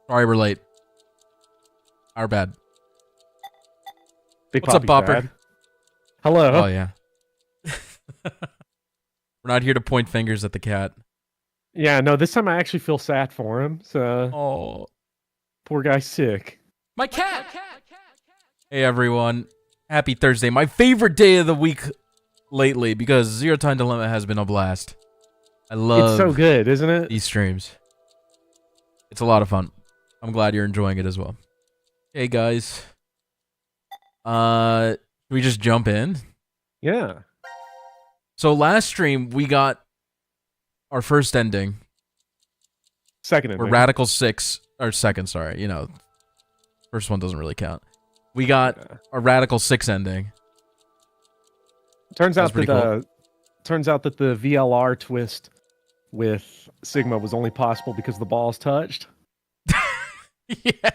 Sorry we're late. Our bad. Big What's up, Poppy's Bopper? bad. Hello. Oh, yeah. We're not here to point fingers at the cat. Yeah, no, this time I actually feel sad for him. So, Oh. poor guy's sick. My cat! Hey, everyone. Happy Thursday. My favorite day of the week lately because Zero Time Dilemma has been a blast. I love It's so good, isn't it? these streams. It's a lot of fun. I'm glad you're enjoying it as well. Hey, guys. Can we just jump in? Yeah. So last stream, we got our first ending. Second We're ending. Radical 6, or second, sorry. You know, first one doesn't really count. We got a Radical 6 ending. Turns out pretty that cool. turns out that the VLR twist with Sigma was only possible because the balls touched. Yeah.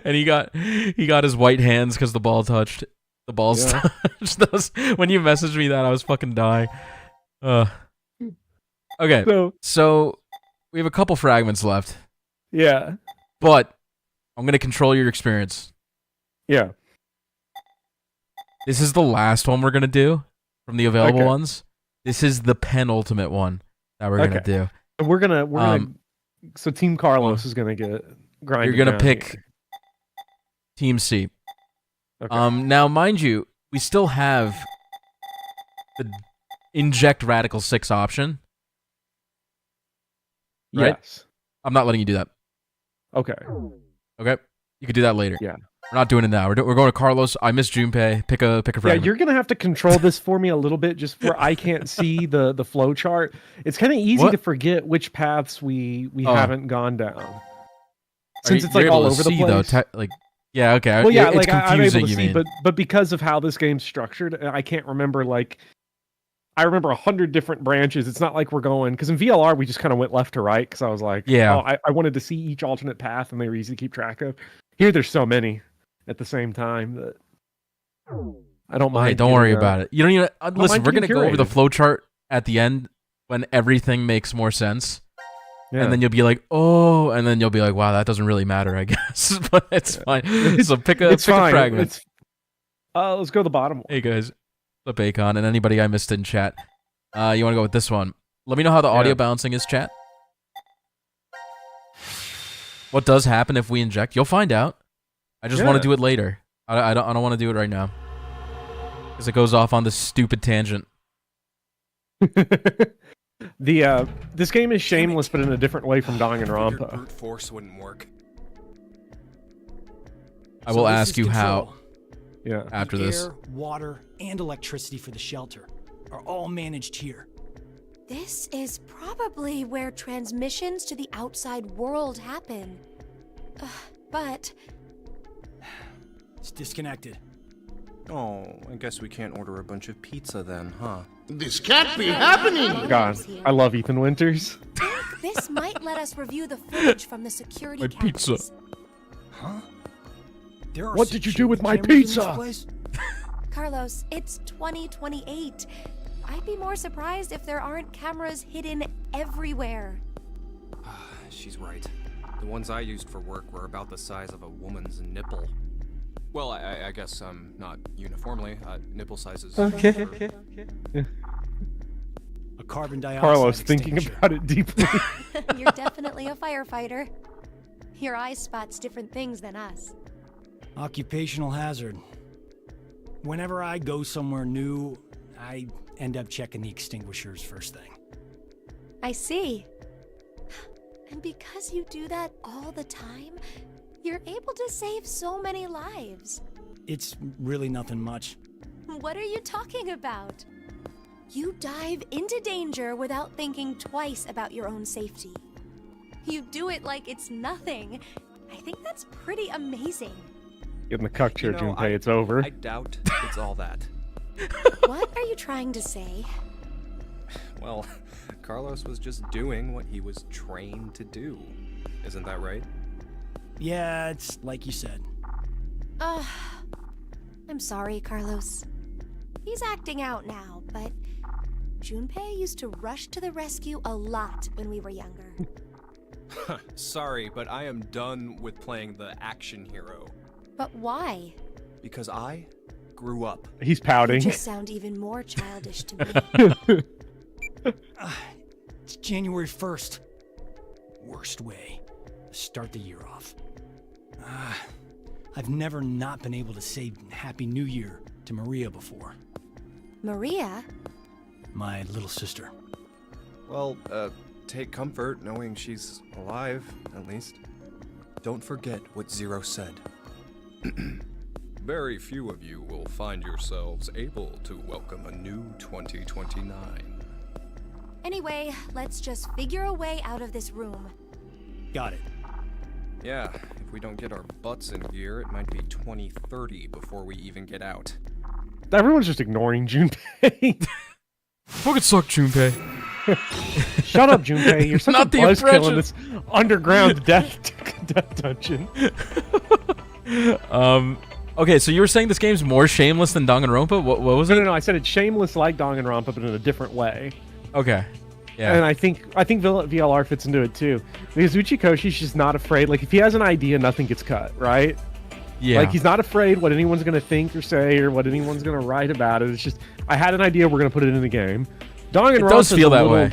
And he got his white hands because the ball touched. The balls touched. Those, when you messaged me that, I was fucking dying. Okay, so we have a couple fragments left. Yeah. But I'm going to control your experience. Yeah. This is the last one we're going to do from the available Okay. ones. This is the penultimate one that we're going to do. We're gonna so Team Carlos is gonna get grinded. You're going to down pick here. Team C. Okay. Now, mind you, we still have the inject Radical 6 option. Right? Yes. I'm not letting you do that. Okay. Okay? You could do that later. Yeah. We're not doing it now. We're going to Carlos. I miss Junpei. Pick a Yeah, fragment. you're gonna have to control this for me a little bit, just where I can't see the flow chart. It's kind of easy What? to forget which paths we haven't gone down, since it's You're like able all to over the see, place. though, like, yeah, okay. Well, yeah, it's like I'm able confusing, to you see, mean. but because of how this game's structured, I can't remember I remember 100 different branches. It's not like we're going, because in VLR we just kind of went left to right, because I was like, Yeah. oh, I wanted to see each alternate path, and they were easy to keep track of. Here, there's so many at the same time that I don't mind. Hey, don't worry about it. You don't even listen. mind We're gonna getting go over the curated. flow chart at the end when everything makes more sense, Yeah. and then you'll be like, oh, and then you'll be like, wow, that doesn't really matter, I guess. But it's fine. So pick a fragment. Let's go to the bottom one. Hey guys, what's up, Akon, and anybody I missed in chat. You want to go with this one? Let me know how the audio balancing is, chat. What does happen if we inject? You'll find out. I just want to do it later. I don't want to do it right now because it goes off on this stupid tangent. This game is shameless, but in a different way from Danganronpa. Brute force wouldn't work. I will ask you how. Yeah. After the this. Air, water, and electricity for the shelter are all managed here. This is probably where transmissions to the outside world happen. But It's disconnected. Oh, I guess we can't order a bunch of pizza then, huh? This can't be happening! God, I love Ethan Winters. this might let us review the footage from the security My cameras. pizza. Huh? There are What did you do with my security cameras in pizza? this place? Carlos, it's 2028. I'd be more surprised if there aren't cameras hidden everywhere. She's right. The ones I used for work were about the size of a woman's nipple. Well, I guess, not uniformly. Nipple sizes. Okay. A carbon dioxide Carlos thinking extinguisher. about it deeply. You're definitely a firefighter. Your eye spots different things than us. Occupational hazard. Whenever I go somewhere new, I end up checking the extinguishers first thing. I see. And because you do that all the time, you're able to save so many lives. It's really nothing much. What are you talking about? You dive into danger without thinking twice about your own safety. You do it like it's nothing. I think that's pretty amazing. Get in the cuck chair, You know, Junpei. It's over. I doubt it's all that. What are you trying to say? Well, Carlos was just doing what he was trained to do. Isn't that right? Yeah, it's like you said. I'm sorry, Carlos. He's acting out now, but Junpei used to rush to the rescue a lot when we were younger. Sorry, but I am done with playing the action hero. But why? Because I grew up. He's You pouting. just sound even more childish to me. It's January 1st. Worst way to start the year off. I've never not been able to say Happy New Year to Maria before. Maria? My little sister. Well, take comfort knowing she's alive, at least. Don't forget what Zero said. Very few of you will find yourselves able to welcome a new 2029. Anyway, let's just figure a way out of this room. Got it. Yeah, if we don't get our butts in gear, it might be 2030 before we even get out. Everyone's just ignoring Junpei. Fucking suck, Junpei. Shut up, Junpei. You're such Not a the buzzkill impression. in this underground death dungeon. Okay, so you were saying this game's more shameless than Danganronpa? What was it? No. I said it's shameless like Danganronpa, but in a different way. Okay. Yeah. And I think VLR fits into it too, because Uchikoshi's just not afraid. Like if he has an idea, nothing gets cut, right? Yeah. Like he's not afraid what anyone's gonna think or say or what anyone's gonna write about it. It's just I had an idea, we're gonna put it in the game. It does feel that way.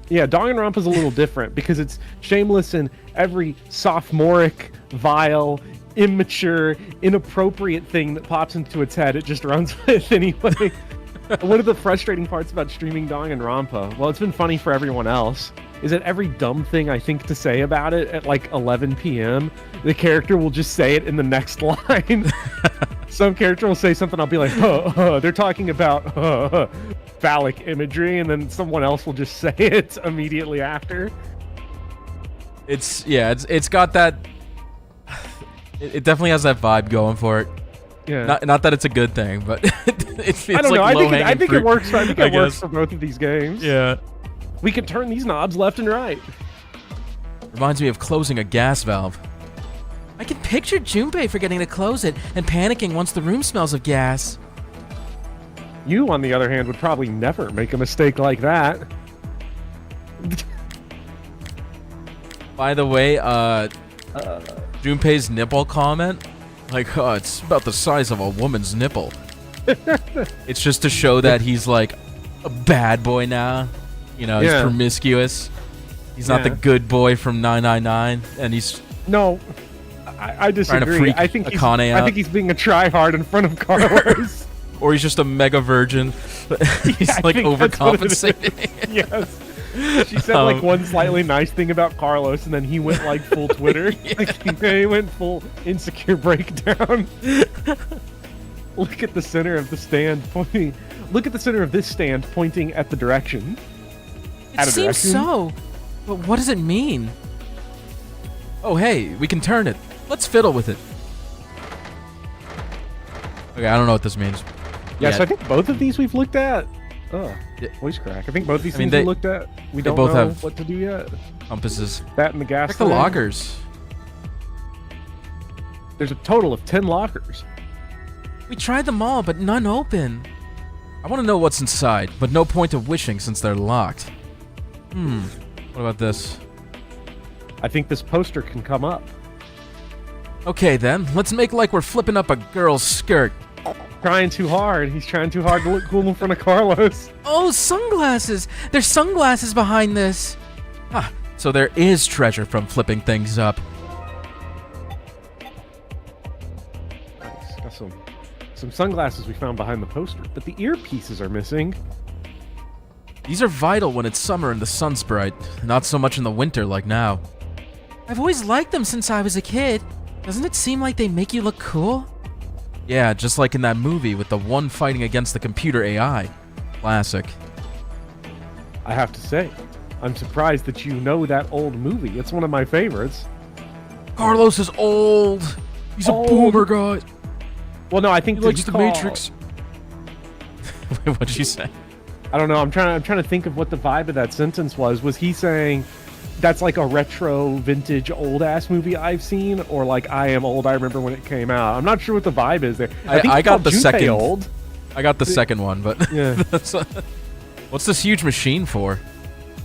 Yeah, Danganronpa's a little different because it's shameless in every sophomoric, vile, immature, inappropriate thing that pops into its head. It just runs with anyway. One of the frustrating parts about streaming Danganronpa, well, it's been funny for everyone else, is that every dumb thing I think to say about it at like 11 p.m., the character will just say it in the next line. Some character will say something, I'll be like, they're talking about phallic imagery, and then someone else will just say it immediately after. It's got that. It definitely has that vibe going for it. Yeah. Not that it's a good thing, but it's I don't know. like I think it works. I think it works guess. for both of these games. Yeah. We can turn these knobs left and right. Reminds me of closing a gas valve. I can picture Junpei forgetting to close it and panicking once the room smells of gas. You, on the other hand, would probably never make a mistake like that. By the way, Junpei's nipple comment, like, oh, it's about the size of a woman's nipple. It's just to show that he's like a bad boy now. You know, he's Yeah. promiscuous. He's not the Yeah. good boy from 999, and he's No, I disagree. freak I think Akane I out. think he's being a tryhard in front of Carlos. or he's just a mega virgin. He's I like think that's what it is. overcompensating. Yes. She said like one slightly nice thing about Carlos, and then he went like full Twitter. Like he went full insecure breakdown. Look at the center of the stand pointing. Look at the center of this stand pointing at the direction. It Out of seems direction? so, but what does it mean? Oh, hey, we can turn it. Let's fiddle with it. Okay, I don't know what this means. Yes, yet. I think both of these we've looked at. Oh, Yeah. voice crack. I think both these I mean, things we looked at. We don't both know have- what to do yet. Compasses. That and the gas. Check the thing. lockers. There's a total of 10 lockers. We tried them all, but none open. I want to know what's inside, but no point of wishing since they're locked. What about this? I think this poster can come up. Okay then, let's make like we're flipping up a girl's skirt. Trying too hard. He's trying too hard to look cool in front of Carlos. Oh, sunglasses! There's sunglasses behind this! Ah, so there is treasure from flipping things up. Nice. Got some sunglasses we found behind the poster, but the earpieces are missing. These are vital when it's summer and the sun's bright, not so much in the winter like now. I've always liked them since I was a kid. Doesn't it seem like they make you look cool? Yeah, just like in that movie with the one fighting against the computer AI. Classic. I have to say, I'm surprised that you know that old movie. It's one of my favorites. Carlos is old. He's Old. a boomer guy. Well, no, I think He likes the call- Matrix. Wait, what'd she say? I don't know. I'm trying to think of what the vibe of that sentence was. Was he saying that's like a retro, vintage, old ass movie I've seen, or like I am old? I remember when it came out. I'm not sure what the vibe is there. think I he got called the Junpei second. Old. I got the second one, but Yeah. that's, what's this huge machine for?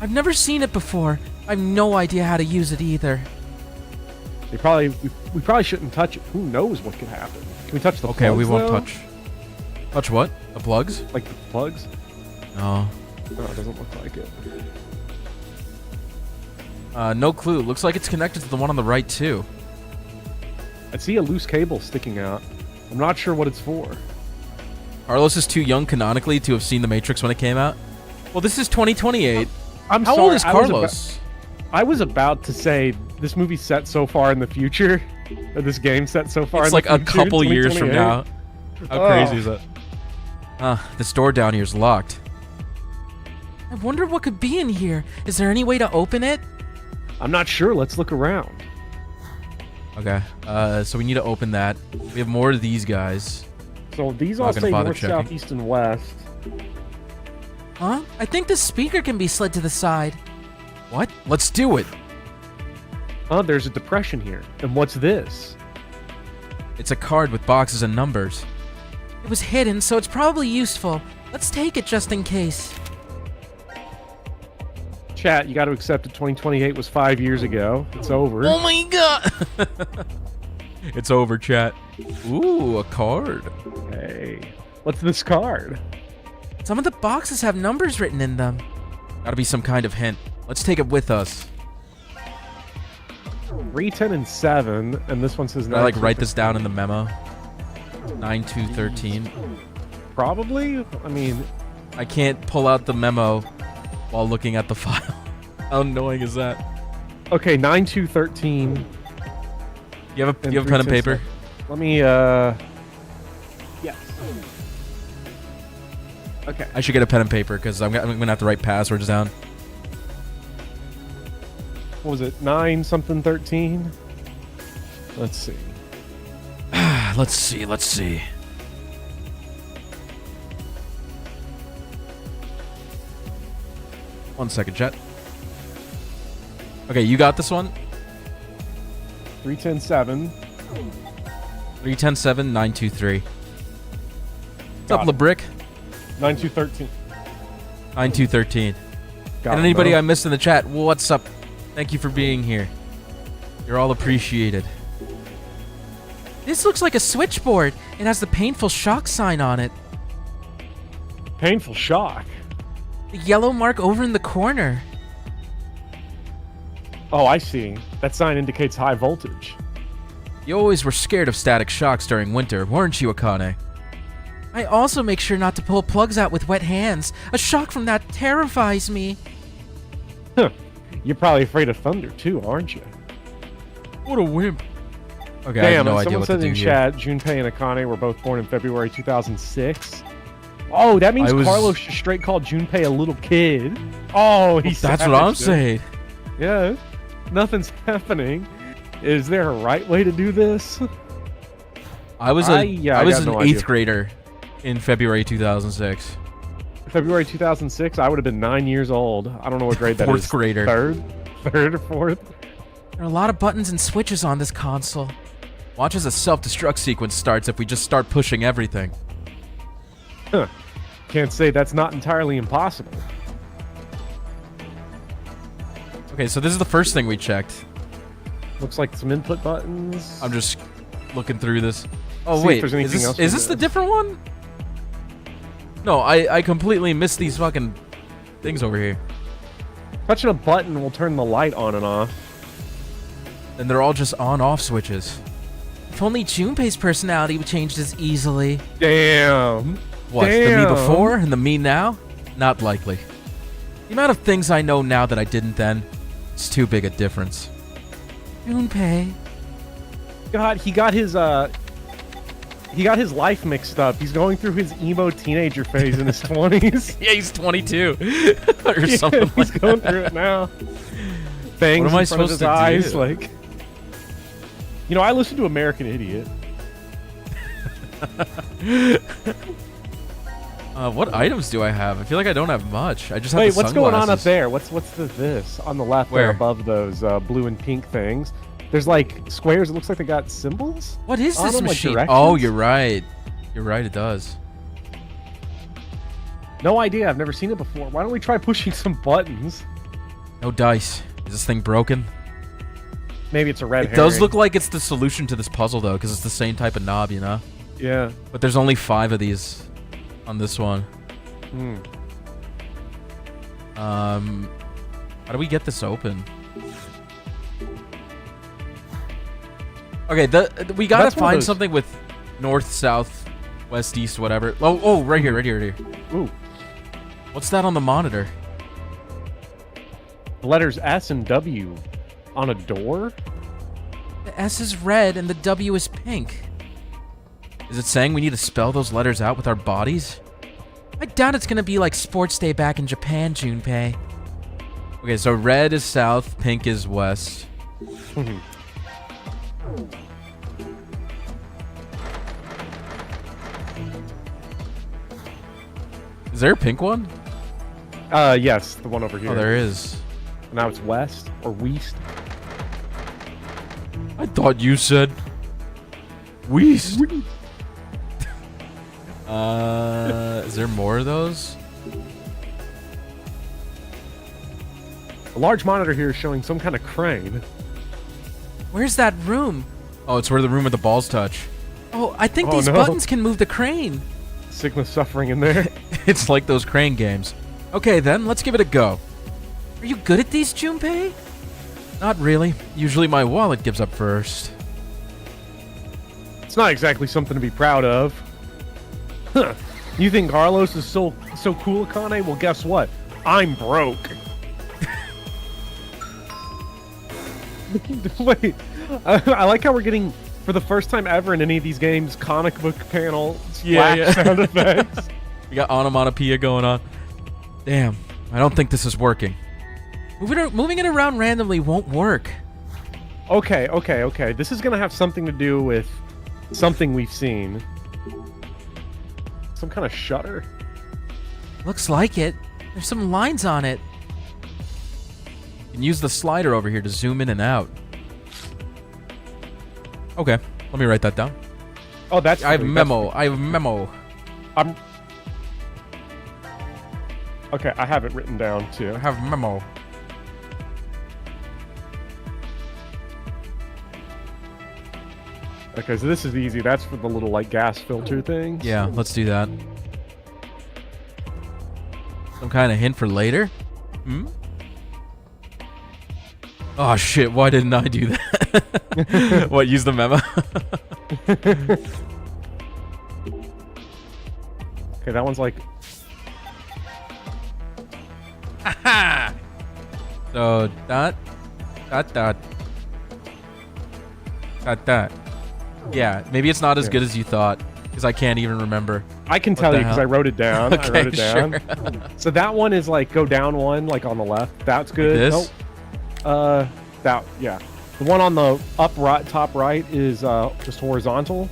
I've never seen it before. I have no idea how to use it either. We probably shouldn't touch it. Who knows what could happen? Can we touch the Okay, plugs, we won't though? touch. Touch what? The plugs? Like the plugs? No. No, it doesn't look like it. No clue. Looks like it's connected to the one on the right, too. I see a loose cable sticking out. I'm not sure what it's for. Carlos is too young canonically to have seen The Matrix when it came out. Well, this is 2028. I'm How sorry, old is Carlos? I was about to say this movie's set so far in the future, or this game set so far It's in like the a future, couple years from 2028. now. How Oh. crazy is that? This door down here is locked. I wonder what could be in here. Is there any way to open it? I'm not sure. Let's look around. Okay. So we need to open that. We have more of these guys. So these Not all gonna say bother north, checking. south, east, and west. Huh? I think the speaker can be slid to the side. What? Let's do it. Oh, there's a depression here. And what's this? It's a card with boxes and numbers. It was hidden, so it's probably useful. Let's take it just in case. Chat, you got to accept that 2028 was 5 years ago. It's over. Oh my god! It's over, chat. Ooh, a card. Hey, what's this card? Some of the boxes have numbers written in them. Gotta be some kind of hint. Let's take it with us. 3, 10, and 7, and this one says Can 9. I like write this down in the memo? 9213. Probably. I mean, I can't pull out the memo while looking at the file. How annoying is that? okay, 9-2-13. You have a pen and paper? Let me, yes. Okay. I should get a pen and paper because I'm gonna have to write passwords down. What was it? 9 something 13? Let's see. Let's see. Let's see. One second, chat. Okay, you got this one. 3-10-7. 3107 923. What's up, Got it. LeBrick? 9-2-13. 9213. Got And it, anybody bro. I missed in the chat, what's up? Thank you for being here. You're all appreciated. This looks like a switchboard. It has the painful shock sign on it. Painful shock. The yellow mark over in the corner. Oh, I see. That sign indicates high voltage. You always were scared of static shocks during winter, weren't you, Akane? I also make sure not to pull plugs out with wet hands. A shock from that terrifies me. Huh. You're probably afraid of thunder too, aren't you? What a wimp. Okay, I have Damn, no and idea someone what to says do in here. chat, Junpei and Akane were both born in February 2006. Oh, that means I was- Carlos should straight call Junpei a little kid. Oh, he's That's what I'm savage, dude. saying. Yeah, nothing's happening. Is there a right way to do this? I was I an got no 8th idea. grader in February 2006. February 2006, I would have been 9 years old. I don't know what grade that is. 4th grader. Third or fourth? There are a lot of buttons and switches on this console. Watch as a self-destruct sequence starts if we just start pushing everything. Huh. Can't say that's not entirely impossible. Okay, so this is the first thing we checked. Looks like some input buttons. I'm just looking through this. Oh See if wait, there's is anything this, else is we this the missed. different one? No, I completely missed these fucking things over here. Touching a button will turn the light on and off. And they're all just on-off switches. If only Junpei's personality changed as easily. Damn. What, the Damn. me before and the me now? Not likely. The amount of things I know now that I didn't then, it's too big a difference. Junpei. God, he got his life mixed up. He's going through his emo teenager phase in his 20s. Yeah, he's 22 or Yeah, something he's like going that. through it now. Fangs What am I in front of supposed his to eyes, do? like. You know, I listen to American Idiot. What items do I have? I feel like I don't have much. I just have Wait, the what's going on up sunglasses. there? What's this on the left Where? there above those blue and pink things? There's like squares. It looks like they got symbols. What is on this them, like machine? directions? Oh, you're right. You're right, it does. No idea. I've never seen it before. Why don't we try pushing some buttons? No dice. Is this thing broken? Maybe it's a red It herring. does look like it's the solution to this puzzle, though, because it's the same type of knob, you know? Yeah. But there's only 5 of these on this one. How do we get this open? Okay, we gotta find something with north, south, west, east, whatever. Oh, right here, right here, right here. Ooh. What's that on the monitor? The letters S and W on a door? The S is red and the W is pink. Is it saying we need to spell those letters out with our bodies? I doubt it's gonna be like sports day back in Japan, Junpei. Okay, so red is south, pink is west. Is there a pink one? Yes, the one over here. Oh, there is. Now it's west or west. I thought you said west. Is there more of those? A large monitor here is showing some kind of crane. Where's that room? Oh, it's where the room with the balls touch. Oh, I think these buttons can move the crane. Sickness suffering in there. It's like those crane games. Okay, then, let's give it a go. Are you good at these, Junpei? Not really. Usually my wallet gives up first. It's not exactly something to be proud of. Huh. You think Carlos is so cool, Akane? Well, guess what? I'm broke. Wait, I like how we're getting, for the first time ever in any of these games, comic book panel splash sound effects. We got onomatopoeia going on. Damn, I don't think this is working. Moving it around randomly won't work. Okay. This is gonna have something to do with something we've seen. Some kind of shutter? Looks like it. There's some lines on it. You can use the slider over here to zoom in and out. Okay, let me write that down. Oh, that's I have a memo. I have a memo. Okay, I have it written down too. I have a memo. Okay, so this is easy. That's for the little like gas filter things. Yeah, let's do that. Some kind of hint for later? Hmm? Oh shit, why didn't I do that? What, use the memo? Okay, that one's like... Aha! So, dot. Yeah, maybe it's not as good as you thought, because I can't even remember. I can tell you because I wrote it down. Okay, I wrote it down. sure. So that one is like go down one, like on the left. That's good. Like this? Nope. Yeah. The one on the top right is just horizontal.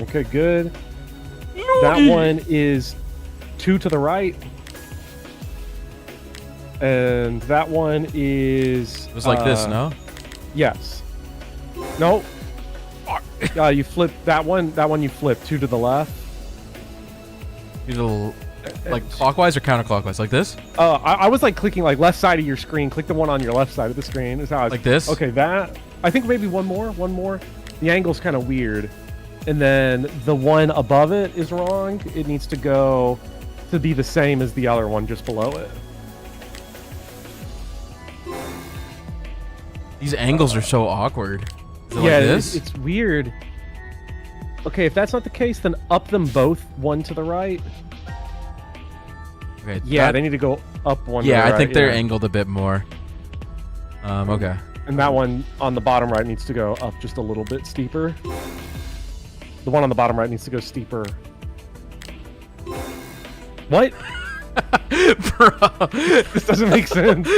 Okay, good. That one is 2 to the right. And that one is... It was like this, no? Yes. No. You flip that one. That one you flip 2 to the left. Like clockwise or counterclockwise? Like this? I was like clicking like left side of your screen. Click the one on your left side of the screen. Is how I was, like this? Okay, that. I think maybe one more. The angle's kind of weird. And then the one above it is wrong. It needs to go to be the same as the other one just below it. These angles are so awkward. Is it Yeah, like this? it's weird. Okay, if that's not the case, then up them both 1 to the right. Okay, Yeah, they need to go up 1 to the yeah, right. I think they're angled a bit more. Okay. And that one on the bottom right needs to go up just a little bit steeper. The one on the bottom right needs to go steeper. What? Bro. This doesn't make sense.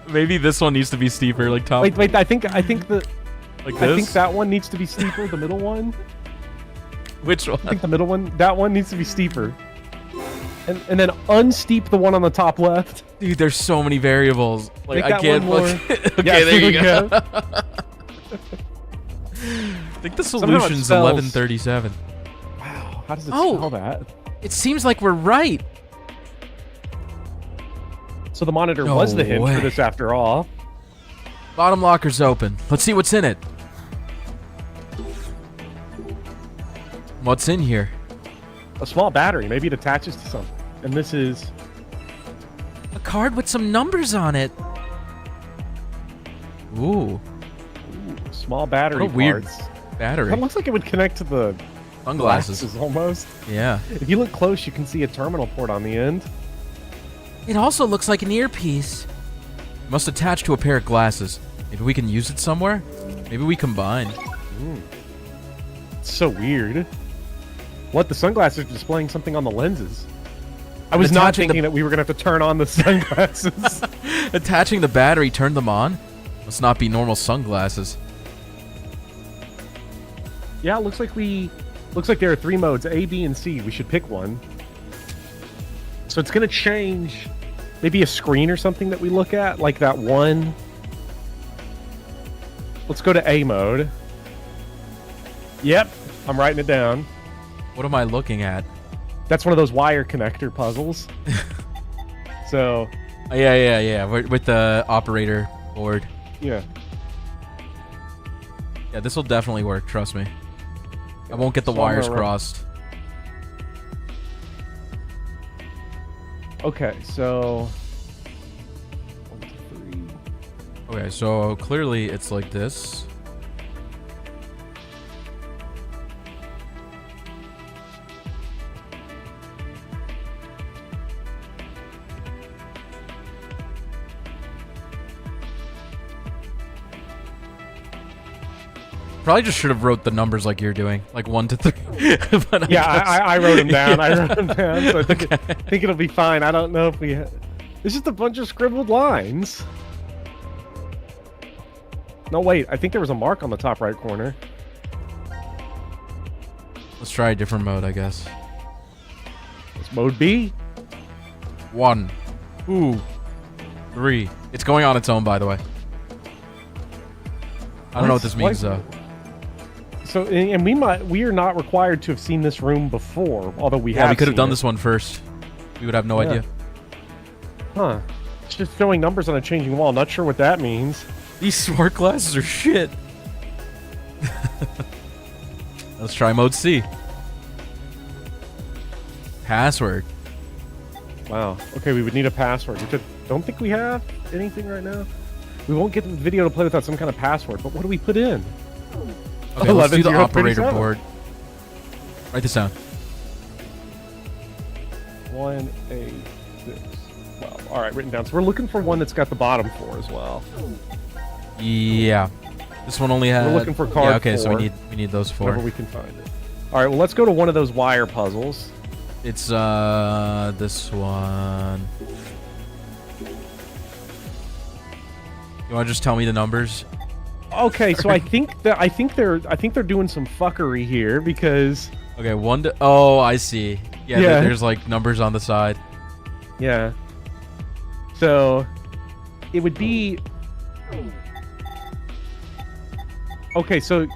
Maybe this one needs to be steeper, like top. Wait, I think like this? I think that one needs to be steeper, the middle one. Which one? I think the middle one, that one needs to be steeper. And then unsteep the one on the top left. Dude, there's so many variables. Like, Make I that can't one more. look. Okay, Yeah, there you here go. we I think the Somehow it solution's spells- 1137. Wow, how does it Oh. spell that? It seems like we're right. So the monitor No was the hint way. for this after all. Bottom locker's open. Let's see what's in it. What's in here? A small battery. Maybe it attaches to something. And this is... A card with some numbers on it. Ooh. Small battery What a weird parts. battery. That looks like it would connect to the Sunglasses. glasses almost. Yeah. If you look close, you can see a terminal port on the end. It also looks like an earpiece. It must attach to a pair of glasses. Maybe we can use it somewhere? Maybe we combine. It's so weird. What? The sunglasses are displaying something on the lenses. I was not Attaching thinking that we were going to have to turn on the sunglasses. Attaching the battery turned them on? Must not be normal sunglasses. Yeah, it looks like there are 3 modes, A, B, and C. We should pick one. So it's going to change maybe a screen or something that we look at, like that one. Let's go to A mode. Yep, I'm writing it down. What am I looking at? That's one of those wire connector puzzles. So, Oh, yeah. With the operator board. yeah. Yeah, this will definitely work, trust me. I won't get the So I'm wires gonna run- crossed. Okay, so 1, 2, 3. Okay, so clearly it's like this. Probably just should have wrote the numbers like you're doing, like 1 to 3. But Yeah, guess- I wrote them down. Yeah. I wrote them down, so I think it'll be fine. I don't know if we... It's just a bunch of scribbled lines. No, wait. I think there was a mark on the top right corner. Let's try a different mode, I guess. It's mode B. 1, 2, 3. It's going on its own, by the way. I don't know what this means, though. So, and we are not required to have seen this room before, although we Yeah, have we could have seen done it. this one first. We would have no Yeah. idea. Huh. It's just showing numbers on a changing wall. Not sure what that means. These smart glasses are shit. Let's try mode C. Password. Wow. Okay, we would need a password, which I don't think we have anything right now. We won't get the video to play without some kind of password, but what do we put in? Okay, let's do the 11, operator 37. board. Write this down. 1, 8, 6, 12. All right, written down. So we're looking for one that's got the bottom 4 as well. Yeah. This one only had... We're looking for card Yeah, okay, so 4. we need those 4. Whenever we can find it. All right, well, let's go to one of those wire puzzles. It's this one. You want to just tell me the numbers? Okay, so I think they're doing some fuckery here because Okay, 1 to... Oh, I see. Yeah, Yeah. there's like numbers on the side. yeah. So it would be okay. So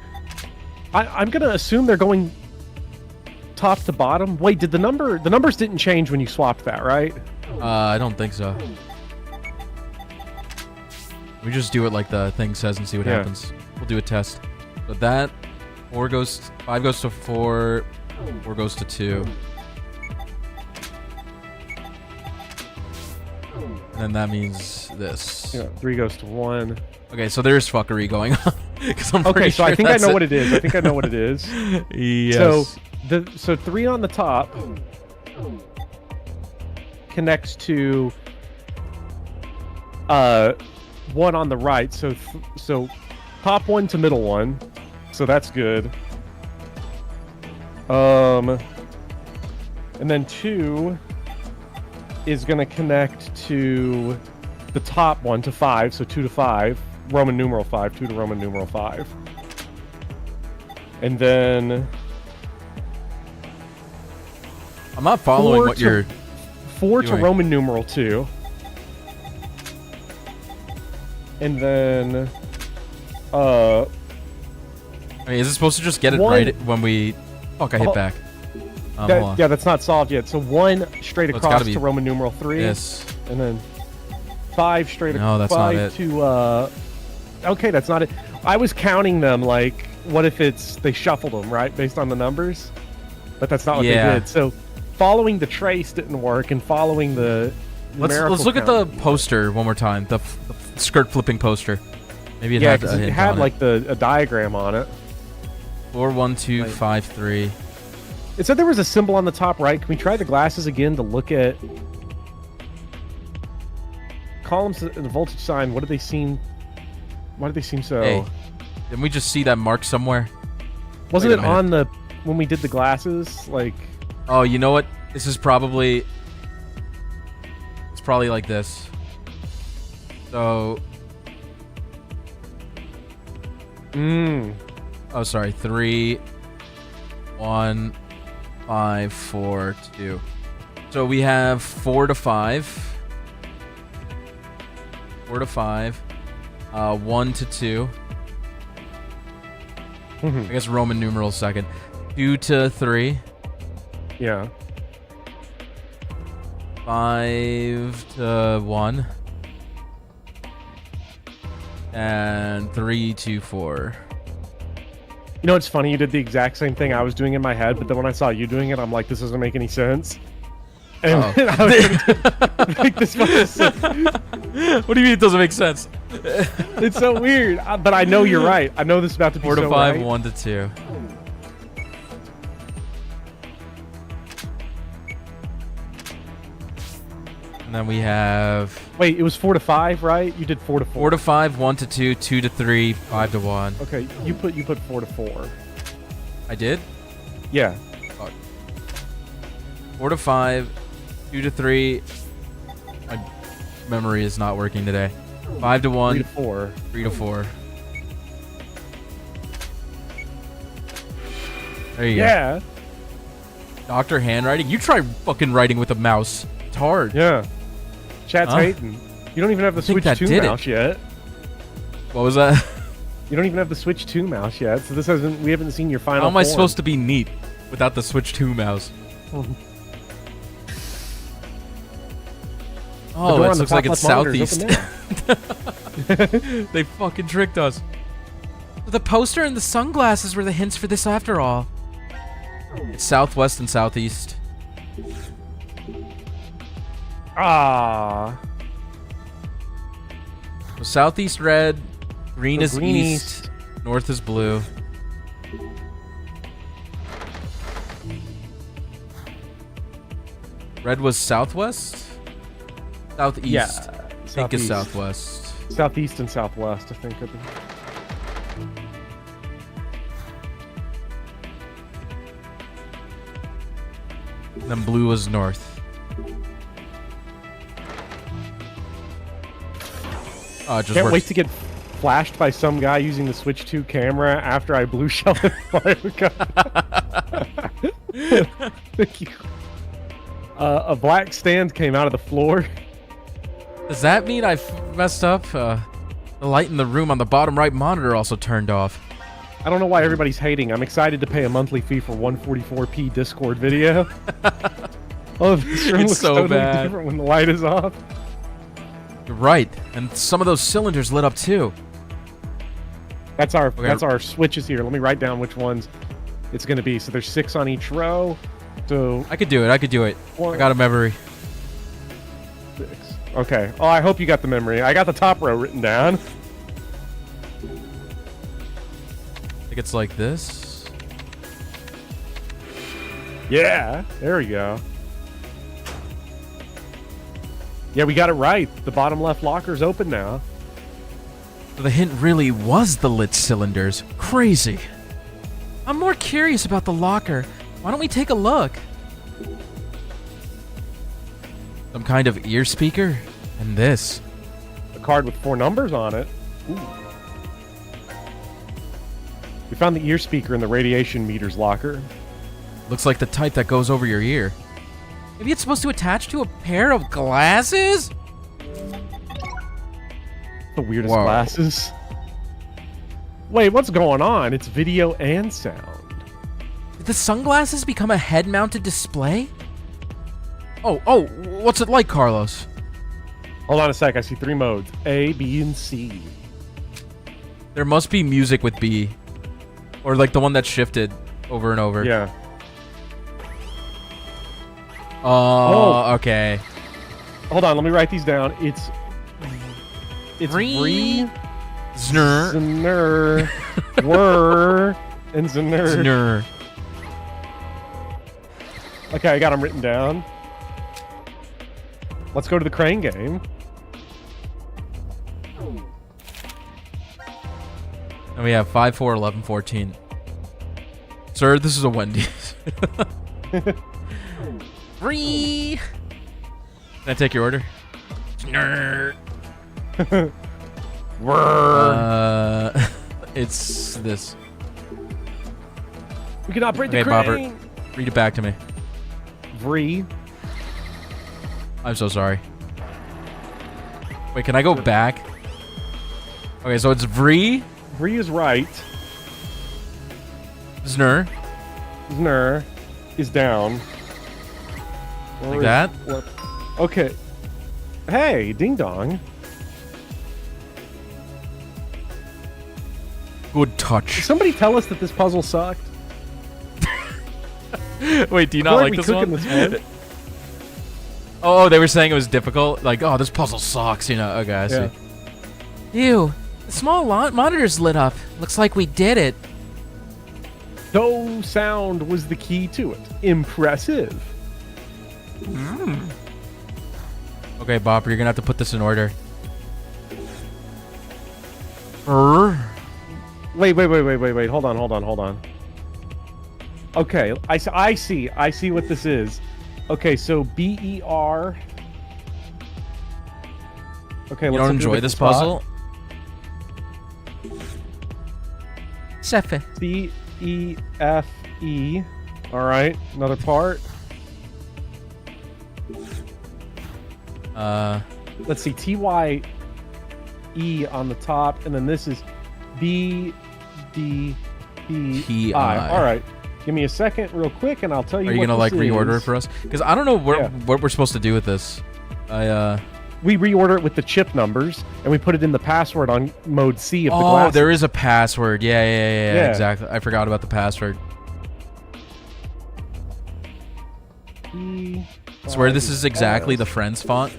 I'm gonna assume they're going top to bottom. Wait, did the numbers didn't change when you swapped that, right? I don't think so. We just do it like the thing says and see what Yeah. happens. We'll do a test. So that 5 goes to 4, 4 goes to 2. And then that means this. Yeah, 3 goes to 1. Okay, so there's fuckery going on. 'Cause I'm Okay, pretty so I sure think I that's know what it is. I think I know what it is. Yes. So 3 on the top connects to 1 on the right. So top 1 to middle 1. So that's good. And then 2 is going to connect to the top 1 to 5. So 2 to 5. Roman numeral 5. 2 to Roman numeral 5. And then I'm not following what you're... 4 to doing. Roman numeral 2. And then I mean, is it supposed to just get it 1 right when we... Fuck, I hit Oh, back. Hold on. yeah, that's not solved yet. So 1 straight So it's gotta across be to Roman numeral 3. This. And then 5 straight No, that's not it. to okay, that's not it. I was counting them like, what if they shuffled them, right, based on the numbers? But that's not what they did. So following the trace didn't work, and following the let's look at the poster one more time. The skirt flipping poster. Maybe it had a hint it had on like a diagram on it. 4 1 2 5 3. It said there was a symbol on the top right. Can we try the glasses again to look at columns and the voltage sign? What do they seem? Why do they seem so? Hey, didn't we just see that mark somewhere? Wasn't it on when we did the glasses? Like, oh, you know what? This is probably like this. So, oh, sorry. 3 1 5 4 2. So we have 4 to 5. 4 to 5. 1 to 2. I guess Roman numeral second. 2 to 3. yeah. 5 to 1. And 3 to 4. You know, it's funny. You did the exact same thing I was doing in my head, but then when I saw you doing it, I'm like, this doesn't make any sense. And I was like, this makes sense. What do you mean it doesn't make sense? It's so weird, but I know you're right. I know this is about to be 4 to so 5, right. 1 to 2. And then we have Wait, it was 4 to 5, right? You did 4 to 4. 4 to 5, 1 to 2, 2 to 3, 5 to 1. Okay, you put 4 to 4. I did? Yeah. 4 to 5, 2 to 3. My memory is not working today. 5 to 1. 3 to 4. 3 to 4. There you go. Yeah. Doctor handwriting? You try fucking writing with a mouse. It's hard. Yeah. Chat's Huh? hating. You don't even have the think Switch that 2 did it. mouse yet. What was that? You don't even have the Switch 2 mouse yet, so we haven't seen your final How am I form. supposed to be neat without the Switch 2 mouse? Oh, door that on the looks like top it's left monitor is southeast. open They fucking tricked us. The poster and the sunglasses were the hints for this after all. It's southwest and southeast. Ah. So southeast red, green So is green east, north is blue. Red was southwest? Southeast. Yeah. I think it's southwest. Southeast and southwest, I think. Then blue was north. Oh, it just Can't works. wait to get flashed by some guy using the Switch 2 camera after I blue shell it. Thank you. A black stand came out of the floor. Does that mean I messed up? The light in the room on the bottom right monitor also turned off. I don't know why everybody's hating. I'm excited to pay a monthly fee for 144p Discord video. Oh, this room It's looks so totally bad. different when the light is off. You're right. And some of those cylinders lit up too. That's our switches here. Let me write down which ones it's going to be. So there's 6 on each row. So I could do it. I could do it. One- I got a memory. 6. Okay. Oh, I hope you got the memory. I got the top row written down. I think it's like this. Yeah. There we go. Yeah, we got it right. The bottom left locker's open now. So the hint really was the lit cylinders. Crazy. I'm more curious about the locker. Why don't we take a look? Some kind of ear speaker? And this. A card with 4 numbers on it. Ooh. We found the ear speaker in the radiation meter's locker. Looks like the type that goes over your ear. Maybe it's supposed to attach to a pair of glasses? The weirdest Whoa. glasses. Wait, what's going on? It's video and sound. Did the sunglasses become a head-mounted display? Oh, what's it like, Carlos? Hold on a sec. I see 3 modes: A, B, and C. There must be music with B. Or like the one that shifted over and over. Yeah. Oh, okay. Hold on. Let me write these down. It's Vree, Znur. Znur, Whir, and Znur. Znur. Okay, I got them written down. Let's go to the crane game. And we have 5, 4, 11, 14. Sir, this is a Wendy's. Free. Can I take your order? It's this. We can operate the Okay, crane. Bopper, read it back to me. Vree. I'm so sorry. Wait, can I go back? Okay, so it's Vree. Vree is right. Znur. Znur is down. Like that? What? Okay. Hey, ding dong. Good Did touch. somebody tell us that this puzzle sucked? Wait, do you I not feel like we this took one? in this one. Oh, they were saying it was difficult. Like, oh, this puzzle sucks. You know? Okay, I see. Yeah. Ew, the small monitor's lit up. Looks like we did it. No sound was the key to it. Impressive. Okay, Bopper, you're gonna have to put this in order. Wait. Hold on. Okay, I see what this is. Okay, so B-E-R. Okay, You let's don't look at a enjoy different this spot. puzzle? Sefe. C-E-F-E. All right, another part. Let's see, T-Y-E on the top, and then this is B-D-P-I. All right, give me a second real quick, and I'll tell you Are you what gonna like this reorder it is. for us? Because I don't know Yeah. what we're supposed to do with this. We reorder it with the chip numbers, and we put it in the password on mode C of the Oh, glass. there is a password. Yeah, Yeah. exactly. I forgot about the password. I swear this is exactly the Friends font,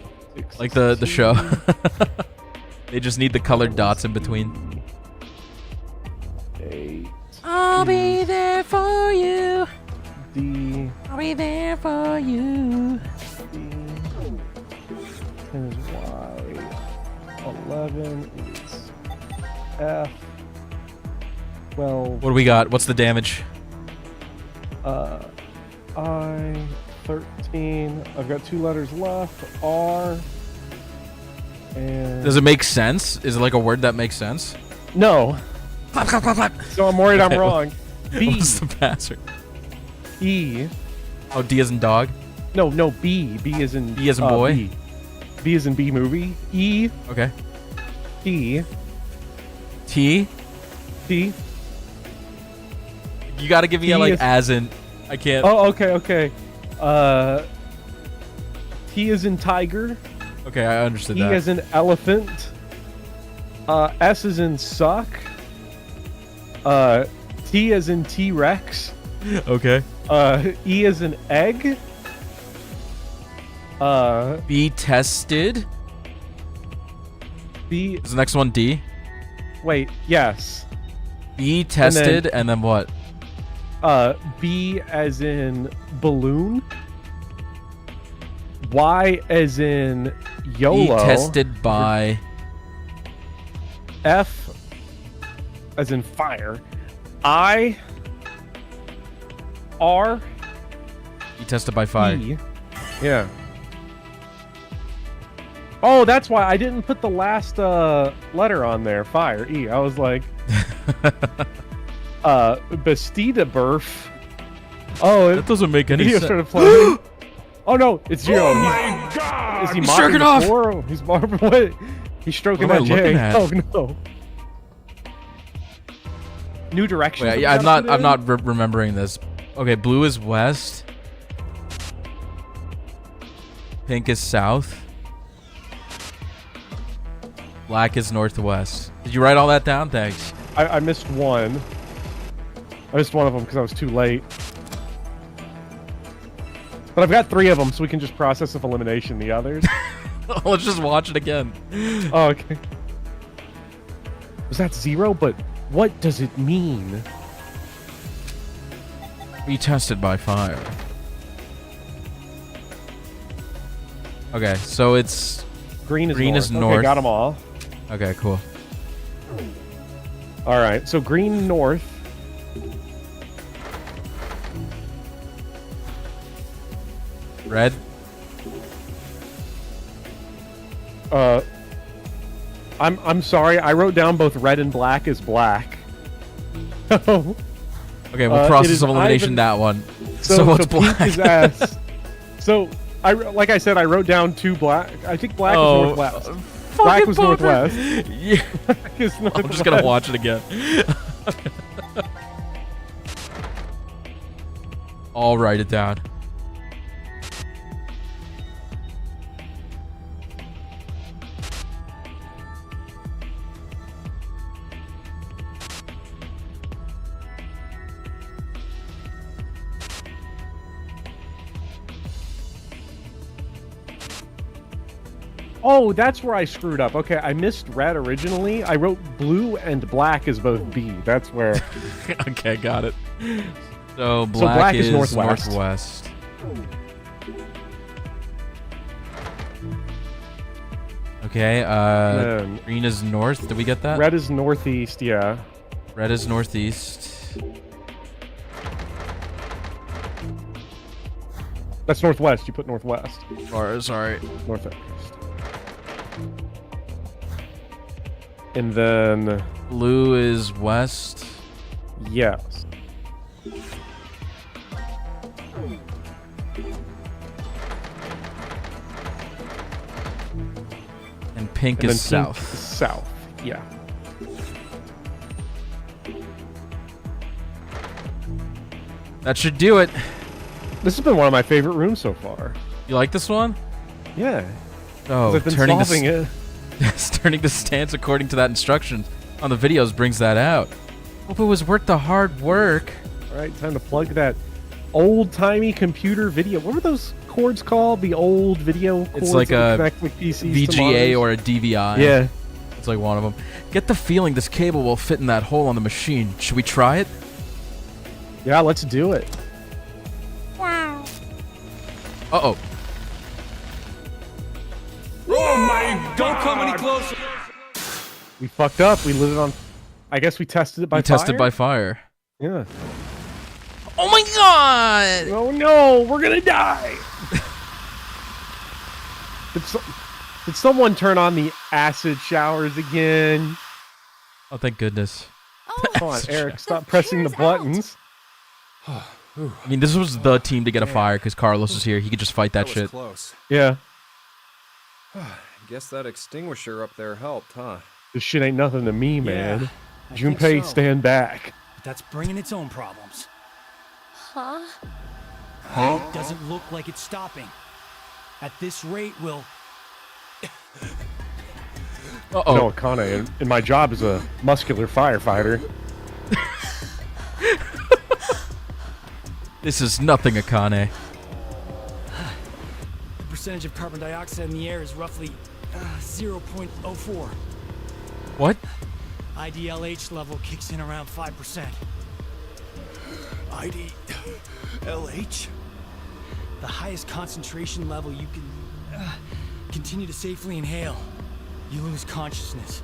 like the show. They just need the colored dots in between. I'll be there for you. D. I'll be there for you. Is Y. 11 is F. 12. What do we got? What's the damage? I. 13. I've got 2 letters left. R. And. Does it make sense? Is it like a word that makes sense? No. Clap, clap, clap, clap. So I'm worried I'm wrong. B. What's the password? E. Oh, D as in dog? No, B. B is in. B as in boy? B. B is in B movie. E. Okay. T. T? T. You gotta give me T a, like, is- as in. I can't. Oh, okay. T is in tiger. Okay, I understood E that. is in elephant. S is in suck. T is in T-Rex. Okay. E is in egg. Be tested. B. Is the next one D? Wait. Yes. Be tested, and then what? B as in balloon. Y as in YOLO. Be tested by. F as in fire. I. R. Be tested by fire. E. Yeah. Oh, that's why I didn't put the last letter on there. Fire. E. I was like, Bastida Burf. Oh, That doesn't make any video sense. started playing. Oh no, it's Zero. Oh my God! Is he He's mocking jerking the off. floor? Oh, he's what? He's stroking What am that I looking J. at? Oh no. New direction. Wait, yeah, I'm not remembering this. Okay, blue is west. Pink is south. Black is northwest. Did you write all that down? Thanks. I missed one. I missed one of them because I was too late. But I've got 3 of them, so we can just process of elimination the others. Let's just watch it again. Oh, okay. Was that 0? But what does it mean? Retested by fire. Okay, so it's Green is north. north. Okay, got them all. Okay, cool. All right, so green north. Red. I'm sorry. I wrote down both red and black as black. Oh. Okay, we'll process of elimination that one. So what's black? Pink is S. So like I said, I wrote down 2 black. I think black was northwest. Black was northwest. Yeah. Black is northwest. I'm just gonna watch it again. I'll write it down. Oh, that's where I screwed up. Okay, I missed red originally. I wrote blue and black as both B. That's where. Okay, got it. So black is northwest. Okay, green is north. Did we get that? Red is northeast, yeah. Red is northeast. That's northwest. You put northwest. Sorry. Northwest. And then blue is west. Yes. And pink is south. Pink is south. Yeah. That should do it. This has been one of my favorite rooms so far. You like this one? Yeah. Oh, I've been solving it. Turning the stance according to that instruction on the videos brings that out. Hope it was worth the hard work. All right, time to plug that old-timey computer video. What were those cords called? The old video cords? It's like a connect with PCs VGA or a DVI. Yeah. It's like one of them. Get the feeling this cable will fit in that hole on the machine. Should we try it? Yeah, let's do it. Wow. Uh-oh. Oh my! Don't come any closer. We fucked up. We lit it on. I guess we tested it by fire. Tested by fire. Yeah. Oh my god! Oh no, we're gonna die. Did someone turn on the acid showers again? Oh, thank goodness. Oh, Come on, Eric, stop pressing the buttons. I mean, this was the team to get a fire because Carlos is here. He could just fight that was shit. Close. Yeah. Guess that extinguisher up there helped, huh? This shit ain't nothing to me, man. I think Junpei, so. stand back. But that's bringing its own problems. Huh? It doesn't look like it's stopping. At this rate, we'll... Uh-oh. No, Akane, and my job is a muscular firefighter. This is nothing, Akane. The percentage of carbon dioxide in the air is roughly 0.04. What? IDLH level kicks in around 5%. IDLH? The highest concentration level you can continue to safely inhale. You lose consciousness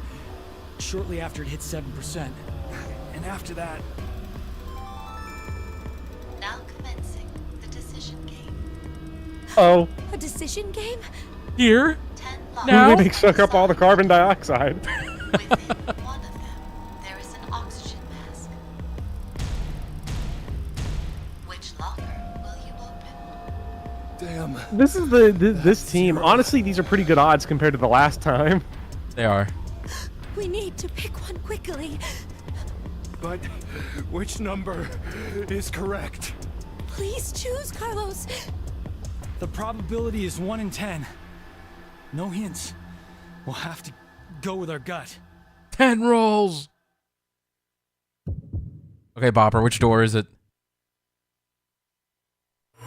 shortly after it hits 7%. And after that... Now commencing the decision game. Oh. A decision game? Here? 10 Now? They suck up all the carbon dioxide. Within one of them, there is an oxygen mask. Which locker will you open? Damn. This is this team. Honestly, these are pretty good odds compared to the last time. They are. We need to pick one quickly. But which number is correct? Please choose, Carlos. The probability is 1 in 10. No hints. We'll have to go with our gut. 10 rolls! Okay, Bopper, which door is it?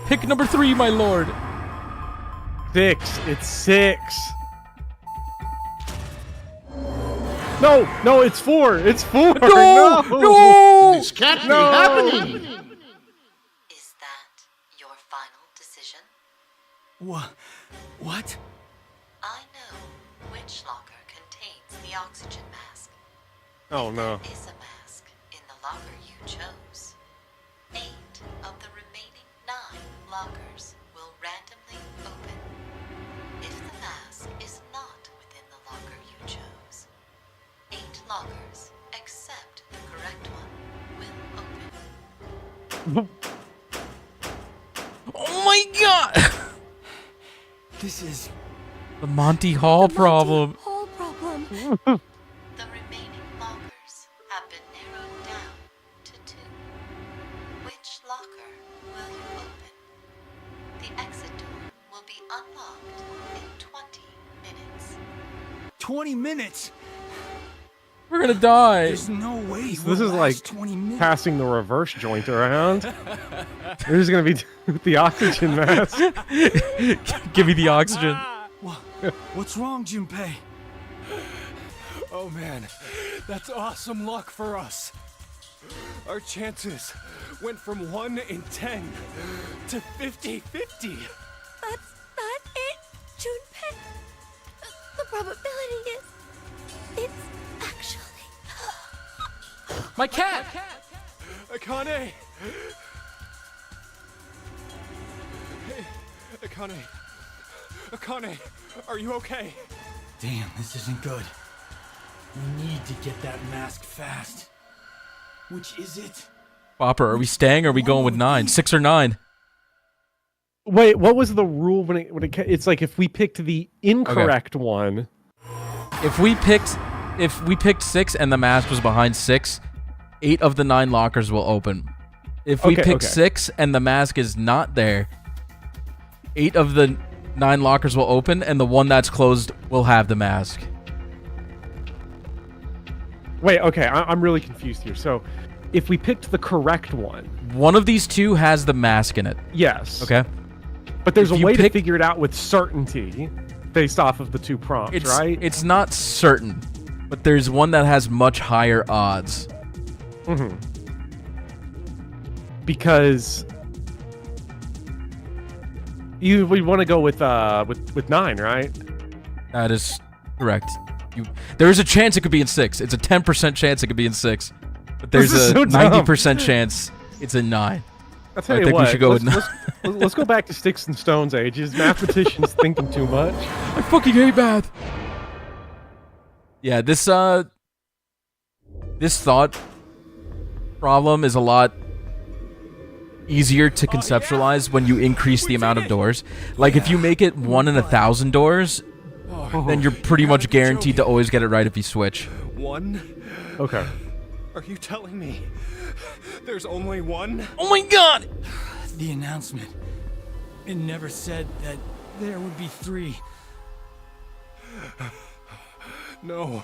Pick number 3, my lord! 6. It's 6. No, no, it's 4. It's 4. No! No! This can't be happening. Is that your final decision? What? I know which locker contains the oxygen mask. Oh no. There is a mask in the locker you chose. 8 of the remaining 9 lockers will randomly open. If the mask is not within the locker you chose, 8 lockers, except the correct one, will open. Oh my god! This is The Monty Hall problem. Whole problem. The remaining lockers have been narrowed down to 2. Which locker will you open? The exit door will be unlocked in 20 minutes. 20 minutes. We're gonna die. There's no way. This we'll is like last 20 minutes. passing the reverse joint around. We're just gonna be with the oxygen mask. Give me the oxygen. What's wrong, Junpei? Oh man, that's awesome luck for us. Our chances went from 1 in 10 to 50-50. That's not it, Junpei. The probability is... It's actually... My cat! Akane! Hey, Akane. Akane, are you okay? Damn, this isn't good. We need to get that mask fast. Which is it? Bopper, are we staying or are we going with 9? 6 or 9? Wait, what was the rule when it's like if we picked the incorrect one? If we picked 6 and the mask was behind 6, 8 of the 9 lockers will open. If we pick 6 and the mask is not there, 8 of the 9 lockers will open, and the one that's closed will have the mask. Wait, okay, I'm really confused here. So, if we picked the correct one of these 2 has the mask in it. yes, Okay? but there's If a you way to pick- figure it out with certainty based off of the 2 prompts, right? It's not certain, but there's one that has much higher odds. Because we want to go with 9, right? That is correct. There is a chance it could be in 6. It's a 10% chance it could be in 6. But there's This is a so dumb. 90% chance it's in 9. I'll tell I you think what. we should go with let's go back to Sticks and Stones ages. Mathematicians thinking too much. I fucking hate math. Yeah, this thought problem is a lot easier to conceptualize when you increase the amount of doors. Like if you make it 1 in 1,000 doors, then you're pretty much guaranteed to always get it right if you switch. 1? Okay. Are you telling me there's only 1? Oh my god! The announcement. It never said that there would be 3. No.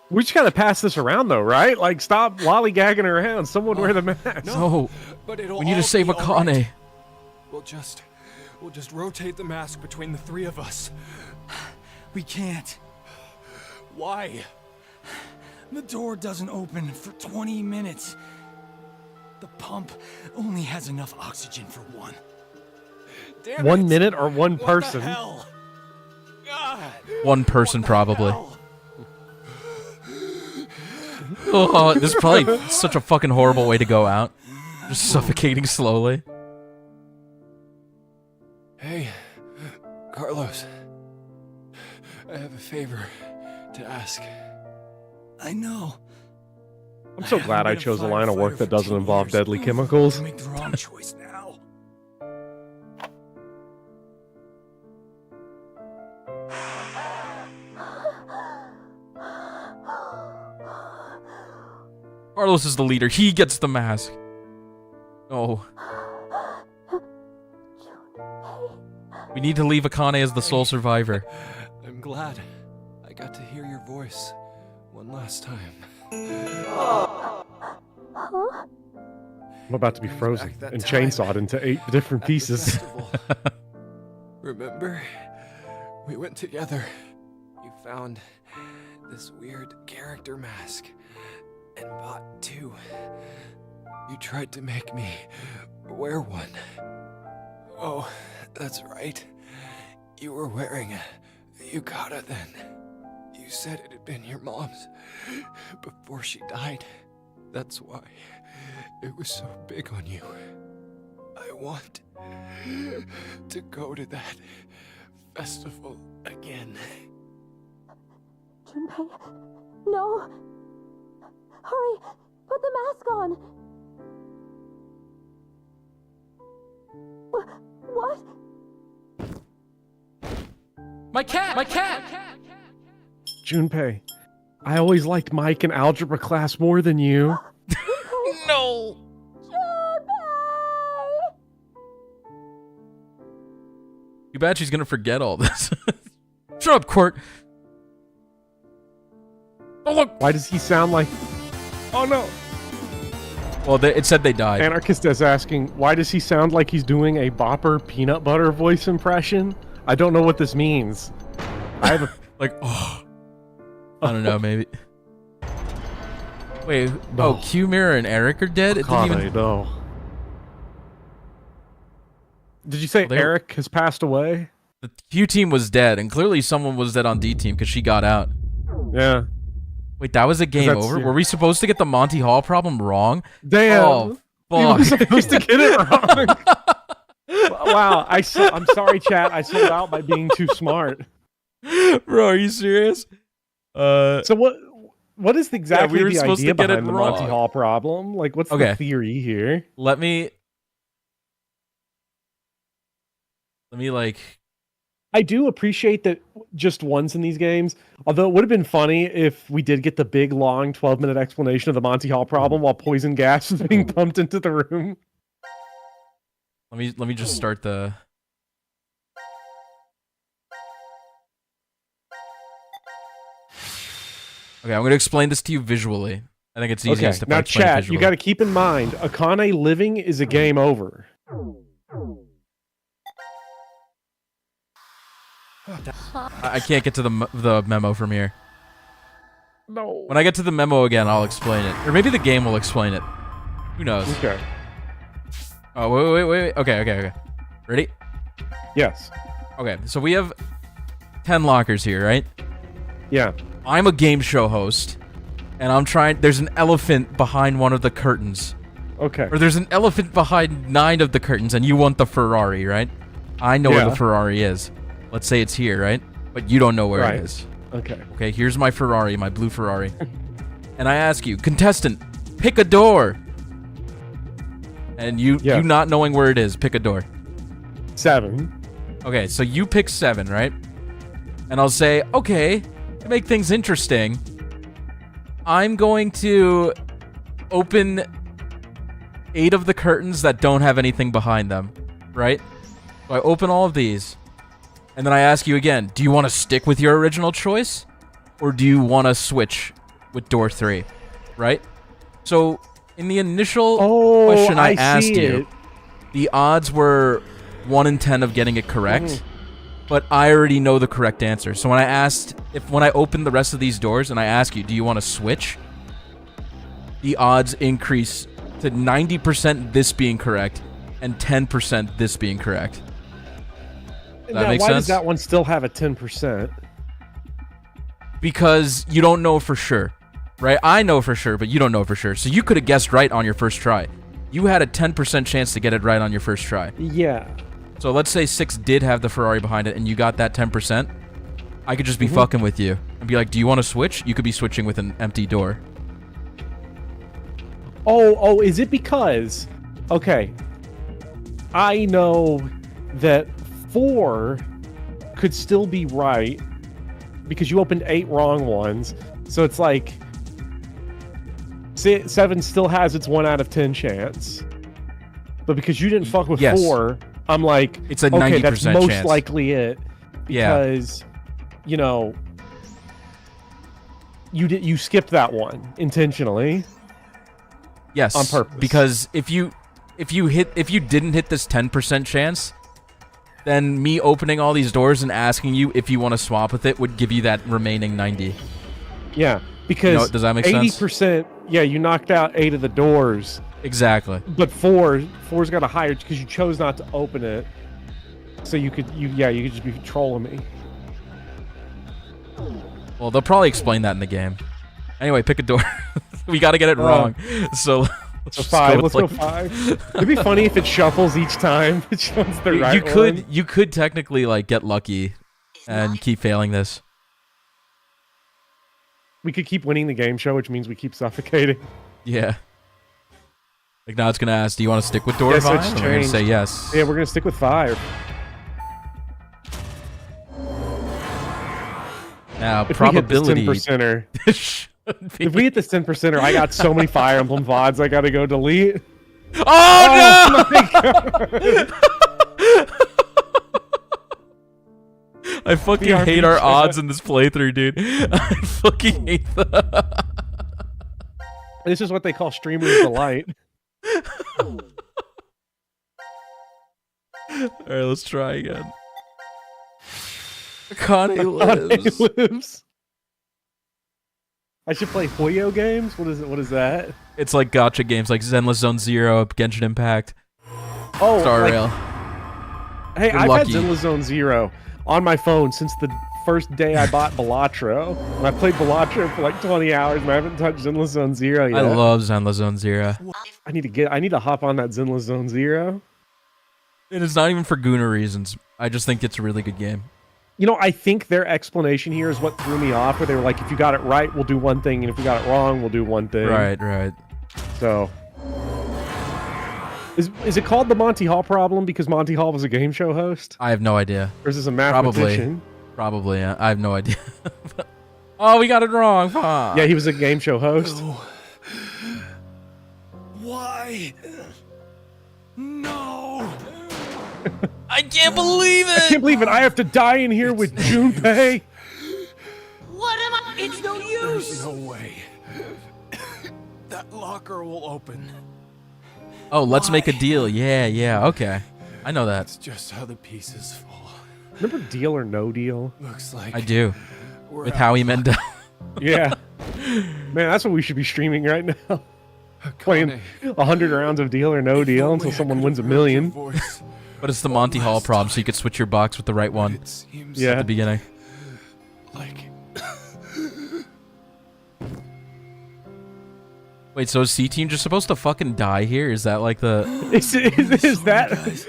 We just gotta pass this around though, right? Like stop lollygagging around. Someone wear the mask. No, But it'll we need to all save be all right. Akane. We'll just rotate the mask between the 3 of us. We can't. Why? The door doesn't open for 20 minutes. The pump only has enough oxygen for 1. Damn 1 it. minute or one What person? the hell? God. One person probably. Hell? Oh, this is probably such a fucking horrible way to go out. Just suffocating slowly. Hey, Carlos. I have a favor to ask. I know. I'm so glad I chose a line of work that doesn't involve deadly chemicals. Make the wrong choice now. Carlos is the leader. He gets the mask. Oh. We We need to leave Akane as the sole survivor. I'm glad I got to hear your voice one last time. I'm about to be frozen and chainsawed into 8 different pieces. Remember? We went together. You found this weird character mask and bought 2. You tried to make me wear one. Oh, that's right. You were wearing a yukata then. You said it had been your mom's before she died. That's why it was so big on you. I want to go to that festival again. Junpei, no! Hurry! Put the mask on! What? My cat! My cat! Junpei, I always liked Mike in algebra class more than you. No! Too bad she's gonna forget all this. Shut up, Court. Oh, look! Why does he sound like... Oh, no. Well, it said they died. Anarchist is asking, why does he sound like he's doing a Bopper peanut butter voice impression? I don't know what this means. I have a... Like, oh. I don't know, maybe. Wait, No. oh, Q, Meera, and Eric are dead? It didn't even... No. Did you say Well, they were- Eric has passed away? The Q team was dead, and clearly someone was dead on D team because she got out. Yeah. Wait, that was a game that's- over? yeah. Were we supposed to get the Monty Hall problem wrong? Damn. Oh, You were fuck. supposed to get it wrong. Wow. I'm sorry, chat. I sold out by being too smart. Bro, are you serious? So what is exactly we were the supposed idea to get it behind the Monty wrong. Hall problem? Like, what's Okay. the theory here? Let me like... I do appreciate that just once in these games, although it would have been funny if we did get the big, long 12-minute explanation of the Monty Hall problem while poison gas was being pumped into the room. Let me just start the... Okay, I'm gonna explain this to you visually. I think it's Okay, easiest if I now explain it chat, visually. you got to keep in mind, Akane living is a game over. I can't get to the memo from here. No. When I get to the memo again, I'll explain it. Or maybe the game will explain it. Who knows? Okay. Oh, wait. Okay. Ready? Yes. Okay, so we have 10 lockers here, right? Yeah. I'm a game show host, and I'm trying... There's an elephant behind one of the curtains. Okay. Or there's an elephant behind 9 of the curtains, and you want the Ferrari, right? I know where Yeah. the Ferrari is. Let's say it's here, right? But you don't know where Right. it is. Okay. Okay, here's my Ferrari, my blue Ferrari. And I ask you, contestant, pick a door. And you not knowing where it is, pick a door. 7. Okay, so you pick 7, right? And I'll say, okay, to make things interesting, I'm going to open 8 of the curtains that don't have anything behind them, right? So I open all of these, and then I ask you again, do you want to stick with your original choice? Or do you want to switch with door 3, right? So in the initial question I asked you, the odds were 1 in 10 of getting it correct, but I already know the correct answer. So when I open the rest of these doors and I ask you, do you want to switch? The odds increase to 90% this being correct and 10% this being correct. Now, make why sense? does that one still have a 10%? Because you don't know for sure, right? I know for sure, but you don't know for sure. So you could have guessed right on your first try. You had a 10% chance to get it right on your first try. Yeah. So let's say 6 did have the Ferrari behind it and you got that 10%. I could just be fucking with you and be like, do you want to switch? You could be switching with an empty door. Oh, is it because... Okay. I know that 4 could still be right because you opened 8 wrong ones. So it's like 7 still has its 1 out of 10 chance. But because you didn't fuck with Yes. 4, I'm like, It's a okay, 90% that's most chance. likely it. Yeah. Because, you know, you skipped that one intentionally. Yes, on purpose. because if you didn't hit this 10% chance, then me opening all these doors and asking you if you want to swap with it would give you that remaining 90. Yeah, because does that make sense? 80%, yeah, you knocked out 8 of the doors. Exactly. But four's got a higher because you chose not to open it. So you could just be trolling me. Well, they'll probably explain that in the game. Anyway, pick a door. We got to get it wrong. So let's So just 5. go Let's with, go 5. It'd be funny if it shuffles each time. It shows the right one. You could technically like get lucky and keep failing this. We could keep winning the game show, which means we keep suffocating. Yeah. Like now it's gonna ask, do you want to stick with door Yes, 5? it's And we're gonna changed. say yes. Yeah, we're gonna stick with 5. Now If probability. we hit this 10%er, should be- if we hit this 10%er, I got so many Fire Emblem VODs I gotta go delete. Oh, no! My God. I fucking BRB hate our chat. odds in this playthrough, dude. I fucking hate that. This is what they call streamer's delight. Alright, let's try again. Connie lives. Lives. I should play Hoyo games? What is that? It's like gacha games like Zenless Zone Zero, Genshin Impact, Oh, Star like, Rail. hey, You're I've lucky. had Zenless Zone Zero on my phone since the first day I bought Balatro. And I played Balatro for like 20 hours and I haven't touched Zenless Zone Zero yet. I love Zenless Zone Zero. I need to hop on that Zenless Zone Zero. And it's not even for Guna reasons. I just think it's a really good game. You know, I think their explanation here is what threw me off, where they were like, if you got it right, we'll do one thing, and if we got it wrong, we'll do one thing. Right. So, is it called the Monty Hall problem because Monty Hall was a game show host? I have no idea. Or is this a mathematician? Probably. Yeah. I have no idea. Oh, we got it wrong. Fuck. Yeah, he was a game show host. No. Why? No. I can't believe I it. can't believe it. I have to die in here with Junpei. What am I? It's no use! There's no way. That locker will open. Oh, let's make a deal. Yeah. Okay. I know that. That's just how the pieces fall. Remember Deal or No Deal? Looks like I do. we're With out. Howie Mandel. Yeah. Man, that's what we should be streaming right now. Playing Connie, 100 rounds of Deal or No Deal only until I someone could wins a have heard your million. voice. But it's the Monty Hall last problem, so time. you could switch your box with the right one It seems Yeah. at the beginning. like Wait, so is C-Team just supposed to fucking die here? Is that like the... Is that? guys.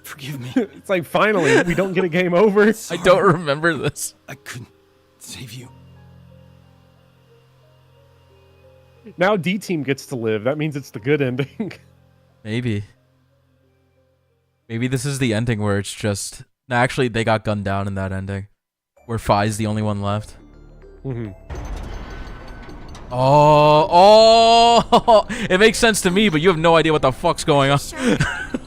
Forgive me. It's like finally we don't get a game over. I don't remember this. I couldn't save you. Now D Team gets to live. That means it's the good ending. Maybe. Maybe this is the ending where it's just... No, actually, they got gunned down in that ending. Where Phi's the only one left. Mhm. Oh! It makes sense to me, but you have no idea what the fuck's going on.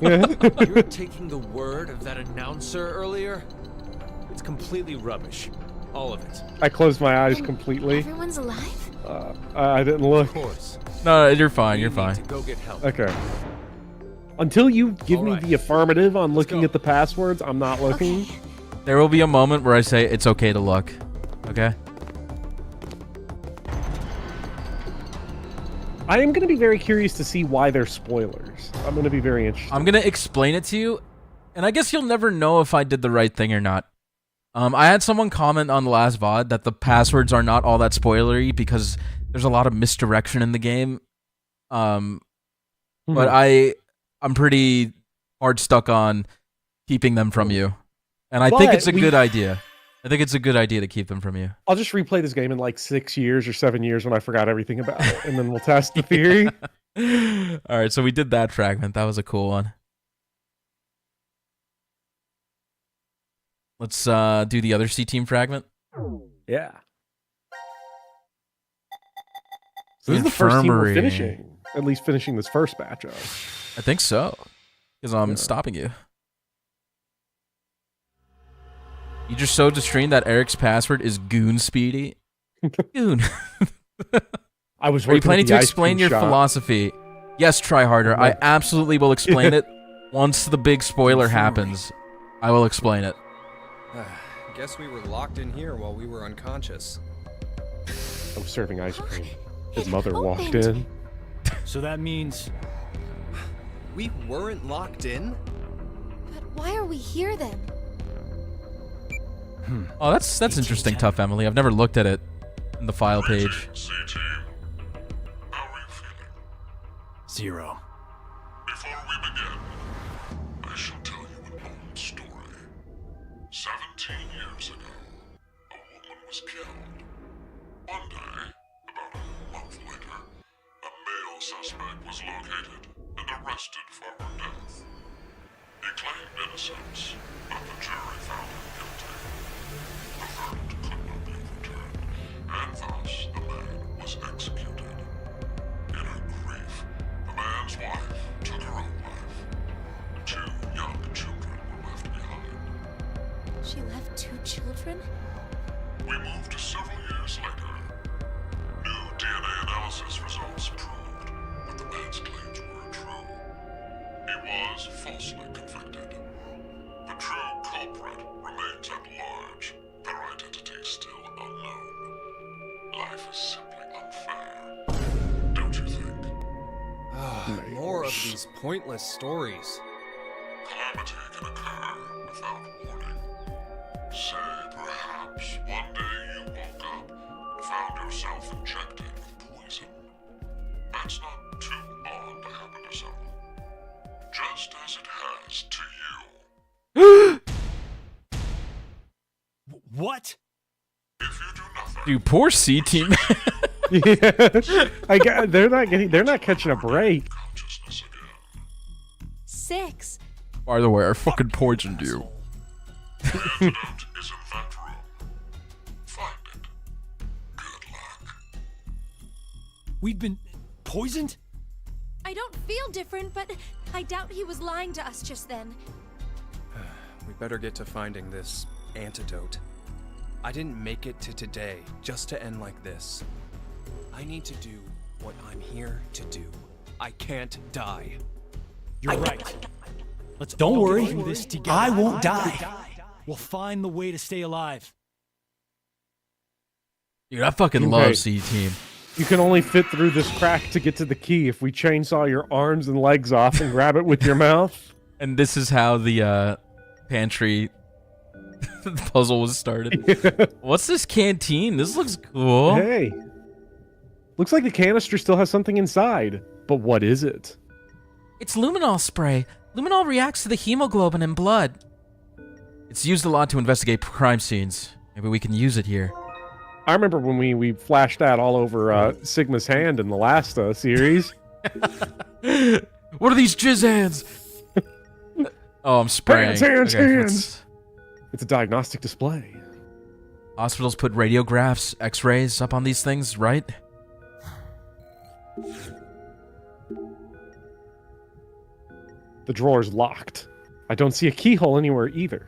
You were taking the word of that announcer earlier? It's completely rubbish. All of it. I closed my eyes completely. Everyone's alive? I didn't look. Of course. No, you're fine, You you're need fine. to go get help. Okay. Until you give me Alright. the affirmative on looking go. at the passwords, I'm not looking. Okay. There will be a moment where I say it's okay to look. Okay? I am going to be very curious to see why they're spoilers. I'm going to be very interested. I'm gonna explain it to you, and I guess you'll never know if I did the right thing or not. I had someone comment on the last VOD that the passwords are not all that spoilery because there's a lot of misdirection in the game. But I'm pretty hard stuck on keeping them from you. And I think But it's a good idea. I think it's a good idea to keep them from you. I'll just replay this game in like 6 years or 7 years when I forgot everything about it, and then we'll test the theory. Alright, so we did that fragment. That was a cool one. Let's do the other C-Team fragment. Yeah. So this is the first team we're Infirmary. finishing. At least finishing this first batch of. I think so. Because I'm Yeah. stopping you. You just showed the stream that Eric's password is Goon Speedy. Goon. I was. Are you planning to explain your philosophy? Yes, try harder. I absolutely will explain it once the big spoiler happens. I will explain it. Guess we were locked in here while we were unconscious. I was serving ice cream. His mother opened. walked in. So that means We weren't locked in? But why are we here then? Oh, that's interesting, Tough Emily. I've never looked at it in the file page. C-Team. How are you feeling? 0. Before we begin, I shall tell you an old story. 17 years ago, a woman was killed. One day, about a month later, a male suspect was located and arrested for her death. He claimed innocence, but the jury found him guilty. The verdict could not be overturned, and thus the man was executed. In her grief, the man's wife took her own life. 2 young children were left behind. She left 2 children? We moved to several years later. New DNA analysis results proved that the man's claims were true. He was falsely convicted. The true culprit remains at large, their identity still unknown. Life is simply unfair, don't you think? More of these pointless stories. Calamity can occur without warning. Say, perhaps, one day you woke up and found yourself injected with poison. That's not too odd to happen to someone. Just as it has to you. What? If you do nothing, Dude, poor C-Team. Yeah. They're not catching a break. consciousness again. 6. By the way, I fucking poisoned you. The antidote is in that room. Find it. Good luck. We've been poisoned? I don't feel different, but I doubt he was lying to us just then. We better get to finding this antidote. I didn't make it to today just to end like this. I need to do what I'm here to do. I can't die. You're right. Let's don't worry. Get through this together. I won't die. We'll find the way to stay alive. Dude, I fucking Junpei. love C-Team. You can only fit through this crack to get to the key if we chainsaw your arms and legs off and grab it with your mouth. And this is how the pantry puzzle was started. What's this canteen? This looks cool. Hey. Looks like the canister still has something inside. But what is it? It's luminol spray. Luminol reacts to the hemoglobin in blood. It's used a lot to investigate crime scenes. Maybe we can use it here. I remember when we flashed that all over Sigma's hand in the last series. What are these jizz hands? Oh, I'm spraying. Hands. let's- It's a diagnostic display. Hospitals put radiographs, x-rays up on these things, right? The drawer's locked. I don't see a keyhole anywhere either.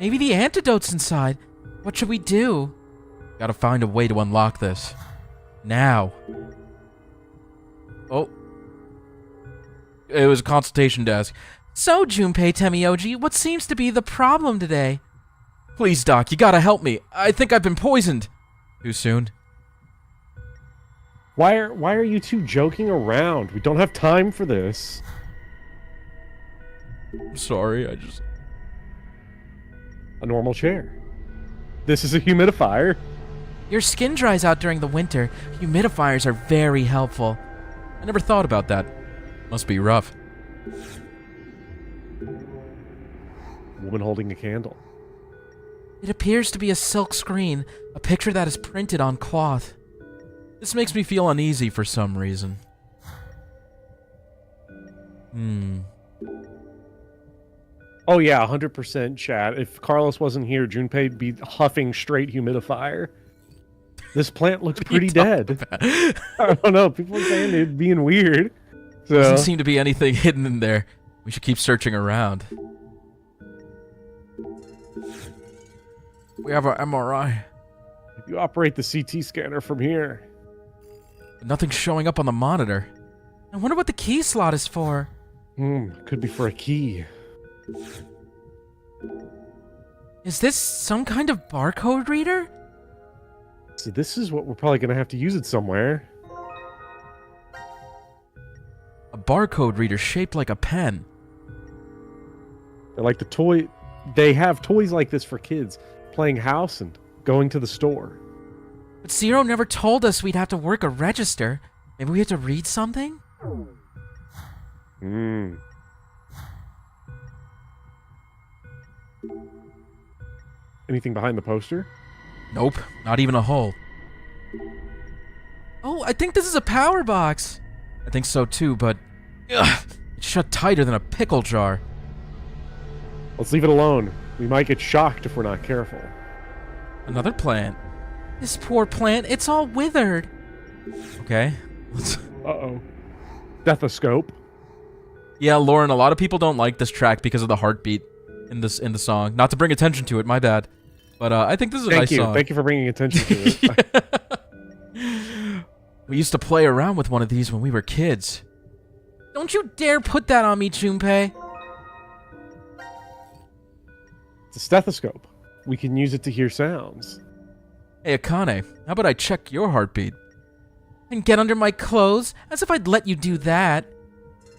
Maybe the antidote's inside. What should we do? Gotta find a way to unlock this. Now. Oh. It was a consultation desk. So, Junpei Temioji, what seems to be the problem today? Please, Doc, you gotta help me. I think I've been poisoned. Too soon? Why are you two joking around? We don't have time for this. I'm sorry, I just... A normal chair. This is a humidifier. Your skin dries out during the winter. Humidifiers are very helpful. I never thought about that. Must be rough. Woman holding a candle. It appears to be a silk screen, a picture that is printed on cloth. This makes me feel uneasy for some reason. Oh yeah, 100% chat. If Carlos wasn't here, Junpei'd be huffing straight humidifier. This plant looks pretty dead. I don't know. People are saying it's being weird. So Doesn't seem to be anything hidden in there. We should keep searching around. We have our MRI. You operate the CT scanner from here. But nothing's showing up on the monitor. I wonder what the key slot is for. Could be for a key. Is this some kind of barcode reader? So this is what we're probably going to have to use it somewhere. A barcode reader shaped like a pen. They're like the toy... They have toys like this for kids. Playing house and going to the store. But Zero never told us we'd have to work a register. Maybe we have to read something? Anything behind the poster? Nope, not even a hole. Oh, I think this is a power box. I think so too, but it's shut tighter than a pickle jar. Let's leave it alone. We might get shocked if we're not careful. Another plant. This poor plant, it's all withered. Okay. Uh-oh. Stethoscope. Yeah, Lauren, a lot of people don't like this track because of the heartbeat in the song. Not to bring attention to it, my bad. But I think this is a nice song. Thank you for bringing attention to it. We used to play around with one of these when we were kids. Don't you dare put that on me, Junpei. It's a stethoscope. We can use it to hear sounds. Hey, Akane, how about I check your heartbeat? And get under my clothes? As if I'd let you do that.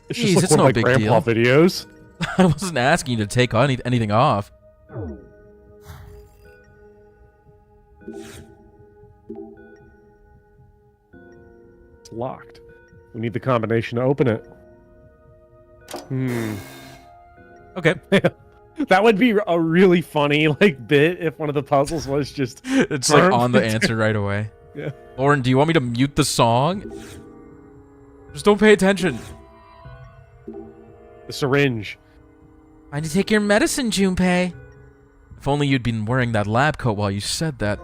It's Jeez, just like it's one no of my big grandpa deal. videos. I wasn't asking you to take anything off. It's locked. We need the combination to open it. Okay. That would be a really funny bit if one of the puzzles was just It's like on the answer right away. Yeah. Lauren, do you want me to mute the song? Just don't pay attention. The syringe. I need to take your medicine, Junpei. If only you'd been wearing that lab coat while you said that.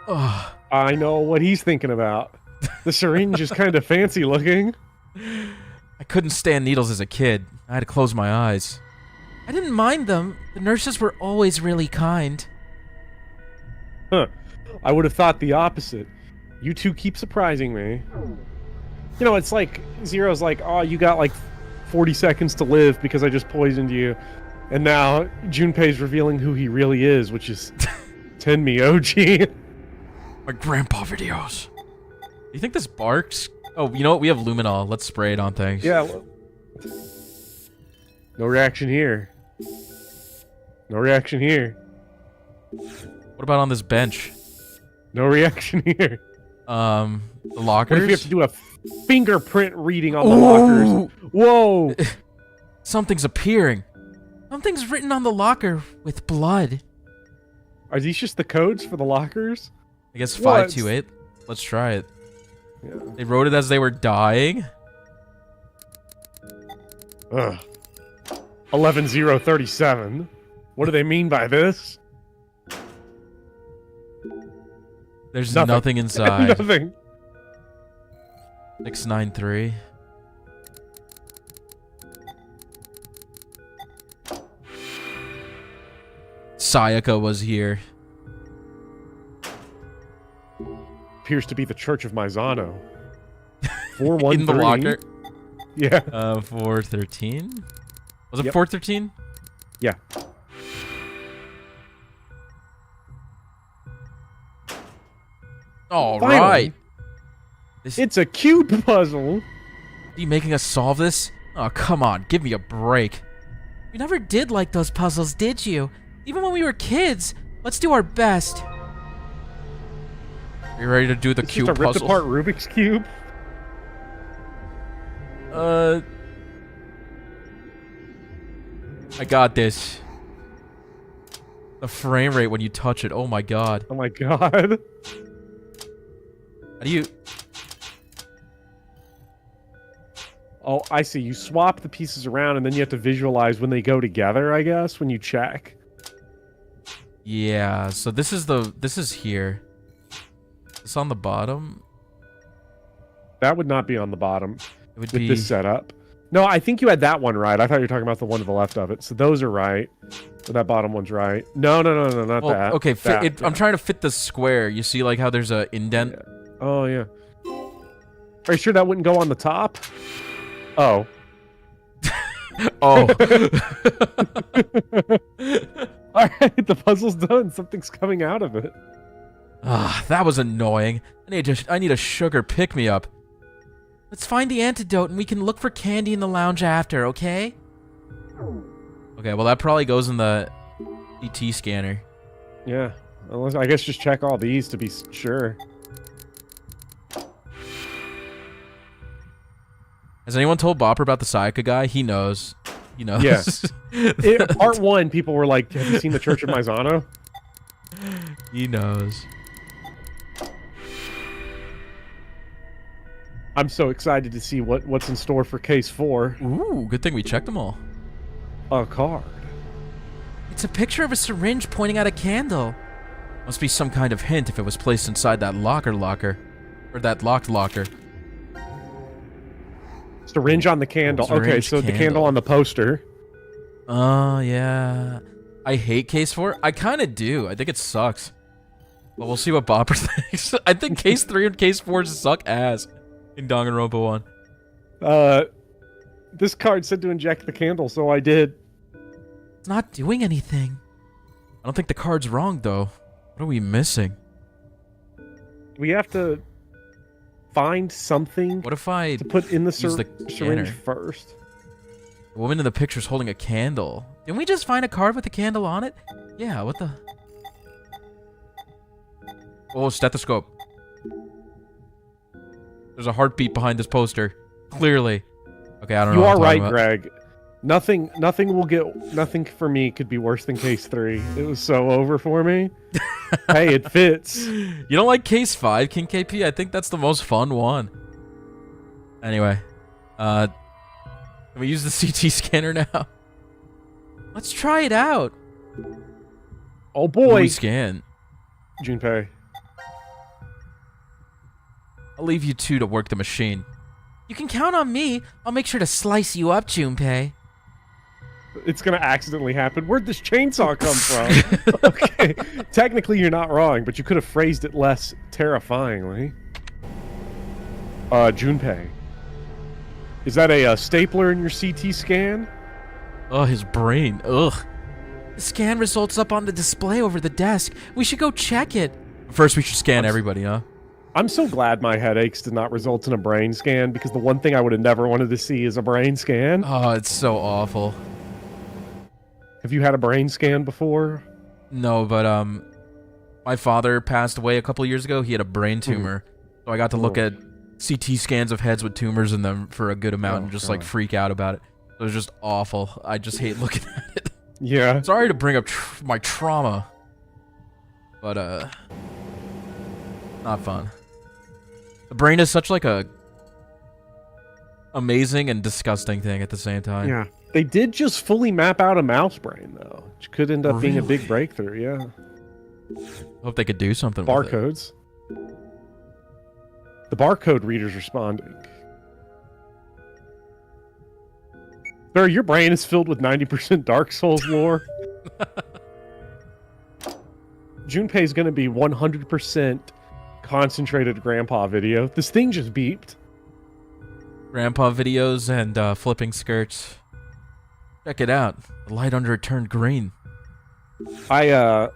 Ugh. I know what he's thinking about. The syringe is kind of fancy looking. I couldn't stand needles as a kid. I had to close my eyes. I didn't mind them. The nurses were always really kind. Huh. I would have thought the opposite. You two keep surprising me. You know, it's like Zero's like, oh, you got like 40 seconds to live because I just poisoned you. And now Junpei's revealing who he really is, which is Tenmi OG. My grandpa videos. Do you think this barks? Oh, you know what? We have Luminol. Let's spray it on things. Yeah. Well, no reaction here. No reaction here. What about on this bench? No reaction here. The lockers? What if we have to do a fingerprint reading on the lockers? Whoa! Something's appearing. Something's written on the locker with blood. Are these just the codes for the lockers? I guess 528. Let's try it. Yeah. They wrote it as they were dying. Ugh. 11037. What do they mean by this? There's nothing inside. Nothing. 693. Sayaka was here. Appears to be the Church of Maizano. 413. In the locker. Yeah. 413. Was it Yep. 413? Yeah. All Finally. right. It's a cube puzzle. Are you making us solve this? Oh, come on. Give me a break. You never did like those puzzles, did you? Even when we were kids. Let's do our best. Are you ready to do the It's cube just a ripped puzzle? apart Rubik's Cube. I got this. The frame rate when you touch it. Oh my god. Oh my god. How do you... Oh, I see. You swap the pieces around and then you have to visualize when they go together, I guess, when you check. Yeah, so this is here. It's on the bottom. That would not be on the bottom It would with be... this setup. No, I think you had that one right. I thought you were talking about the one to the left of it. So those are right. That bottom one's right. No, not Well, that. okay, That. I'm trying to fit the square. You see, like, how there's a indent? Yeah. Oh, yeah. Are you sure that wouldn't go on the top? Oh. Oh. All right, the puzzle's done. Something's coming out of it. Ah, that was annoying. I need a sugar pick-me-up. Let's find the antidote and we can look for candy in the lounge after, okay? Okay, well that probably goes in the CT scanner. Yeah. Unless, I guess just check all these to be sure. Has anyone told Bopper about the Sayaka guy? He knows. He knows. Yeah. Part 1, people were like, have you seen the Church of Maizano? He knows. I'm so excited to see what's in store for case 4. Ooh, good thing we checked them all. A card. It's a picture of a syringe pointing at a candle. Must be some kind of hint if it was placed inside that locker. Or that locked locker. Syringe on the candle. Syringe okay, so the candle. candle on the poster. Oh, yeah. I hate Case 4. I kind of do. I think it sucks. But we'll see what Bopper thinks. I think Case 3 and Case 4 suck ass in Danganronpa 1. This card said to inject the candle, so I did. It's not doing anything. I don't think the card's wrong, though. What are we missing? We have to find something What if I to put in the use the syringe scanner? first. The woman in the picture's holding a candle. Didn't we just find a card with a candle on it? Yeah, what the... Oh, stethoscope. There's a heartbeat behind this poster. Clearly. Okay, I don't know You what are I'm right, talking about. Greg. Nothing for me could be worse than case 3. It was so over for me. Hey, it fits. You don't like Case 5, King KP? I think that's the most fun one. Anyway. Can we use the CT scanner now? Let's try it out. Oh What do boy, we scan? Junpei. I'll leave you two to work the machine. You can count on me. I'll make sure to slice you up, Junpei. It's gonna accidentally happen. Where'd this chainsaw come from? Okay, technically you're not wrong, but you could have phrased it less terrifyingly. Junpei. Is that a stapler in your CT scan? Oh, his brain. Ugh. The scan results up on the display over the desk. We should go check it. First, we should scan everybody, huh? I'm so glad my headaches did not result in a brain scan, because the one thing I would have never wanted to see is a brain scan. Oh, it's so awful. Have you had a brain scan before? No, but my father passed away a couple years ago. He had a brain tumor, so I got to look at CT scans of heads with tumors in them for a good amount and just like freak out about it. It was just awful. I just hate looking at it. Yeah. Sorry to bring up my trauma, but not fun. The brain is such like a amazing and disgusting thing at the same time. Yeah. They did just fully map out a mouse brain, though, which could end up being a big breakthrough, yeah. Hope they could do something with it. Barcodes. The barcode reader's responding. Sir, your brain is filled with 90% Dark Souls lore. Junpei's gonna be 100% concentrated grandpa video. This thing just beeped. Grandpa videos and flipping skirts. Check it out. The light under it turned green. I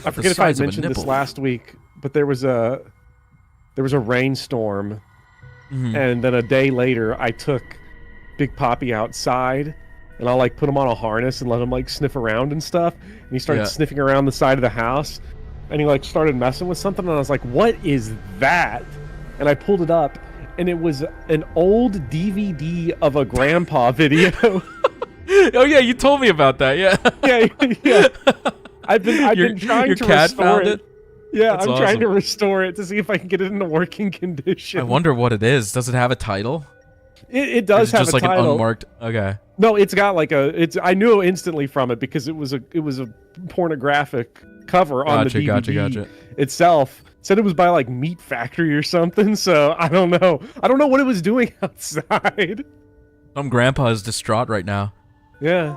forget if I size of a mentioned this nipple. last week, but there was a rainstorm, and then a day later I took Big Poppy outside, and I like put him on a harness and let him like sniff around and stuff. And he started sniffing around the side of the house, and he like started messing with something, and I was like, "What is that?" And I pulled it up, and it was an old DVD of a grandpa video. Oh yeah, you told me about that. Yeah. yeah. I've been trying your to cat restore found it. it. Yeah, That's I'm trying to awesome. restore it to see if I can get it in a working condition. I wonder what it is. Does it have a title? It Or does is it have just a like title. an unmarked. Okay. No, it's got like I knew instantly from it because it was a pornographic cover on the DVD Gotcha. itself. It said it was by like Meat Factory or something. So I don't know. I don't know what it was doing outside. Some grandpa is distraught right now. Yeah.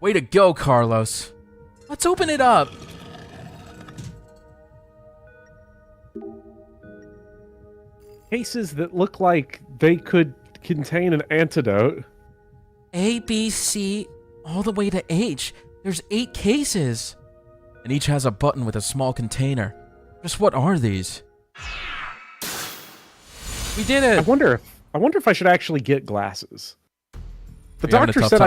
Way to go, Carlos. Let's open it up. Cases that look like they could contain an antidote. A, B, C, all the way to H. There's 8 cases. And each has a button with a small container. Just what are these? We did it! I wonder if I should actually get glasses. The Are you having a doctor tough said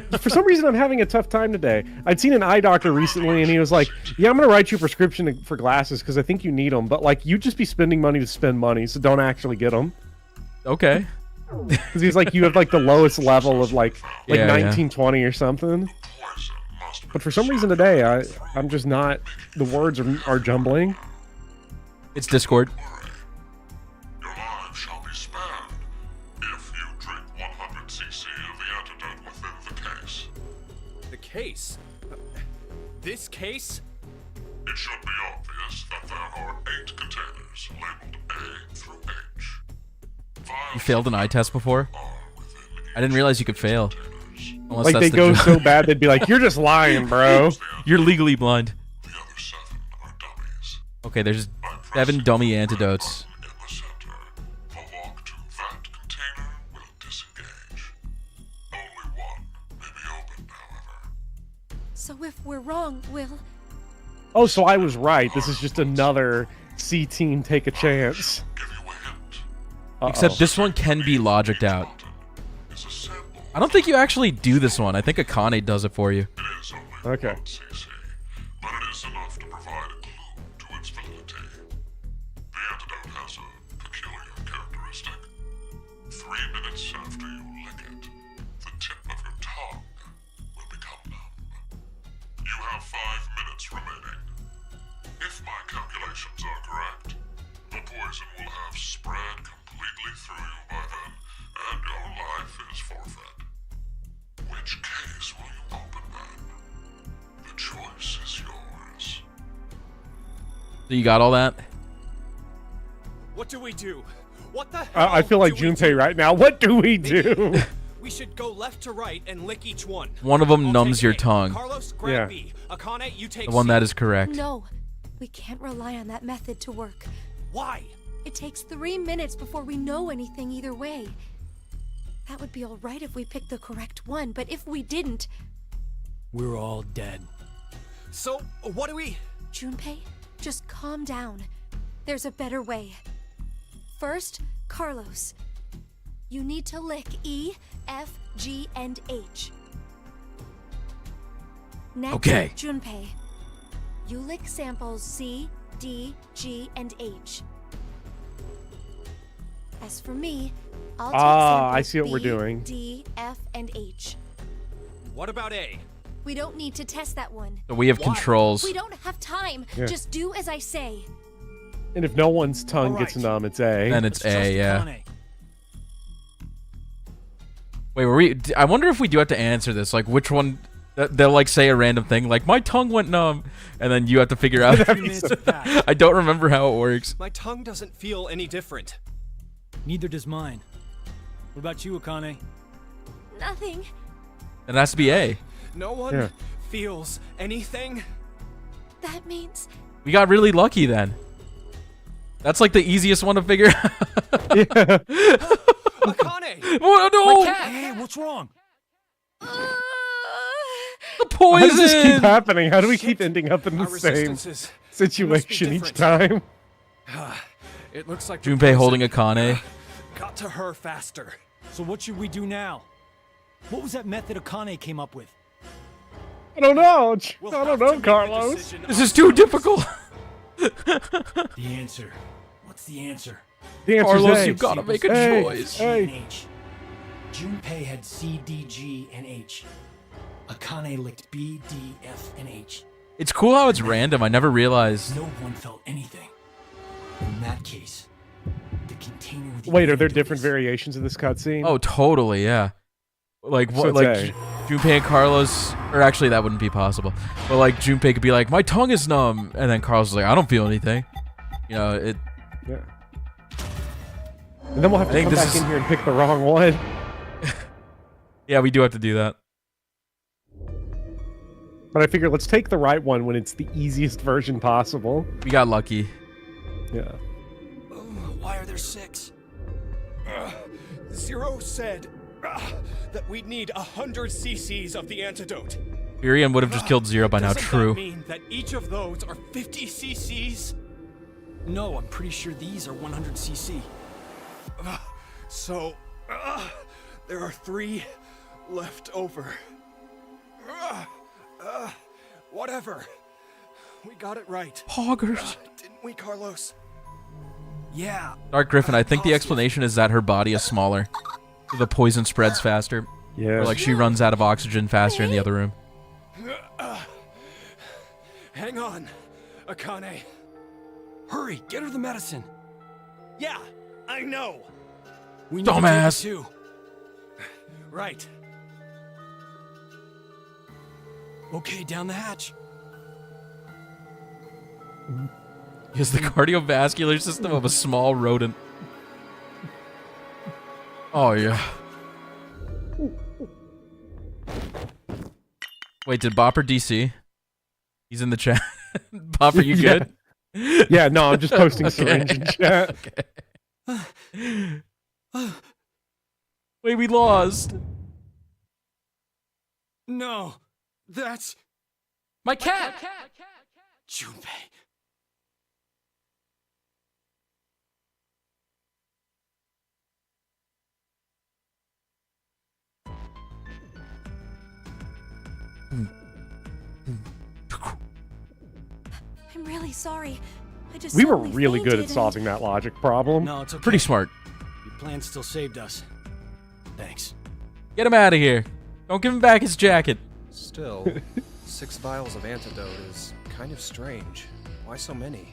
time? for some reason I'm having a tough time today. I'd seen an eye doctor recently and he was like, yeah, I'm going to write you a prescription for glasses because I think you need them. But like, you just be spending money to spend money, so don't actually get them. Okay. Because he's like, you have like the lowest level of like Yeah, 1920 or something. But for some reason today, I'm just not, the words are jumbling. It's Discord. Your lives shall be spared if you drink 100 cc of the antidote within the case. The case? This case? It should be obvious that there are 8 containers labeled A through H. You failed an eye test before? I didn't realize you could fail. Unless Like that's they the go joke. so bad, they'd be like, you're just lying, bro. You're legally blind. The other 7 are dummies. Okay, there's 7 dummy antidotes. In the center, the lock to that container will disengage. Only one may be opened, however. So if we're wrong, we'll... Oh, so I was right. This is just another C team take a chance. Give you a hint. Except this one can be logicked out. It's a sample. I don't think you actually do this one. I think Akane does it for you. It is only Okay. 1 cc, but it is enough to provide a clue to its validity. The antidote has a peculiar characteristic. 3 minutes after you lick it, the tip of your tongue will become numb. You have 5 minutes remaining. If my calculations are correct, the poison will have spread completely through you by then, and your life is forfeit. Which case will you open then? The choice is yours. So you got all that? What do we do? What the hell? I feel like do we Junpei do? right now. What do we do? We should go left to right and lick each one. One of them I'll numbs take your A. tongue. Carlos, grab Yeah. B. Akane, you take The one C. that is correct. No, we can't rely on that method to work. Why? It takes 3 minutes before we know anything either way. That would be all right if we picked the correct one, but if we didn't... We're all dead. So, what do we... Junpei, just calm down. There's a better way. First, Carlos. You need to lick E, F, G, and H. Next, Okay. Junpei. You lick samples C, D, G, and H. As for me, I'll take samples I see what B, we're doing. D, F, and H. What about A? We don't need to test that one. So we have Why? controls. We don't have time. Yeah. Just do as I say. And if no one's tongue All gets right. numb, it's A. Then it's Let's trust A, yeah. Akane. Wait, were we? I wonder if we do have to answer this. Like, which one? They'll like say a random thing, like my tongue went numb, and then you have to figure out. 3 minutes have passed. I don't remember how it works. My tongue doesn't feel any different. Neither does mine. What about you, Akane? Nothing. It has to be A. No one Yeah. feels anything. That means We got really lucky then. That's like the easiest one to figure out. Akane! Oh no! Hey, what's wrong? The How does this keep poison! happening? How do we keep ending up in the Our same resistances situation each different. time? It looks like the Junpei poison holding Akane. got to her faster. So what should we do now? What was that method Akane came up with? I don't know. We'll I have don't know, to make a Carlos. decision This is too difficult. The answer. What's the answer? The answer's Carlos, A. you gotta make a Hey, choice. G and Hey. H. Junpei had C, D, G, and H. Akane licked B, D, F, and H. It's cool how it's random. I never realized. No one felt anything. In that case, the container with the Wait, are there antidote different is- variations of this cutscene? Oh, totally, yeah. Like So what? it's Like A. Junpei and Carlos, or actually that wouldn't be possible. But like Junpei could be like, "My tongue is numb," and then Carlos is like, "I don't feel anything." You know, it. Yeah. And then we'll have I to think come this back is- in here and pick the wrong one. Yeah, we do have to do that. But I figure let's take the right one when it's the easiest version possible. We got lucky. Yeah. Why are there 6? Zero said that we'd need 100 cc's of the antidote. Miriam would have just killed Zero by now, Doesn't true. that mean that each of those are 50 cc's? No, I'm pretty sure these are 100 cc. So, there are 3 left over. Whatever. We got it right. Poggers. Didn't we, Carlos? Yeah. Dark Griffin, I think the explanation is that her body is smaller. So the poison spreads faster. Yeah. Or like she runs out of oxygen faster in the other room. Hang on, Akane. Hurry, get her the medicine. Yeah, I know. We need to Dumbass. take it too. Right. Okay, down the hatch. He has the cardiovascular system of a small rodent. Oh, yeah. Wait, did Bopper DC? He's in the chat. Bopper, you good? Yeah, no, I'm just posting Okay. syringe in chat. Okay. Wait, we lost. No, that's My cat! Junpei. I'm really sorry. I just We were suddenly really good at fainted solving that logic problem. No, it's okay. Pretty smart. Your plan still saved us. Thanks. Get him out of here. Don't give him back his jacket. Still, 6 vials of antidote is kind of strange. Why so many?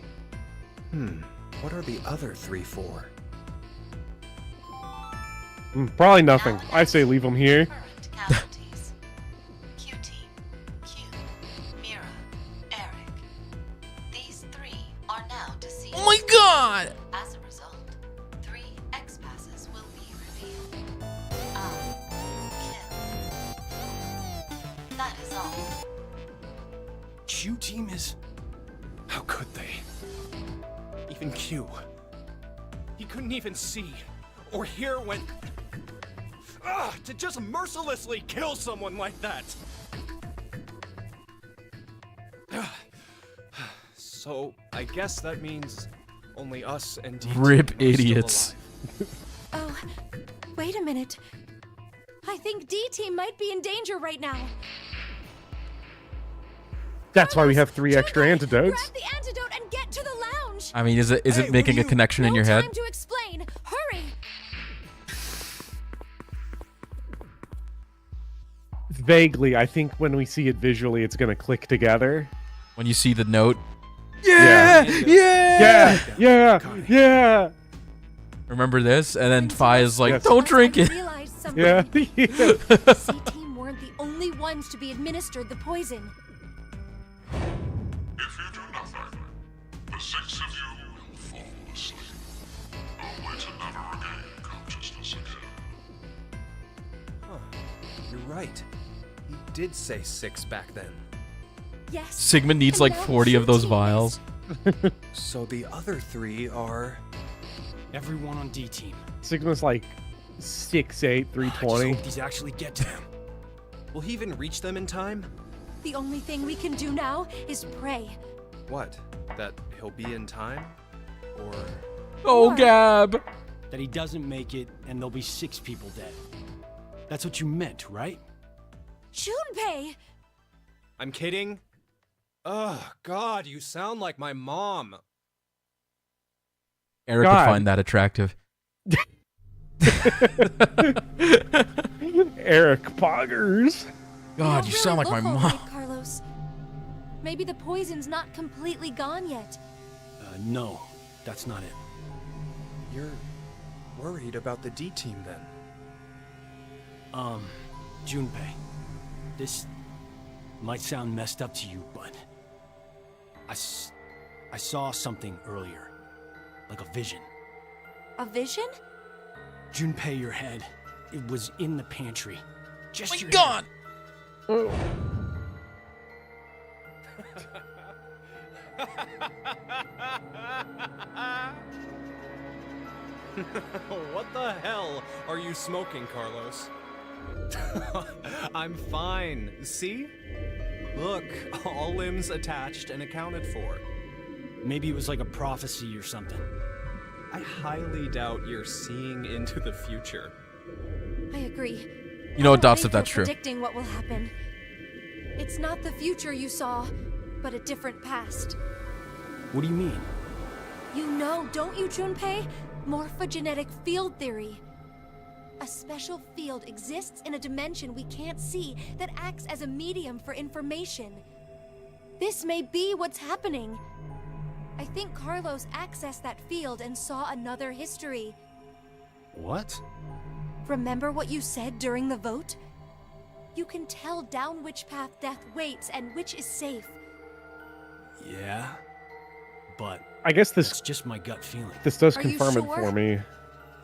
What are the other 3 for? Probably nothing. I say leave them here. Current casualties. Q-Team, Q, Meera, Eric. These 3 are now deceased. Oh my god! As a result, 3 X-passes will be revealed. Kill. That is all. Q-Team is... how could they? Even Q. He couldn't even see or hear when. To just mercilessly kill someone like that. So I guess that means only us and D Rip are still idiots. alive. Oh, wait a minute. I think D-Team might be in danger right now. That's why we have Carlos, 3 extra Junpei, antidotes. Grab the antidote and get to the lounge. I mean, is it Hey, making will a you- connection in No your head? time to explain. Hurry. Vaguely, I think when we see it visually, it's gonna click together. When you see the note. Yeah! Yeah! Yeah! Remember this? And then Fi is like, Yes. don't drink I it. realized something. Yeah. C-Team weren't the only ones to be administered the poison. If you do nothing, the 6 of you will fall asleep, only to never regain consciousness again. You're right. He did say 6 back then. Yes. Sigma needs and like now 40 of those Q-Team vials. So the other 3 are... Everyone on D-Team. Sigma's like 6'8", I just 320. hope these actually get to them. Will he even reach them in time? The only thing we can do now is pray. What? That he'll be in time? Or... Oh, Or- Gab. That he doesn't make it and there'll be 6 people dead. That's what you meant, right? Junpei! I'm kidding? Ugh, God, you sound like my mom. Eric God. would find that attractive. Eric Poggers. God, you don't sound like really my look mom. all right, Carlos. Maybe the poison's not completely gone yet. No, that's not it. You're worried about the D-Team then? Junpei, this might sound messed up to you, but I saw something earlier, like a vision. A vision? Junpei, your head, it was in the pantry. Just My your God. head. What the hell are you smoking, Carlos? I'm fine. See? Look, all limbs attached and accounted for. Maybe it was like a prophecy or something. I highly doubt you're seeing into the future. I agree. You know what, I don't Dops, if think that's you're true. predicting what will happen. It's not the future you saw, but a different past. What do you mean? You know, don't you, Junpei? Morphogenetic field theory. A special field exists in a dimension we can't see that acts as a medium for information. This may be what's happening. I think Carlos accessed that field and saw another history. What? Remember what you said during the vote? You can tell down which path death waits and which is safe. Yeah. But I guess it's this just my gut feeling. this does Are you confirm it sure? for me.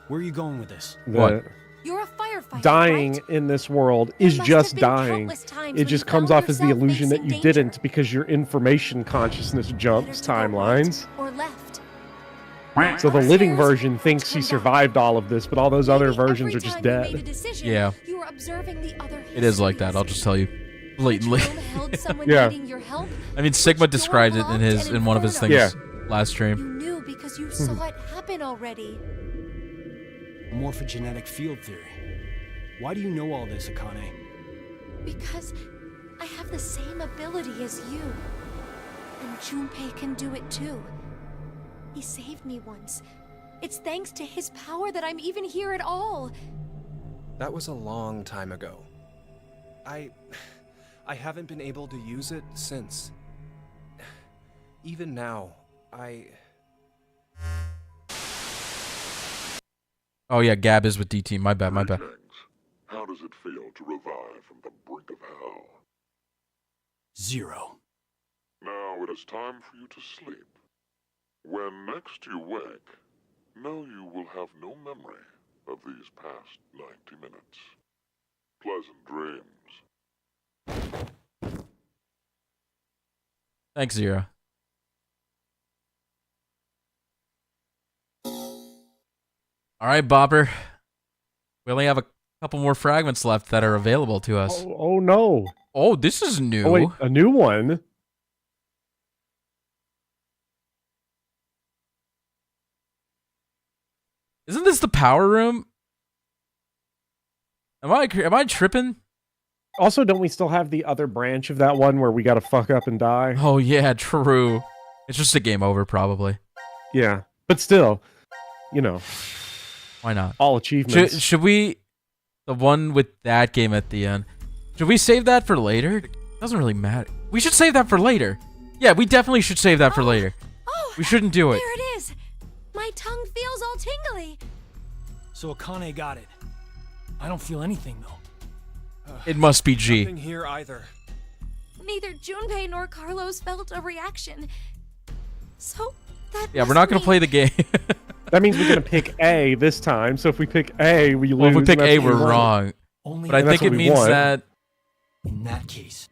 Where are you going with this? That You're a firefighter, dying right? in this world There is must just have been dying. countless times It when just you comes found off as the yourself illusion that facing you danger. didn't because your information consciousness jumps Better to go timelines. right or left. So the living Upstairs, version thinks he turn survived all of this, but all those other Maybe versions every are just time you made a dead. decision, Yeah. You were observing the other It is like that, I'll just tell you blatantly. Which room held someone Yeah. needing your help? I mean, Sigma Which door described it belonged in one of his Inferno? things last stream. You knew because you saw it happen already. Morphogenetic field theory. Why do you know all this, Akane? Because I have the same ability as you. And Junpei can do it too. He saved me once. It's thanks to his power that I'm even here at all. That was a long time ago. I haven't been able to use it since. Even now, Oh yeah, Gab is with DT. My bad, my bad. Greetings. How does it feel to revive from the brink of hell? 0. Now it is time for you to sleep. When next you wake, know you will have no memory of these past 90 minutes. Pleasant dreams. Thanks, Zero. All right, Bopper. We only have a couple more fragments left that are available to us. Oh no. Oh, this is new. Oh wait, a new one. Isn't this the power room? Am I tripping? Also, don't we still have the other branch of that one where we gotta fuck up and die? Oh yeah, true. It's just a game over, probably. Yeah, but still, you know, Why not? all achievements. Should we, the one with that game at the end, should we save that for later? Doesn't really matter. We should save that for later. Yeah, we definitely should save that for later. Oh, We shouldn't do it. there it is. My tongue feels all tingly. So Akane got it. I don't feel anything though. It must be G. nothing here either. Neither Junpei nor Carlos felt a reaction. So that Yeah, we're must not gonna mean- play the game. That means we're gonna pick A this time. So if we pick A, we lose. Well, if we and pick that's A, what we we're want. wrong. Only But I And that's think it what we means want. that. in that case.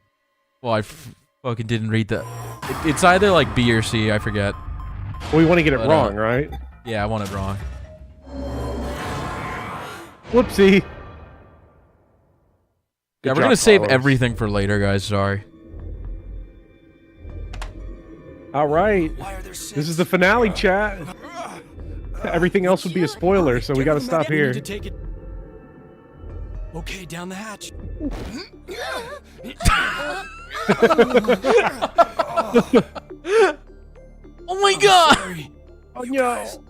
Well, I fucking didn't read the. It's either like B or C. I forget. We want to get it But, wrong, right? Yeah, I want it wrong. Whoopsie. Yeah, Good we're job, gonna save Carlos. everything for later, guys. Sorry. All right. Why are there 6? This is the finale, chat. Everything else would be a spoiler, so we gotta stop We need here. to take it. Okay, down the hatch. Oh my god! Sorry. Oh no.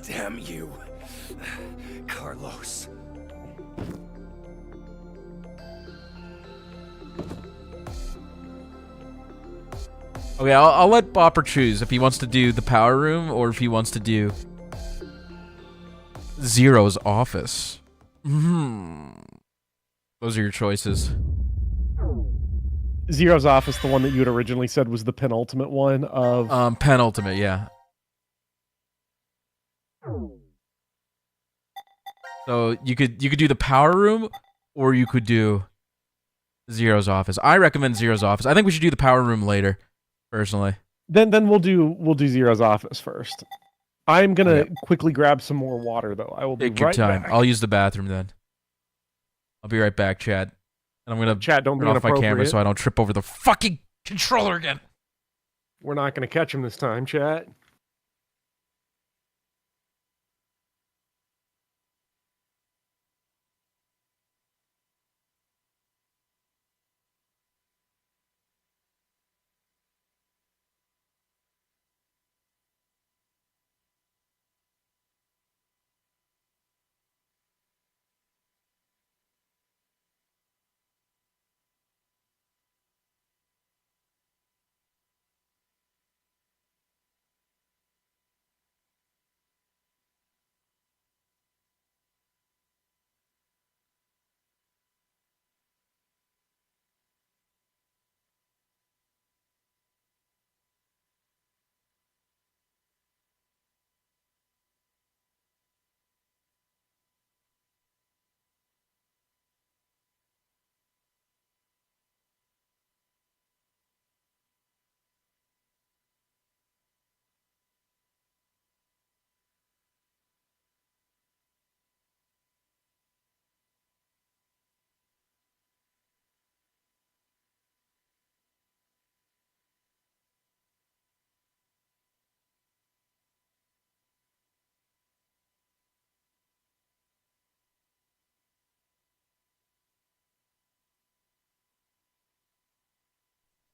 Damn you, Carlos. Okay, I'll let Bopper choose if he wants to do the power room or if he wants to do Zero's office. Those are your choices. Zero's office, the one that you had originally said was the penultimate one of. Penultimate, yeah. So you could do the power room or you could do Zero's office. I recommend Zero's office. I think we should do the power room later. personally. Then we'll do Zero's office first. I'm gonna Okay. quickly grab some more water though. I will be Take your right time. back. I'll use the bathroom then. I'll be right back, Chad. And I'm gonna Chat, don't turn be off my camera inappropriate. so I don't trip over the fucking controller again. We're not gonna catch him this time, chat.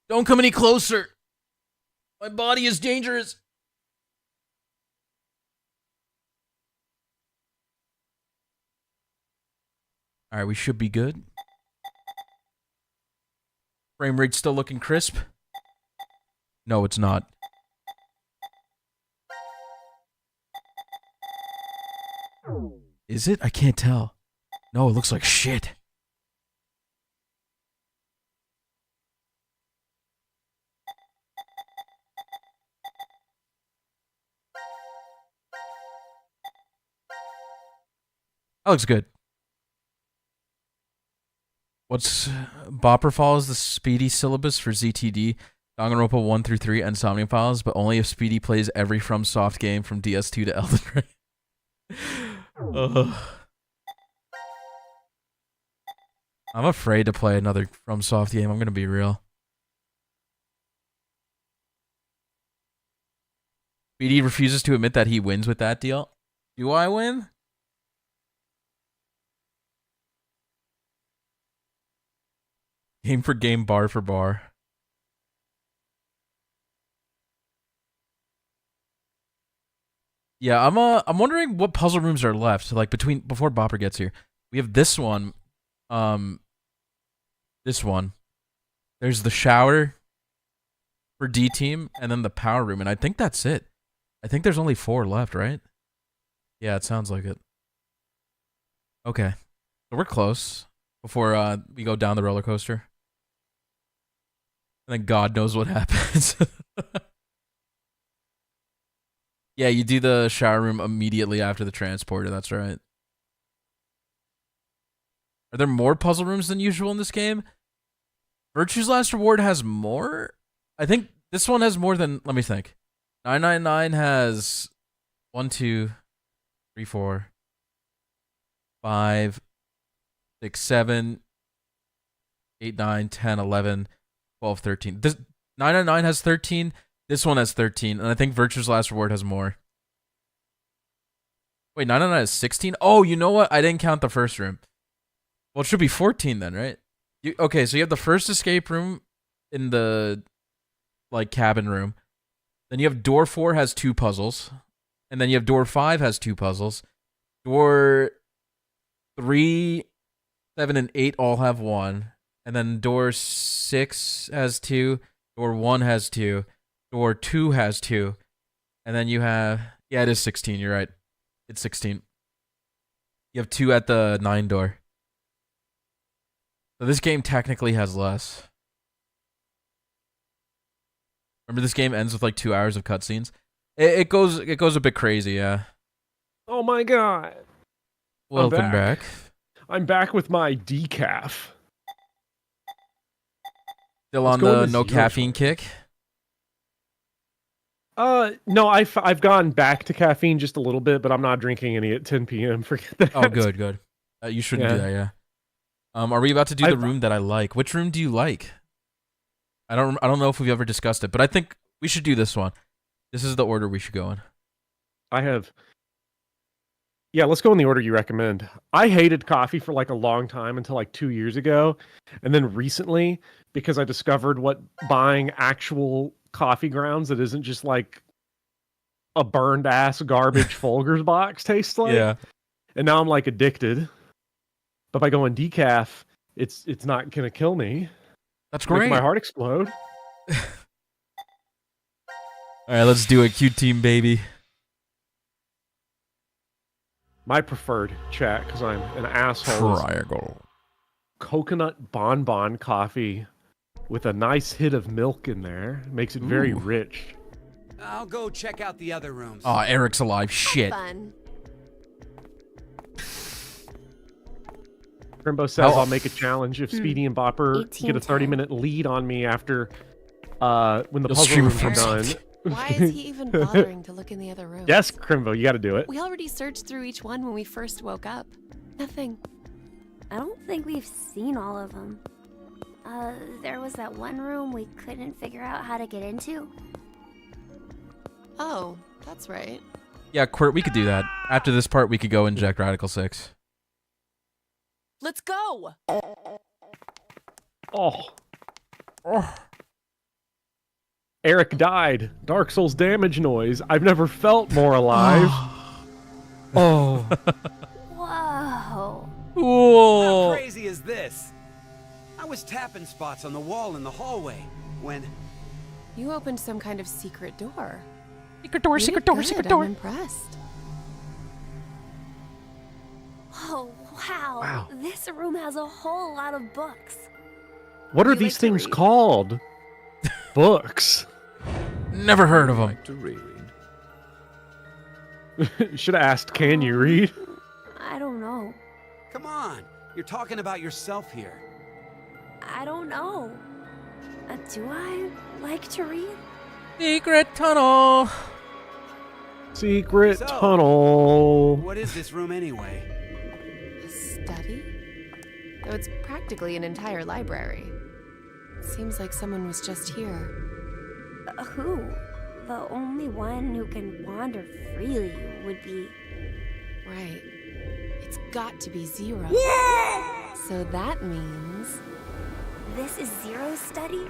Don't come any closer. My body is dangerous. All right, we should be good. Frame rate still looking crisp? No, it's not. Is it? I can't tell. No, it looks like shit. That looks good. What's Bopper follows the Speedy syllabus for ZTD, Danganronpa 1 through 3, and Insomnia files, but only if Speedy plays every FromSoft game from DS2 to Elden Ring. I'm afraid to play another FromSoft game. I'm gonna be real. Speedy refuses to admit that he wins with that deal. Do I win? Game for game, bar for bar. Yeah, I'm wondering what puzzle rooms are left, like before Bopper gets here. We have this one. This one. There's the shower for D team, and then the power room, and I think that's it. I think there's only 4 left, right? Yeah, it sounds like it. Okay. So we're close before we go down the roller coaster. And then God knows what happens. Yeah, you do the shower room immediately after the transporter, that's right. Are there more puzzle rooms than usual in this game? Virtue's Last Reward has more? I think this one has more than, let me think. 999 has 1, 2, 3, 4, 5, 6, 7, 8, 9, 10, 11, 12, 13. This 999 has 13. This one has 13. And I think Virtue's Last Reward has more. Wait, 999 has 16? Oh, you know what? I didn't count the first room. Well, it should be 14 then, right? Okay, so you have the first escape room in the, like, cabin room. Then you have door 4 has 2 puzzles. And then you have door 5 has 2 puzzles. Door 3, 7, and 8 all have 1. And then door 6 has 2. Door 1 has 2. Door 2 has 2. And then you have... Yeah, it is 16. You're right. It's 16. You have 2 at the 9 door. So this game technically has less. Remember, this game ends with like 2 hours of cutscenes. It goes a bit crazy, yeah. Oh my god. Welcome back. I'm back with my decaf. Still on the no caffeine kick. No, I've gone back to caffeine just a little bit, but I'm not drinking any at 10 p.m. Forget that. Oh, good. You shouldn't do that, yeah. Are we about to do the room that I like? Which room do you like? I don't know if we've ever discussed it, but I think we should do this one. This is the order we should go in. Yeah, let's go in the order you recommend. I hated coffee for like a long time until like 2 years ago. And then recently, because I discovered what buying actual coffee grounds that isn't just like a burned ass garbage Folgers box tastes like. Yeah. And now I'm like addicted. But by going decaf, it's not gonna kill me. That's great. Make my heart explode. All right, let's do it, Q team, baby. My preferred chat, because I'm an asshole. Triangle. Coconut bonbon coffee with a nice hit of milk in there. Makes it very rich. I'll go check out the other rooms. Oh, Eric's alive. Shit. Fun. Crimbo says I'll make a challenge if Speedy and Bopper get a 30-minute lead on me after when the puzzle rooms are done. Why is he even bothering to look in the other rooms? Yes, Crimbo, you got to do it. We already searched through each one when we first woke up. Nothing. I don't think we've seen all of them. There was that one room we couldn't figure out how to get into. Oh, that's right. Yeah, Quirt, we could do that. After this part, we could go inject Radical 6. Let's go! Oh. Eric died. Dark Souls damage noise. I've never felt more alive. Oh. Whoa. How crazy is this? I was tapping spots on the wall in the hallway when... You opened some kind of secret door. Secret door, secret door, secret door. I'm impressed. Oh, wow. This room has a whole lot of books. What are these things called? Books. Never heard of them. To read. Should have asked, can you read? I don't know. Come on, you're talking about yourself here. I don't know. Do I like to read? Secret tunnel. Secret tunnel. What is this room anyway? A study? Though it's practically an entire library. Seems like someone was just here. Who? The only one who can wander freely would be... Right. It's got to be Zero. Yeah! So that means... This is Zero's study?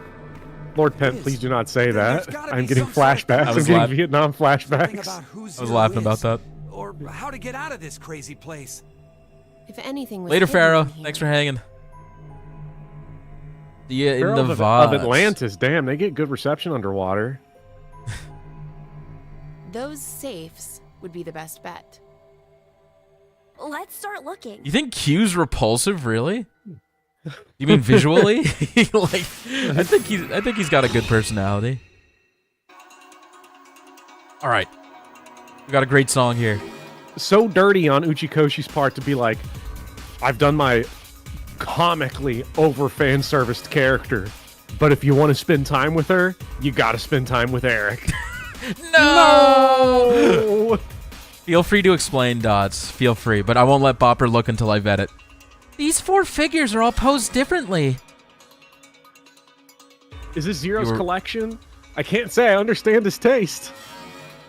Lord Pent, please do not say that. I'm getting flashbacks. I'm was getting laughing. Vietnam flashbacks. I was laughing about that. Or how to get out of this crazy place. If anything was Later, hidden Pharaoh. in here. Thanks for hanging. See ya in Pharaoh the of VODs. Atlantis. Damn, they get good reception underwater. Those safes would be the best bet. Let's start looking. You think Q's repulsive, really? You mean visually? Like, I think he's got a good personality. All right, we got a great song here. So dirty on Uchikoshi's part to be like, I've done my comically over fan serviced character, but if you want to spend time with her, you got to spend time with Eric. No! Feel free to explain, Dots. Feel free, but I won't let Bopper look until I vet it. These 4 figures are all posed differently. Is this Zero's collection? I can't say I understand his taste.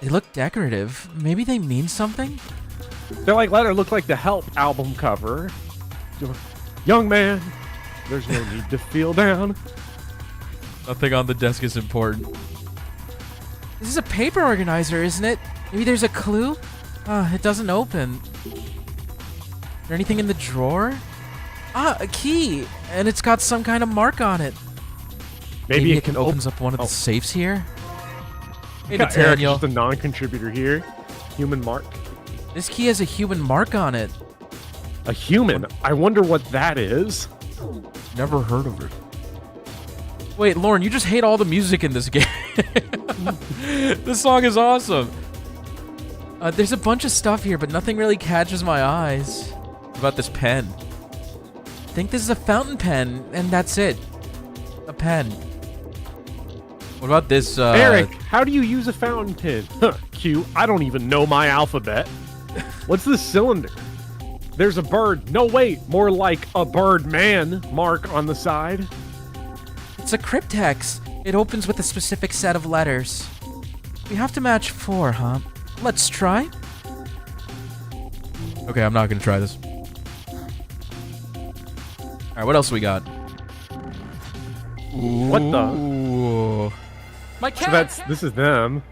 They look decorative. Maybe they mean something? They're like, let her look like the Help album cover. Young man, there's no need to feel down. Nothing on the desk is important. This is a paper organizer, isn't it? Maybe there's a clue? It doesn't open. Is there anything in the drawer? A key! And it's got some kind of mark on it. Maybe it opens up one of the safes here? Hey, Nathaniel. Just a non-contributor here. Human mark. This key has a human mark on it. A human? I wonder what that is. Never heard of it. Wait, Lauren, you just hate all the music in this game. This song is awesome. There's a bunch of stuff here, but nothing really catches my eyes. What about this pen? I think this is a fountain pen, and that's it. A pen. What about this, Eric, how do you use a fountain pen? Huh, Q, I don't even know my alphabet. What's this cylinder? There's a bird. No, wait, more like a bird man mark on the side. It's a cryptex. It opens with a specific set of letters. We have to match 4, huh? Let's try. Okay, I'm not gonna try this. Alright, what else we got? What the? Ooh. My cat! So this is them.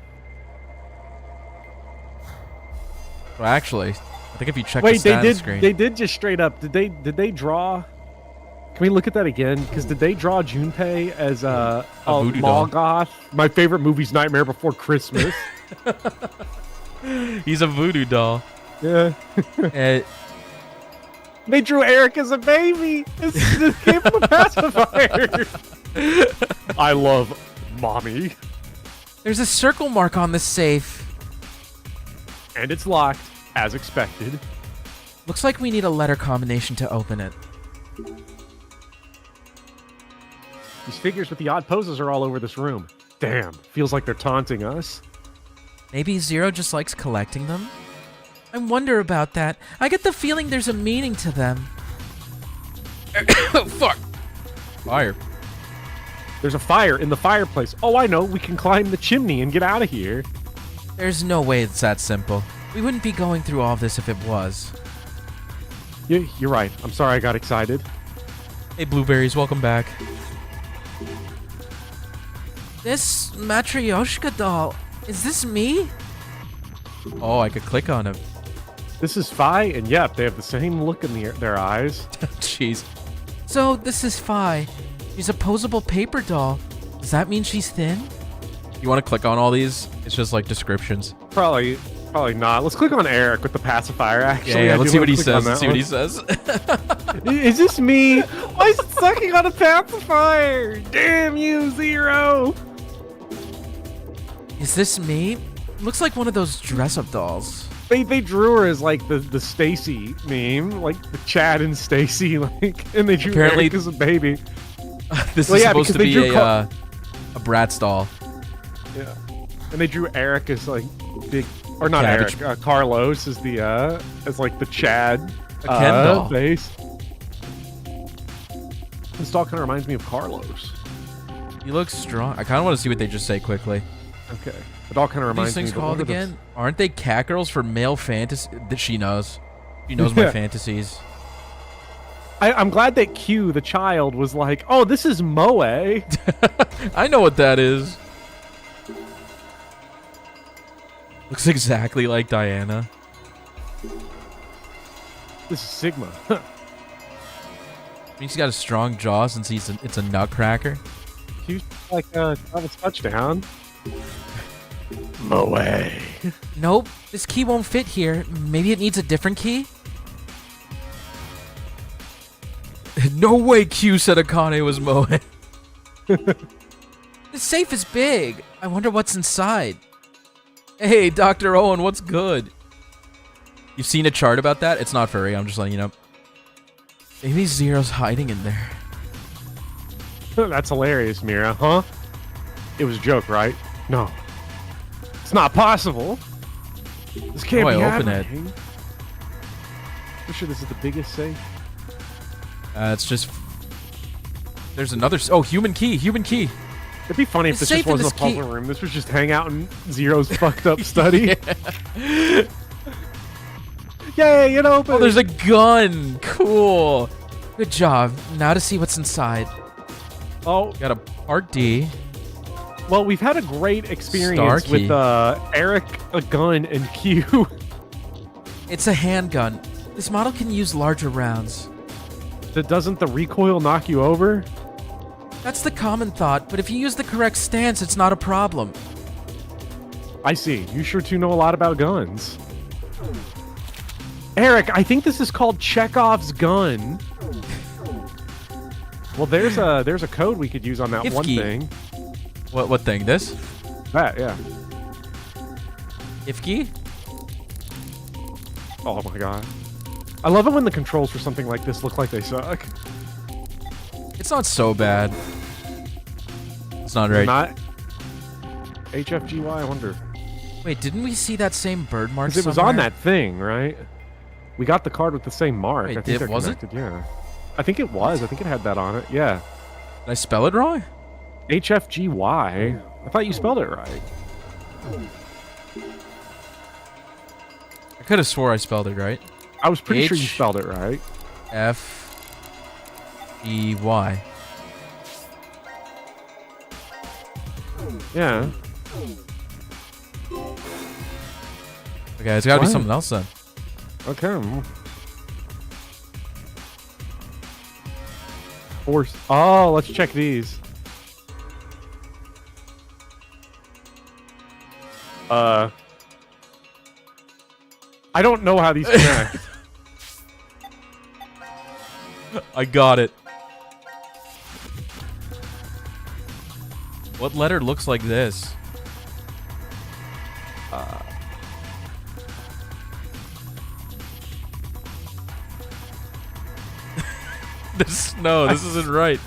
Well, actually, I think if you check Wait, the status screen... they did just straight up. Did they draw? Can we look at that again? Because did they draw Junpei as a voodoo doll. Morgoth? My favorite movie's Nightmare Before Christmas. He's a voodoo doll. Yeah. They drew Eric as a baby. This came from a pacifier. I love mommy. There's a circle mark on the safe. And it's locked, as expected. Looks like we need a letter combination to open it. These figures with the odd poses are all over this room. Damn, feels like they're taunting us. Maybe Zero just likes collecting them? I wonder about that. I get the feeling there's a meaning to them. Fuck. Fire. There's a fire in the fireplace. Oh, I know. We can climb the chimney and get out of here. There's no way it's that simple. We wouldn't be going through all this if it was. You're right. I'm sorry I got excited. Hey, Blueberries, welcome back. This Matryoshka doll, is this me? Oh, I could click on him. This is Fi, and yep, they have the same look in their eyes. Jeez. So, this is Fi. She's a posable paper doll. Does that mean she's thin? You want to click on all these? It's just like descriptions. Probably not. Let's click on Eric with the pacifier, actually. Yeah, let's see what he says. Let's see what he says. Is this me? Why is it sucking on a pacifier? Damn you, Zero! Is this me? Looks like one of those dress-up dolls. They drew her as like the Stacy meme, like the Chad and Stacy, like, and they drew Eric as a baby. This is supposed to be a Bratz doll. Yeah, and they drew Eric as like big, or not Cabbage. Eric, Carlos as the as like the Chad Ken doll face. This doll kind of reminds me of Carlos. He looks strong. I kind of want to see what they just say quickly. Okay. It all kind of reminds me. These things called again? Aren't they cat girls for male fantasy? That she knows. She knows my fantasies. I'm glad that Q, the child, was like, "Oh, this is Moe." I know what that is. Looks exactly like Diana. This is Sigma. He's got a strong jaw since it's a nutcracker. Q's like a touchdown. Moe. Nope, this key won't fit here. Maybe it needs a different key? No way Q said Akane was Moe. This safe is big. I wonder what's inside. Hey, Dr. Owen, what's good? You've seen a chart about that? It's not furry, I'm just letting you know. Maybe Zero's hiding in there. That's hilarious, Meera, huh? It was a joke, right? No. It's not possible. This can't be happening. I'm sure this is the biggest safe. It's just... There's another... Oh, human key. Human key. It'd be funny if this just wasn't a puzzle room. This was just hang out in Zero's fucked up study. Yay, you know. Oh, there's a gun. Cool. Good job. Now to see what's inside. Oh. Got a part D. Well, we've had a great experience with Eric, a gun, and Q. It's a handgun. This model can use larger rounds. Doesn't the recoil knock you over? That's the common thought, but if you use the correct stance, it's not a problem. I see. You sure do know a lot about guns. Eric, I think this is called Chekhov's gun. Well, there's a code we could use on that one thing. What thing? This? That, yeah. Ifki? Oh my god. I love it when the controls for something like this look like they suck. It's not so bad. It's not right. HFGY, I wonder. Wait, didn't we see that same bird mark? Because it was on that thing, right? We got the card with the same mark. Wait, I think they're was it? connected, yeah. I think it was. I think it had that on it. Yeah. Did I spell it wrong? HFGY. I thought you spelled it right. I could have swore I spelled it right. I was pretty sure you spelled it right. F-E-Y. Yeah. Okay, it's got to be something else then. Okay. Oh, let's check these. I don't know how these connect. I got it. What letter looks like this? This isn't right.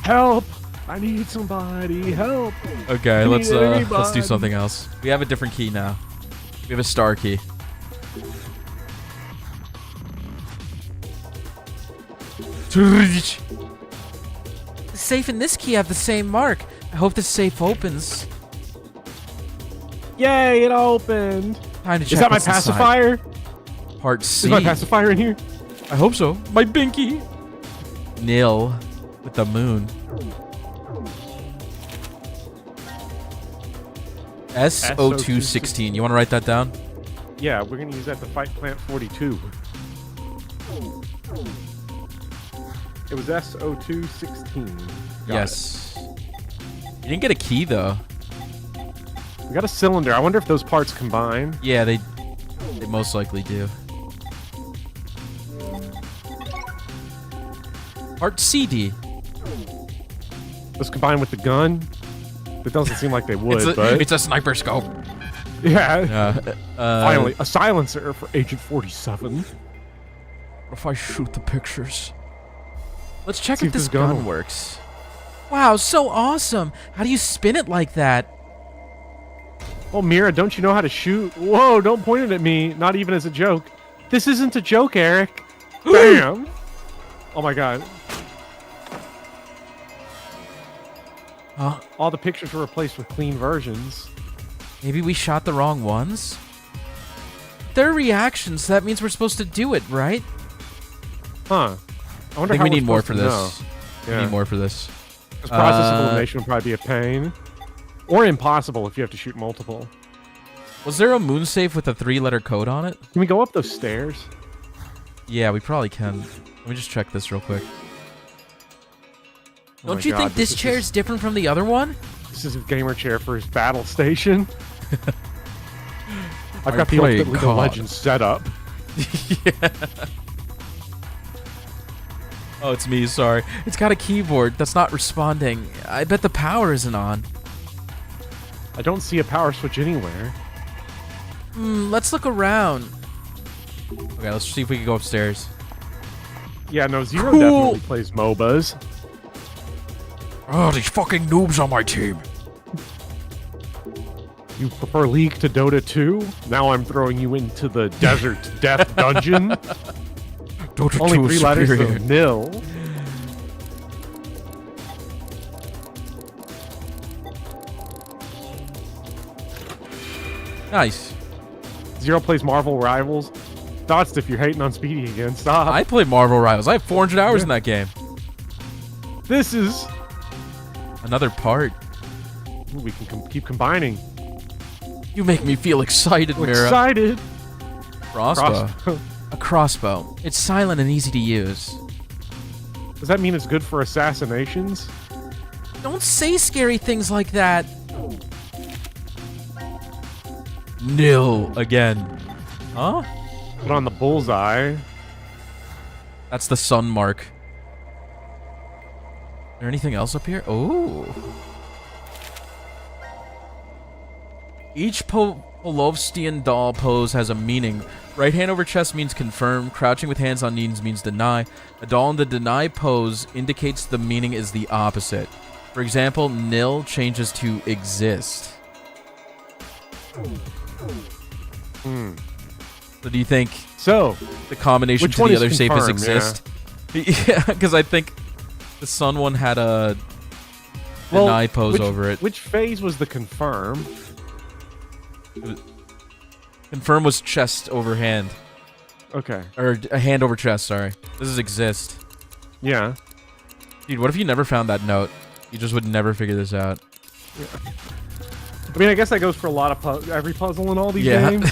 Help! I need somebody. Help! Okay, let's do something else. We have a different key now. We have a star key. The safe and this key have the same mark. I hope the safe opens. Yay! It opened. Time to check. Is that my what's inside. pacifier? Part C. Is my pacifier in here? I hope so. My binky. Nil with the moon. SO216. You want to write that down? Yeah, we're going to use that to fight Plant 42. It was SO216. Yes. You didn't get a key, though. We got a cylinder. I wonder if those parts combine. Yeah, they most likely do. Part CD. Those combine with the gun? It doesn't seem like they would, but... It's a sniper scope. Yeah. Finally, a silencer for Agent 47. What if I shoot the pictures? Let's check See if this gun works. Wow, so awesome! How do you spin it like that? Oh, Meera, don't you know how to shoot? Whoa, don't point it at me. Not even as a joke. This isn't a joke, Eric. Bam! Oh my god. Huh? All the pictures were replaced with clean versions. Maybe we shot the wrong ones? Their reactions, so that means we're supposed to do it, right? Huh. I wonder think how we we're need more for supposed this. to know. We need more for this. Because process of elimination would probably be a pain. Or impossible if you have to shoot multiple. Was there a moon safe with a 3-letter code on it? Can we go up those stairs? Yeah, we probably can. Let me just check this real quick. Oh Don't you think this chair's different from the other one? This is a gamer chair for his battle station. I've got the playing Ultimate League of Legends set up. Yeah. Oh, it's me, sorry. It's got a keyboard that's not responding. I bet the power isn't on. I don't see a power switch anywhere. Let's look around. Okay, let's see if we can go upstairs. Yeah, no, Zero definitely plays MOBAs. Oh, these fucking noobs on my team. You prefer League to Dota 2? Now I'm throwing you into the Desert Death Dungeon. Dota Only 2 3 is letters superior. of nil. Nice. Zero plays Marvel Rivals. Thoughts if you're hating on Speedy again. Stop. I play Marvel Rivals. I have 400 hours in that game. This is... Another part. Ooh, we can keep You make me feel excited, Meera. Excited. Crossbow. A crossbow. It's silent and easy to use. Does that mean it's good for assassinations? Don't say scary things like that. Nil again. Huh? Put on the bullseye. That's the sun mark. Is there anything else up here? Oh. Each Polovstian doll pose has a meaning. Right hand over chest means confirm. Crouching with hands on knees means deny. A doll in the deny pose indicates the meaning is the opposite. For example, nil changes to exist. So do you think the combination to the other safe is exist? Yeah, because I think the sun one had a deny pose over it. Which phase was the confirm? Confirm was chest over hand. Okay. Or a hand over chest, sorry. This is exist. Yeah. Dude, what if you never found that note? You just would never figure this out. Yeah. I mean, I guess that goes for a lot of every puzzle in all these games.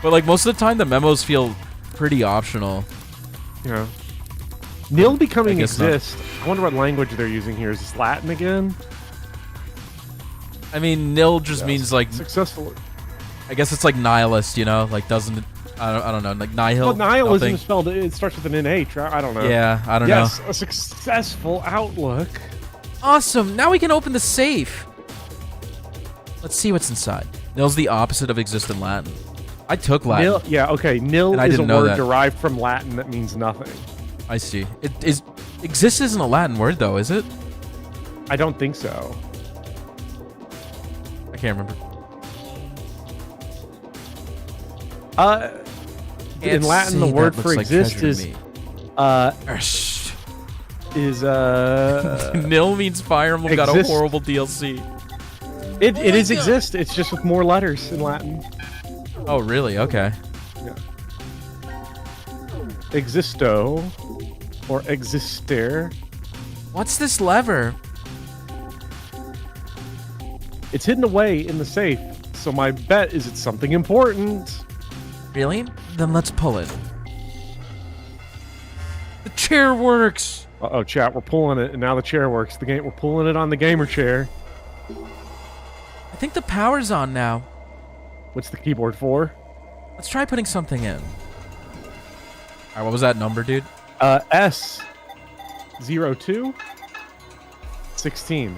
But like most of the time, the memos feel pretty optional. Yeah. Nil becoming exist. Not. I wonder what language they're using here. Is this Latin again? I mean, nil just means like successful. I guess it's like nihilist, you know, like doesn't. I don't know, like nihil. Well, nihilism nothing. is spelled. It starts with an NH, right? I don't know. Yeah, I don't know. Yes, a successful outlook. Awesome. Now we can open the safe. Let's see what's inside. Nil's the opposite of exist in Latin. I took Latin. Nil, yeah, okay. Nil is a word derived from Latin that means nothing. I see. It is exist isn't a Latin word though, is it? I don't think so. I can't remember. In Latin, the word for exist is nil means Fire Emblem got a horrible DLC. It is exist. It's just with more letters in Latin. Oh, really? Okay. Yeah. Existo or existere. What's this lever? It's hidden away in the safe, so my bet is it's something important. Really? Then let's pull it. The chair works. Uh-oh, chat, we're pulling it, and now the chair works. We're pulling it on the gamer chair. I think the power's on now. What's the keyboard for? Let's try putting something in. Alright, what was that number, dude? S02 16.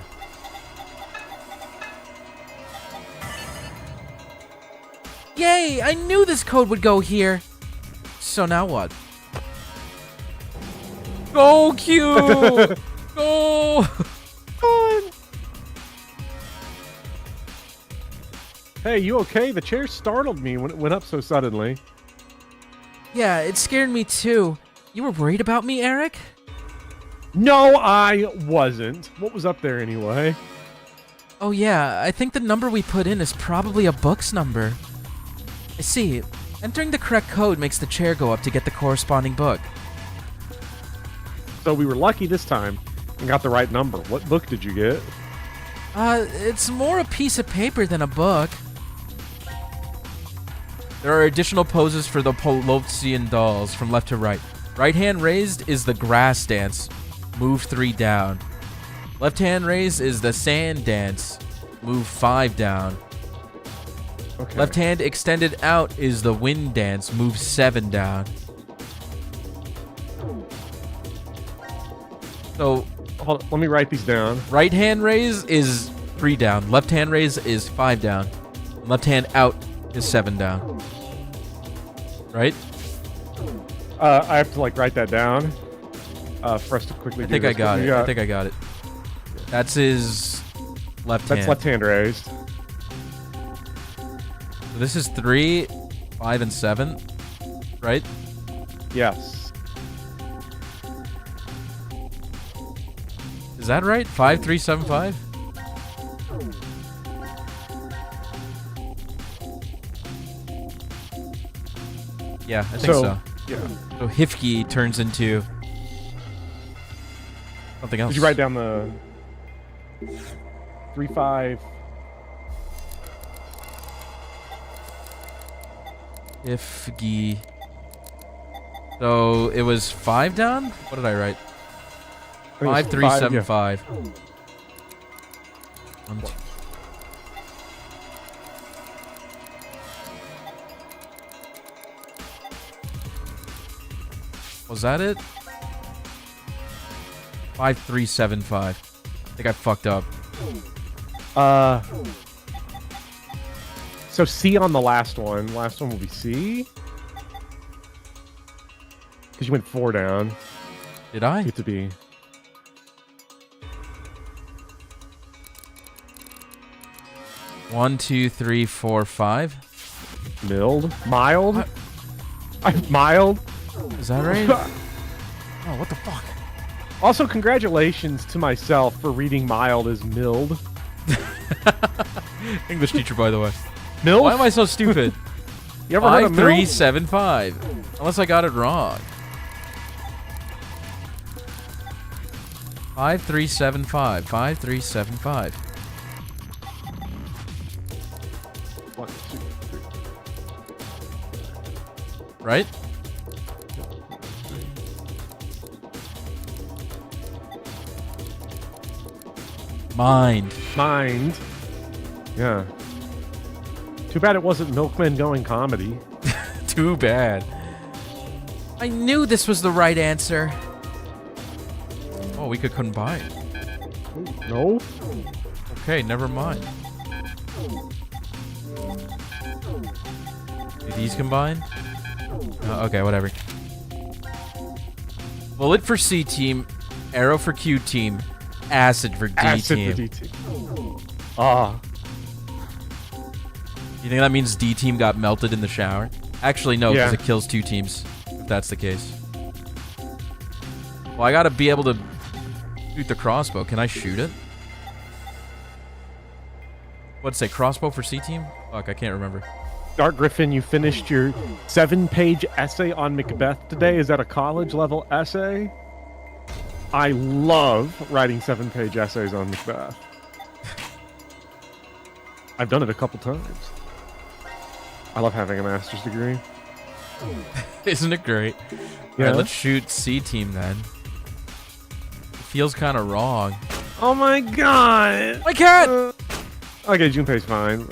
Yay! I knew this code would go here. So now what? Go, Q! Go! Hey, you okay? The chair startled me when it went up so suddenly. Yeah, it scared me too. You were worried about me, Eric? No, I wasn't. What was up there anyway? Oh yeah, I think the number we put in is probably a book's number. I see. Entering the correct code makes the chair go up to get the corresponding book. So we were lucky this time and got the right number. What book did you get? It's more a piece of paper than a book. There are additional poses for the Polovtsian dolls from left to right. Right hand raised is the grass dance. Move 3 down. Left hand raised is the sand dance. Move 5 down. Okay. Left hand extended out is the wind dance. Move 7 down. So, hold on, let me write these down. Right hand raise is 3 down. Left hand raise is 5 down. Left hand out is 7 down. Right? I have to like write that down for us to quickly. I think I got it. I think I got it. That's his left hand. That's left hand raised. So this is 3, 5, and 7, right? Yes. Is that right? 5, 3, 7, 5? Yeah, I think so. Yeah. So Hifki turns into something else. Did you write down the 3, 5? Hifki. So it was 5 down? What did I write? 5, 3, 7, yeah. 5. 1, 2. Was that it? 5, 3, 7, 5. I think I fucked up. So C on the last one. Last one will be C. Because you went 4 down. Did I? Get to be. 1, 2, 3, 4, 5. Mild? Mild? Mild? Is that right? Oh, what the fuck? Also, congratulations to myself for reading mild as mild. English teacher, by the way. Mild? Why am I so stupid? You ever heard of 5375. Unless I got it wrong. 5375. 5375. 1, 2, 3. Right? Mind. Yeah. Too bad it wasn't Milkman Going Comedy. Too bad. I knew this was the right answer. Oh, we could combine. No? Okay, never mind. Do these combine? Okay, whatever. Bullet for C team, arrow for Q team, acid for D team. For D team. Ah. You think that means D team got melted in the shower? Actually, no, because Yeah. it kills 2 teams, if that's the case. Well, I gotta be able to shoot the crossbow. Can I shoot it? What'd it say? Crossbow for C team? Fuck, I can't remember. Dark Griffin, you finished your 7-page essay on Macbeth today. Is that a college-level essay? I love writing 7-page essays on Macbeth. I've done it a couple times. I love having a master's degree. Isn't it great? Yeah. Alright, let's shoot C team then. It feels kind of wrong. Oh my god! My cat! Okay, Junpei's fine.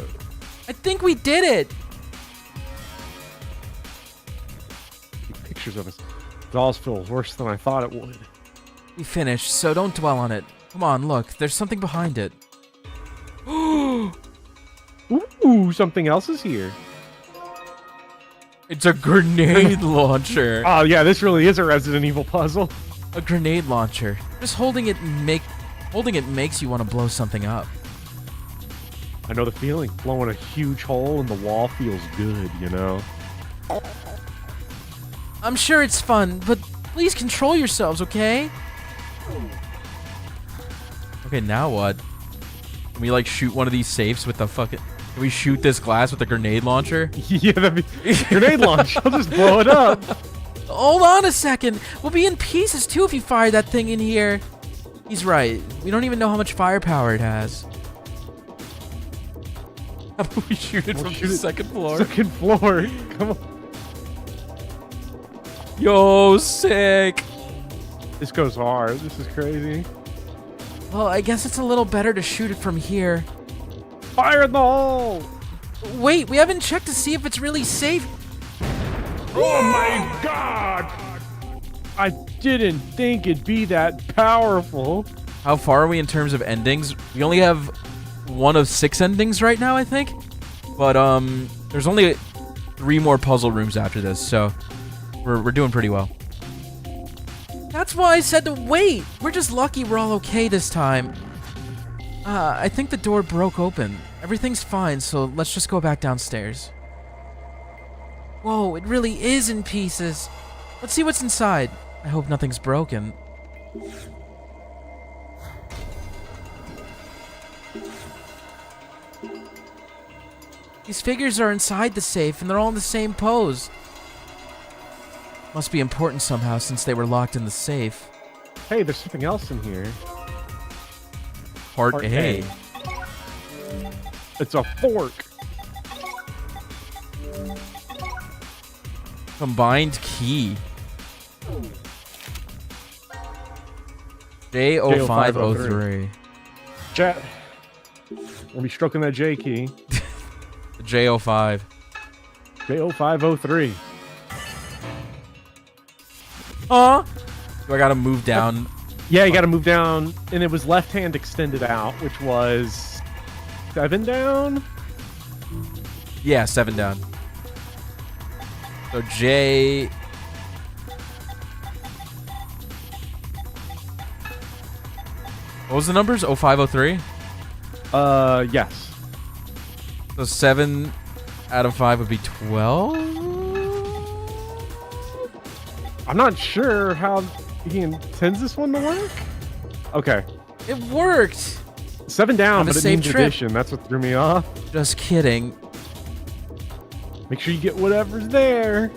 I think we did it! Pictures of us. Dolls feel worse than I thought it would. We finished, so don't dwell on it. Come on, look. There's something behind it. Ooh, something else is here. It's a grenade launcher. Oh yeah, this really is a Resident Evil puzzle. A grenade launcher. Just holding it makes you want to blow something up. I know the feeling. Blowing a huge hole in the wall feels good, you know? I'm sure it's fun, but please control yourselves, okay? Okay, now what? Can we, like, shoot one of these safes with the fucking... Can we shoot this glass with a grenade launcher? Yeah, that'd be... Grenade launch! I'll just blow it up! Hold on a second! We'll be in pieces, too, if you fire that thing in here. He's right. We don't even know how much firepower it has. How about we shoot it from the second floor? Second floor. Come on. Yo, sick. This goes hard. This is crazy. Well, I guess it's a little better to shoot it from here. Fire in the hole! Wait, we haven't checked to see if it's really safe. Oh my god! I didn't think it'd be that powerful. How far are we in terms of endings? We only have 1 of 6 endings right now, I think. But there's only 3 more puzzle rooms after this, so we're doing pretty well. That's why I said to wait. We're just lucky we're all okay this time. I think the door broke open. Everything's fine, so let's just go back downstairs. Whoa, it really is in pieces. Let's see what's inside. I hope nothing's broken. These figures are inside the safe, and they're all in the same pose. Must be important somehow, since they were locked in the safe. Hey, there's something else in here. Part A. It's a fork. Combined key. J0503. Chat. We'll be stroking that J key. The J05. J0503. Huh? Do I gotta move down? Yeah, you gotta move down, and it was left hand extended out, which was 7 down? Yeah, 7 down. So J... What was the numbers? 0503? Yes. So 7 out of 5 would be 12? I'm not sure how he intends this one to work. Okay. It worked. 7 down, Have a but it safe means trip. addition. That's what threw me off. Just kidding. Make sure you get whatever's there.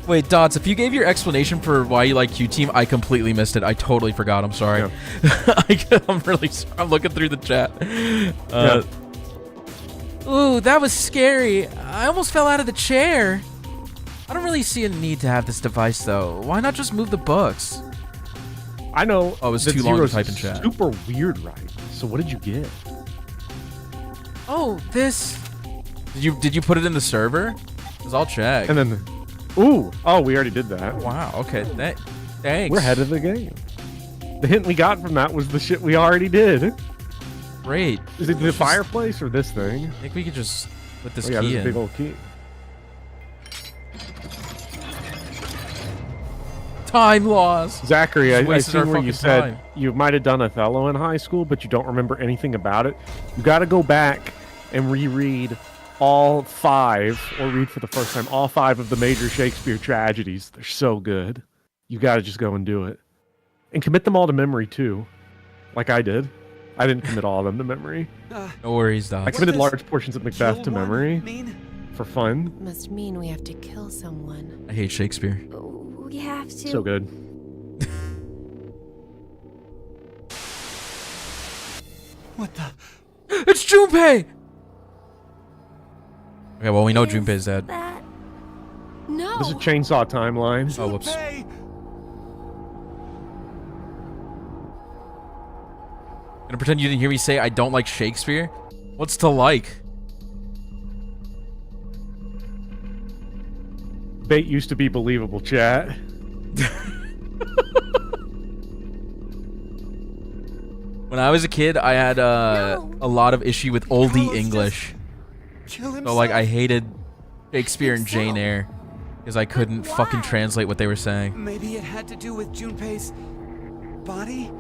Wait, Dots, if you gave your explanation for why you like Q-Team, I completely missed it. I totally forgot. I'm sorry. Yeah. I'm really sorry. I'm looking through the chat. Ooh, that was scary. I almost fell out of the chair. I don't really see a need to have this device, though. Why not just move the books? I know. Oh, it was that too long to Zero's type in chat. Super weird, right? So what did you get? Oh, this. Did you put it in the server? Because I'll check. And then, ooh, oh, we already did that. Wow. Okay. Thanks. We're ahead of the game. The hint we got from that was the shit we already did. Great. Is it the fireplace or this thing? I think we could just put this Oh, yeah, key there's in. a big old key. Time loss. Zachary, Just I wasted see our where you fucking said time. you might have done Othello in high school, but you don't remember anything about it. You got to go back and reread all 5, or read for the first time, all 5 of the major Shakespeare tragedies. They're so good. You got to just go and do it. And commit them all to memory, too. Like I did. I didn't commit all of them to memory. No worries, I Dots. committed large portions of Macbeth to memory. For fun. Must mean we have to kill someone. I hate Shakespeare. We have to. So good. What the? It's Junpei! Okay, well, we know Junpei's dead. That... No. This is Chainsaw Timeline. Oh, whoops. Gonna pretend you didn't hear me say I don't like Shakespeare? What's to like? Bait used to be believable, chat. When I was a kid, I had a lot of issue with oldie English. So, like, I hated Shakespeare and Jane Eyre because I couldn't fucking translate what they were saying. Maybe it had to do with Junpei's body?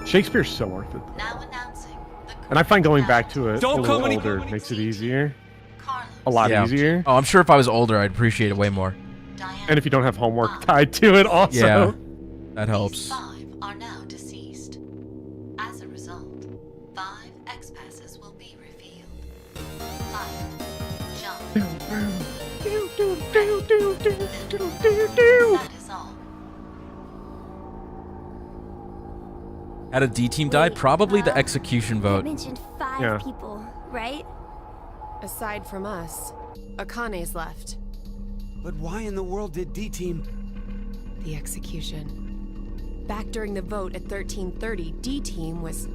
Shakespeare's so worth it. Now announcing the And I find going back to it Don't a little come any- older makes it easier. Carlos. A lot Yeah. easier. Oh, I'm sure if I was older, I'd appreciate it way more. Diana. And if you don't have homework tied to it also. Yeah, that These helps. 5 are now deceased. As a result, 5 X-passes will be revealed. Light, jump. That is all. Had a D team die? Probably the execution You vote. mentioned 5 Yeah. people, right? Aside from us, Akane's left. But why in the world did D-Team... The execution. Back during the vote at 1330, D-Team was...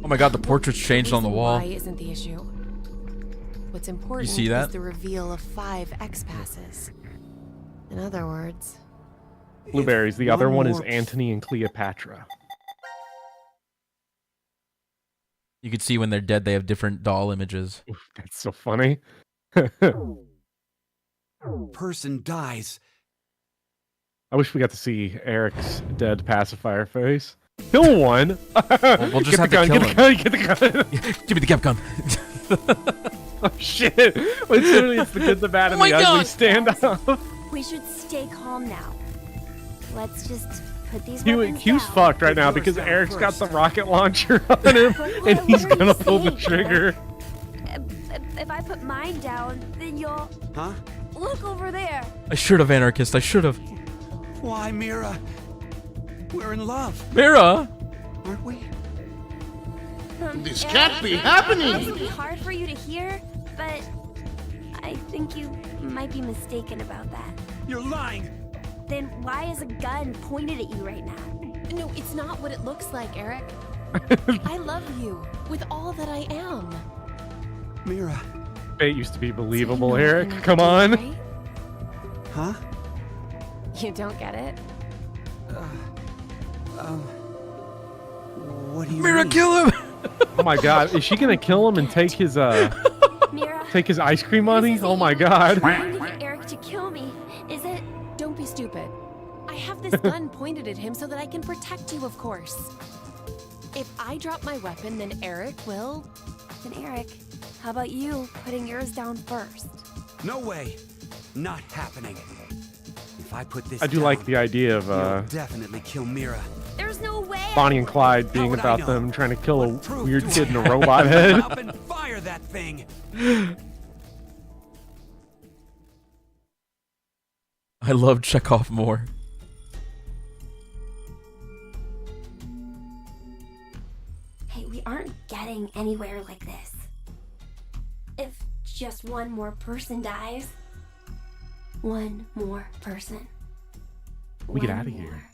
Oh my god, the portrait's changed on the reason wall. Why isn't the issue? What's important see that? is the reveal of 5 X-passes. In other words... Blueberries. The other one is more- Antony and Cleopatra. You could see when they're dead, they have different doll images. Oof, that's so funny. person dies. I wish we got to see Eric's dead pacifier face. Kill one. We'll just Get have the to gun, kill get the gun. Give me the cap gun. Oh shit! Literally, it's the good, the bad, and Oh my the ugly God. standoff. We should stay calm now. Let's just put these weapons Q's down. fucked right now because Eric's got the rocket launcher on him, and he's What are gonna you pull the saying? trigger. If I put mine down, then you'll... Huh? Look over there. I should have, anarchist. I should have. Why, Meera? We're in love, Meera! aren't we? This Eric, can't be happening! This will be hard for you to hear, but I think you might be mistaken about that. You're lying! Then why is a gun pointed at you right now? No, it's not what it looks like, Eric. I love you with all that I am. Meera. Fate used to be believable, So you know Eric. enough Come to do it, on. right? Huh? You don't get it? What do you Meera, mean? kill him! Oh my god, is she gonna kill him and take his Meera, take his ice cream money? this Oh isn't my you god. trying to get Eric to kill me, is it? Don't be stupid. I have this gun pointed at him so that I can protect you, of course. If I drop my weapon, then Eric will... Then Eric, How about you putting yours down first? No way. Not happening. If I put this I do down, like the idea of you'll definitely kill Meera. There's no way. Bonnie and Clyde being would I about know? them trying to kill a What proof weird do kid I in a have? robot head. Up and fire that thing. I love Chekhov more. Hey, we aren't getting anywhere like this. If just one more person dies. One more person. We get One out of more. here.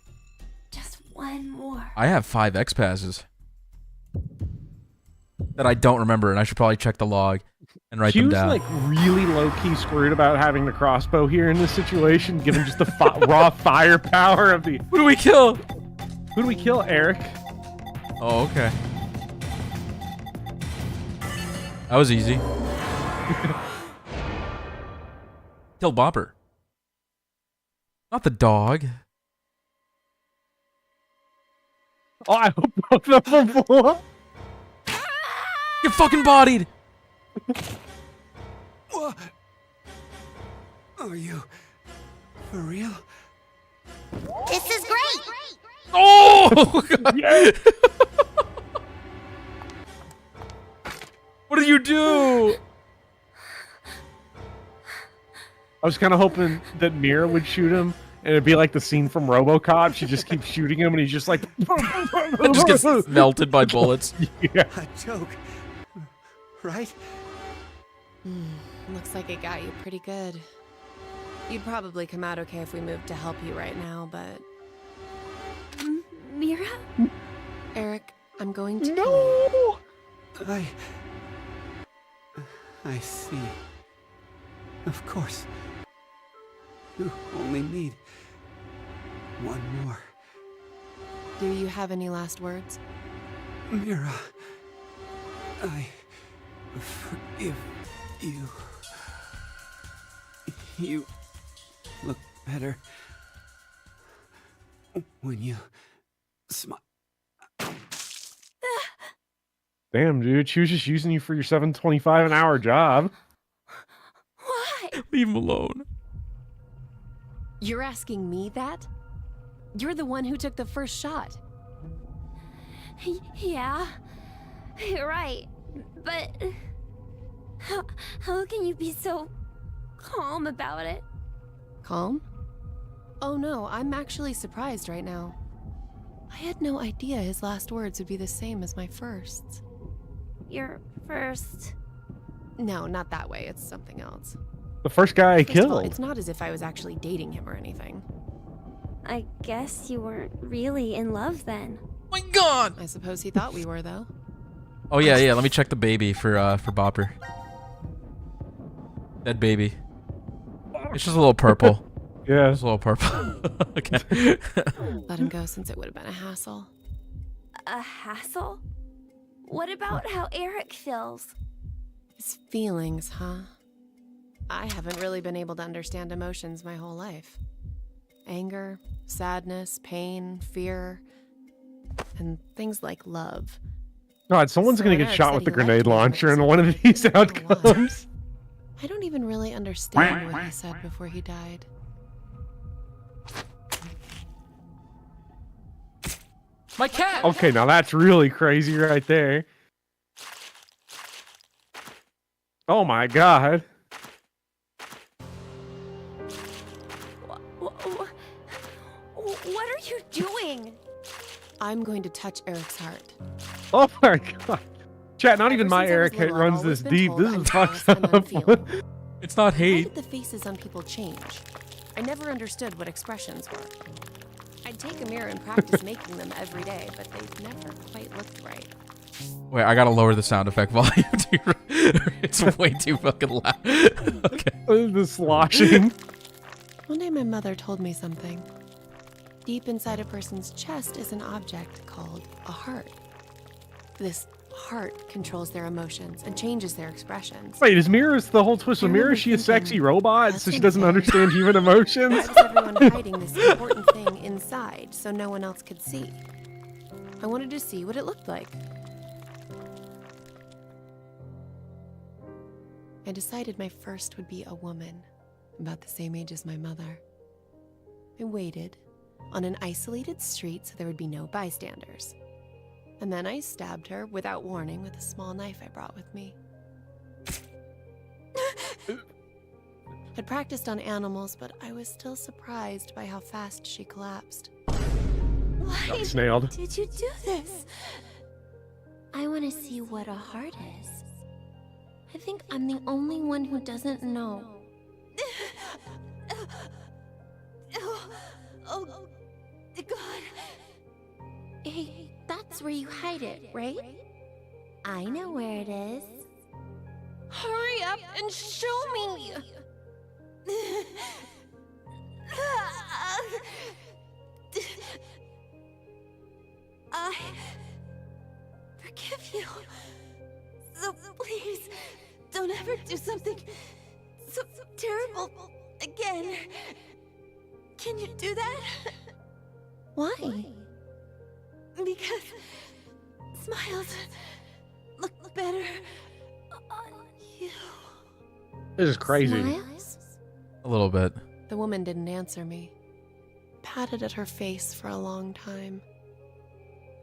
Just one more. I have 5 X passes that I don't remember, and I should probably check the log and write them Q's down. like really low-key screwed about having the crossbow here in this situation, given just the raw firepower of the... Who do we kill? Who do we kill, Eric? Oh, okay. That was easy. Kill Bopper. Not the dog. Oh, I hope both of them blew up. Get fucking bodied! What? Are you for real? This is great! Oh! God. What did you do? I was kind of hoping that Meera would shoot him, and it'd be like the scene from RoboCop. She just keeps shooting him, and he's just like... Just gets melted by bullets. Yeah. A joke, right? Looks like it got you pretty good. You'd probably come out okay if we moved to help you right now, but... Meera? Eric, I'm going to kill you. I see. Of course. You only need one more. Do you have any last words? Meera, I forgive you. You look better when you smile. Damn, dude. She was just using you for your $7.25 an hour job. Why? Leave him alone. You're asking me that? You're the one who took the first shot. Yeah, you're right. But how can you be so calm about it? Calm? Oh no, I'm actually surprised right now. I had no idea his last words would be the same as my firsts. Your first. No, not that way. It's something else. The first guy I First of all, killed. it's not as if I was actually dating him or anything. I guess you weren't really in love then. My God! I suppose he thought we were, though. Oh yeah, yeah. Let me check the baby for Bopper. Dead baby. It's just a little purple. Yeah. It's a little purple. Okay. Let him go since it would have been a hassle. A hassle? What about how Eric feels? His feelings, huh? I haven't really been able to understand emotions my whole life. Anger, sadness, pain, fear, and things like love. God, someone's So gonna when get Eric shot said with he the liked grenade me, launcher it in one of these was outcomes. I don't even really understand what he said before he died. My cat! Okay, now that's really crazy right there. Oh my God. What are you doing? I'm going to touch Eric's heart. Oh my God. Chat, not even Ever my since I was Eric little, I've runs always this been deep. told This I'm is callous fucked and up. unfeeling. It's not Why hate. did the faces on people change? I never understood what expressions were. I'd take a mirror and practice making them every day, but they never quite looked right. Wait, I gotta lower the sound effect volume. It's way too fucking loud. Okay. The sloshing. One day my mother told me something. Deep inside a person's chest is an object called a heart. This heart controls their emotions and changes their expressions. Wait, is Mira's the whole twist with Mira? Is she a sexy robot so she doesn't understand human emotions? Why was everyone hiding this important thing inside so no one else could see? I wanted to see what it looked like. I decided my first would be a woman, about the same age as my mother. I waited on an isolated street so there would be no bystanders. And then I stabbed her without warning with a small knife I brought with me. I'd practiced on animals, but I was still surprised by how fast she collapsed. Why Snailed. did you do this? I want to see what a heart is. I think I'm the only one who doesn't know. Oh, God. Hey, that's where you hide it, right? I know where it is. Hurry up and show me! I forgive you. So please, don't ever do something so terrible again. Can you do that? Why? Because smiles look better on you. This is crazy. Smiles? A little bit. The woman didn't answer me. Patted at her face for a long time.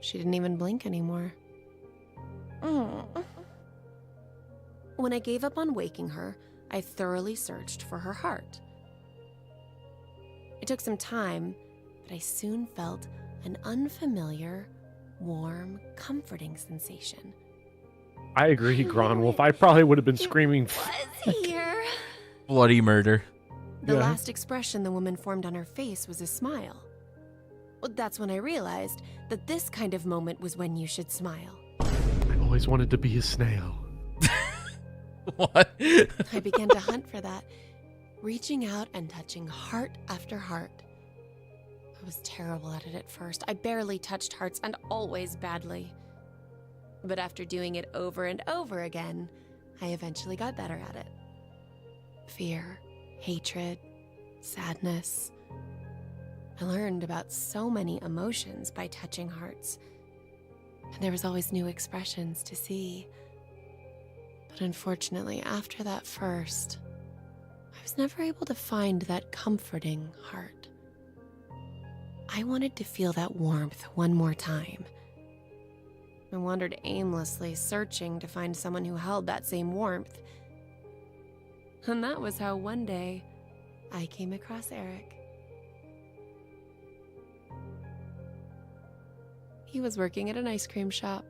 She didn't even blink anymore. When I gave up on waking her, I thoroughly searched for her heart. It took some time, but I soon felt an unfamiliar, warm, comforting sensation. I agree, Gronwolf. I probably would have been screaming. Was here. Bloody murder. The last expression the woman formed on her face was a smile. Well, that's when I realized that this kind of moment was when you should smile. I always wanted to be a snail. What? I began to hunt for that, reaching out and touching heart after heart. I was terrible at it at first. I barely touched hearts and always badly. But after doing it over and over again, I eventually got better at it. Fear, hatred, sadness. I learned about so many emotions by touching hearts. And there was always new expressions to see. But unfortunately, after that first, I was never able to find that comforting heart. I wanted to feel that warmth one more time. I wandered aimlessly, searching to find someone who held that same warmth. And that was how one day I came across Eric. He was working at an ice cream shop.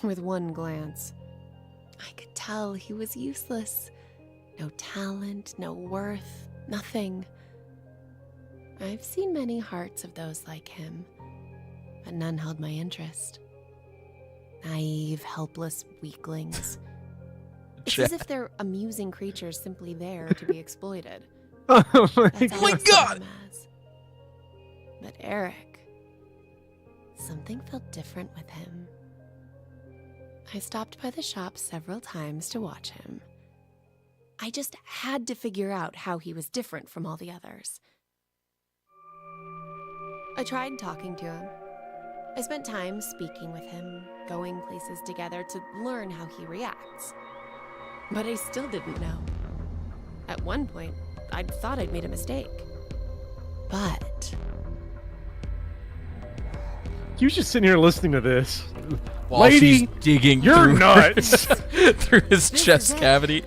With one glance, I could tell he was useless. No talent, no worth, nothing. I've seen many hearts of those like him, but none held my interest. Naive, helpless weaklings. It's as if they're amusing creatures simply there to be exploited. Oh That's all my I saw God! them as. But Eric, something felt different with him. I stopped by the shop several times to watch him. I just had to figure out how he was different from all the others. I tried talking to him. I spent time speaking with him, going places together to learn how he reacts. But I still didn't know. At one point, I thought I'd made a mistake. But He was just sitting here listening to this. While Lady, she's digging you're through nuts. through his This chest is it. cavity.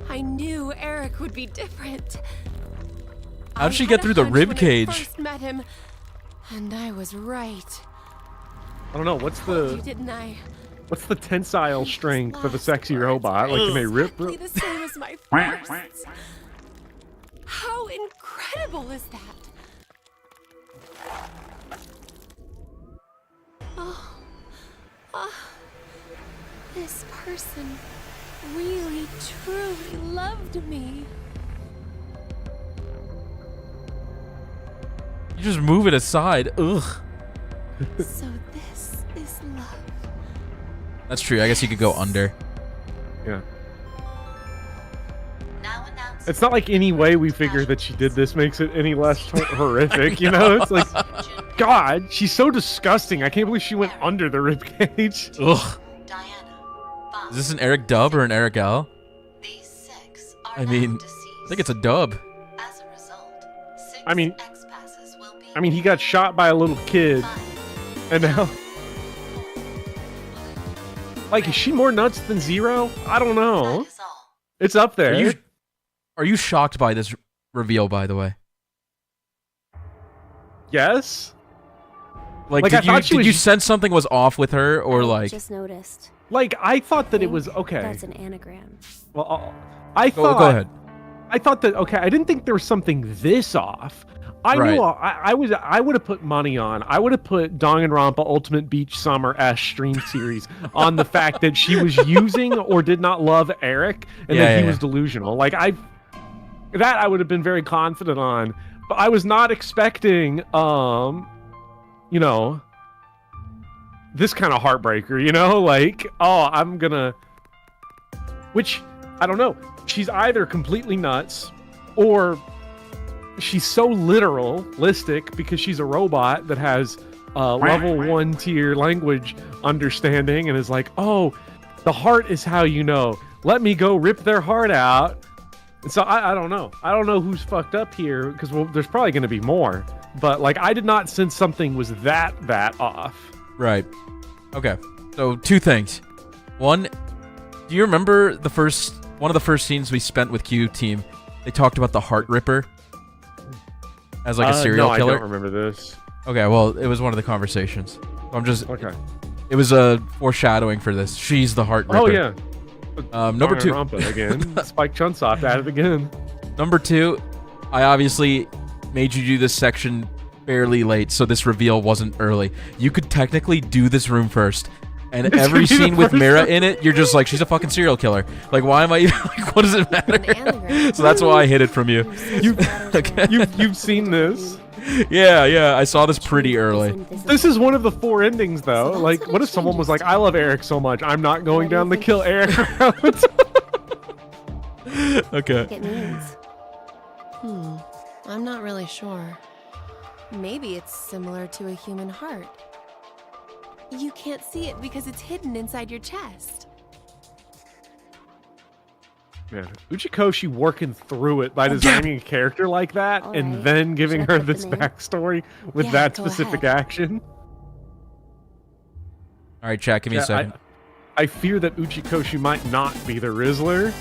I knew Eric would be different. How'd she I get had a through the hunch rib when I cage? first met him, and I was right. I don't know, what's You the didn't I? tensile strength of a sexy robot? Like, can they rip? Exactly the same as my first. How incredible is that? Oh, this person really, truly loved me. You just move it aside. Ugh. So this is love. That's true. I guess you could go under. Yeah. Now announcing It's not like any way we figure that she did this makes it any less horrific, you know? It's like, God, she's so disgusting. I can't believe she went under the ribcage. Ugh. Diana, Is this an Eric dub or an Eric L? I mean, I think it's a dub. As a result, 6 I mean, X-passes will be he got shot by a little kid, and now, like, is she more nuts than Zero? I don't know. It's up there. Are you shocked by this reveal, by the way? Yes. Like I thought did you sense something was off with her, or like? Just noticed. Like, I thought that it was okay. That's an anagram. Well, I thought. Go ahead. I thought that okay. I didn't think there was something this off. I knew I would have put money on. I would have put Danganronpa Ultimate Beach Summer S stream series on the fact that she was using or did not love Eric, and that he was delusional. Like I would have been very confident on. But I was not expecting, you know, this kind of heartbreaker. You know, like I'm gonna, which I don't know. She's either completely nuts, or she's so literalistic because she's a robot that has level 1 tier language understanding and is like, oh, the heart is how you know. Let me go rip their heart out. And so I don't know. I don't know who's fucked up here because there's probably going to be more. But like I did not sense something was that off. Right. Okay. So 2 things. One, do you remember one of the first scenes we spent with Q Team? They talked about the Heart Ripper as like a serial killer. I don't remember this. Okay, well, it was one of the conversations. I'm just okay. It was a foreshadowing for this. She's the Heart Ripper. Oh yeah. Number 2 again. Spike Chunsoft at it again. Number 2, I obviously made you do this section fairly late, so this reveal wasn't early. You could technically do this room first, and every scene with Meera in it, you're just like, she's a fucking serial killer. Like, why am I even like, what does it matter? So that's why I hid it from you. You've seen this. Yeah, I saw this pretty early. This is one of the 4 endings, though. Like, what if someone was like, I love Eric so much, I'm not going down the kill Eric route? Okay. It means. I'm not really sure. Maybe it's similar to a human heart. You can't see it because it's hidden inside your chest. Man, Uchikoshi working through it by designing a character like that and then giving her this backstory with that specific action. All right, chat, give me a second. I fear that Uchikoshi might not be the Rizzler.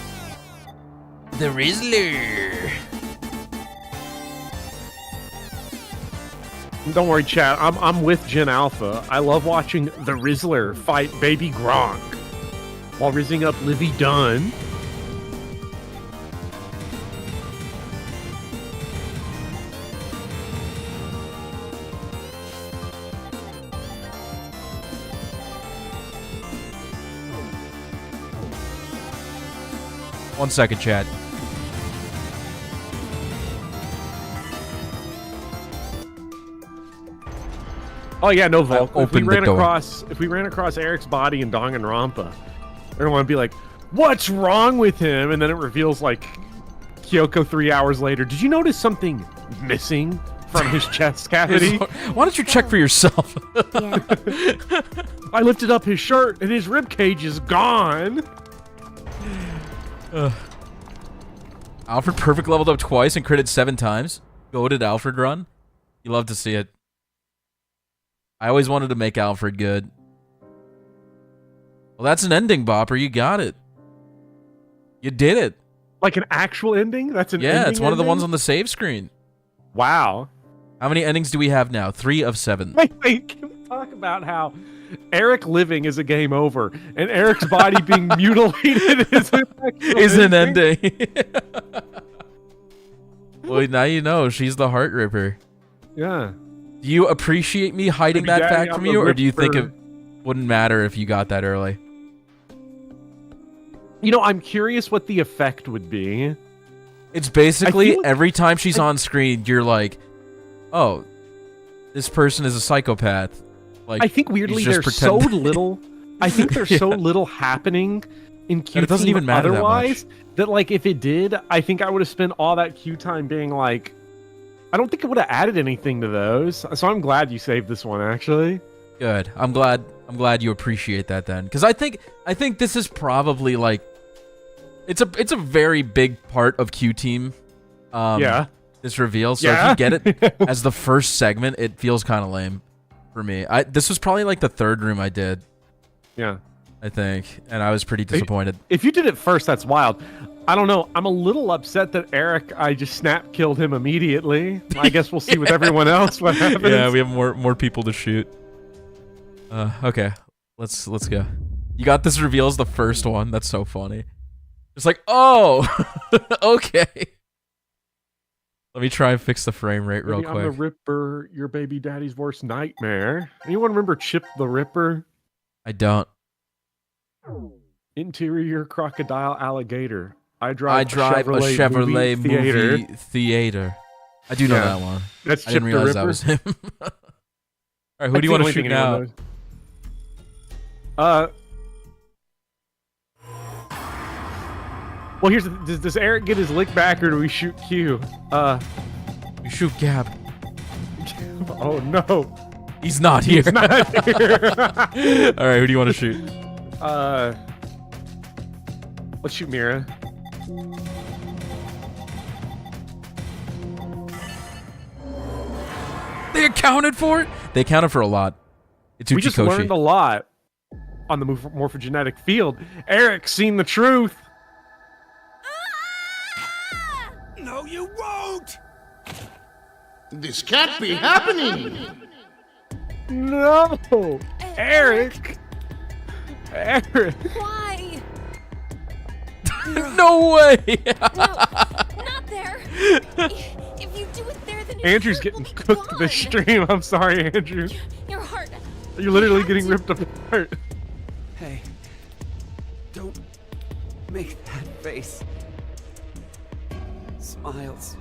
The Rizzler. Don't worry, chat. I'm with Gen Alpha. I love watching the Rizzler fight Baby Gronk while rizzing up Livy Dunn. One second, chat. Oh yeah, no Volk. If we ran the door. across Eric's body in Danganronpa, everyone would be like, "What's wrong with him?" And then it reveals like Kyoko 3 hours later. Did you notice something missing from his chest cavity? Why don't you check for yourself? I lifted up his shirt and his rib cage is gone. Alfred perfect leveled up twice and critted 7 times. Goated Alfred run. You love to see it. I always wanted to make Alfred good. Well, that's an ending, Bopper. You got it. You did it. Like an actual ending? That's an ending. Yeah, it's one of the ending? ones on the save screen. Wow. How many endings do we have now? 3 of 7. Wait, can we talk about how Eric living is a game over, and Eric's body being mutilated is an ending. Well, now you know she's the Heart Ripper. Yeah. Do you appreciate me hiding that fact from you, or do you think it wouldn't matter if you got that early? You know, I'm curious what the effect would be. It's basically every time she's on screen, you're like, oh, this person is a psychopath. Like, I think weirdly there's so little. I think there's so little happening in Q. It doesn't even matter otherwise. that like if it did, I think I would have spent all that Q time being like, I don't think it would have added anything to those. So I'm glad you saved this one. Actually, good. I'm glad you appreciate that then, because I think this is probably like, It's a very big part of Q Team. Yeah. This reveal. So if you get it as the first segment, it feels kind of lame for me. This was probably like the third room I did. Yeah. I think, and I was pretty disappointed. If you did it first, that's wild. I don't know. I'm a little upset that Eric, I just snap killed him immediately. I guess we'll see with everyone else what happens. Yeah, we have more people to shoot. Okay, let's go. You got this reveal as the first one. That's so funny. It's like, oh, okay. Let me try and fix the frame rate real quick. I'm the Ripper, your baby daddy's worst nightmare. Anyone remember Chip the Ripper? I don't. Interior crocodile alligator. I drive a Chevrolet movie theater. I do know Yeah. that one. That's I Chip didn't the realize that Ripper. was him. All right, who do you want to shoot now? Well, here's does Eric get his lick back or do we shoot Q? We shoot Gab. Oh no, he's not here. He's not here. All right, who do you want to shoot? Let's shoot Meera. They accounted for it. They accounted for a lot. It's We just learned a lot on the morphogenetic field. Eric's seen the truth. No, you won't! This can't be happening! No! Eric! Eric! Why? No way! Not there. If you do it there, then Andrew's getting cooked this stream. I'm sorry, Andrew. your heart. You're literally getting ripped apart. Hey, don't make that face. Smiles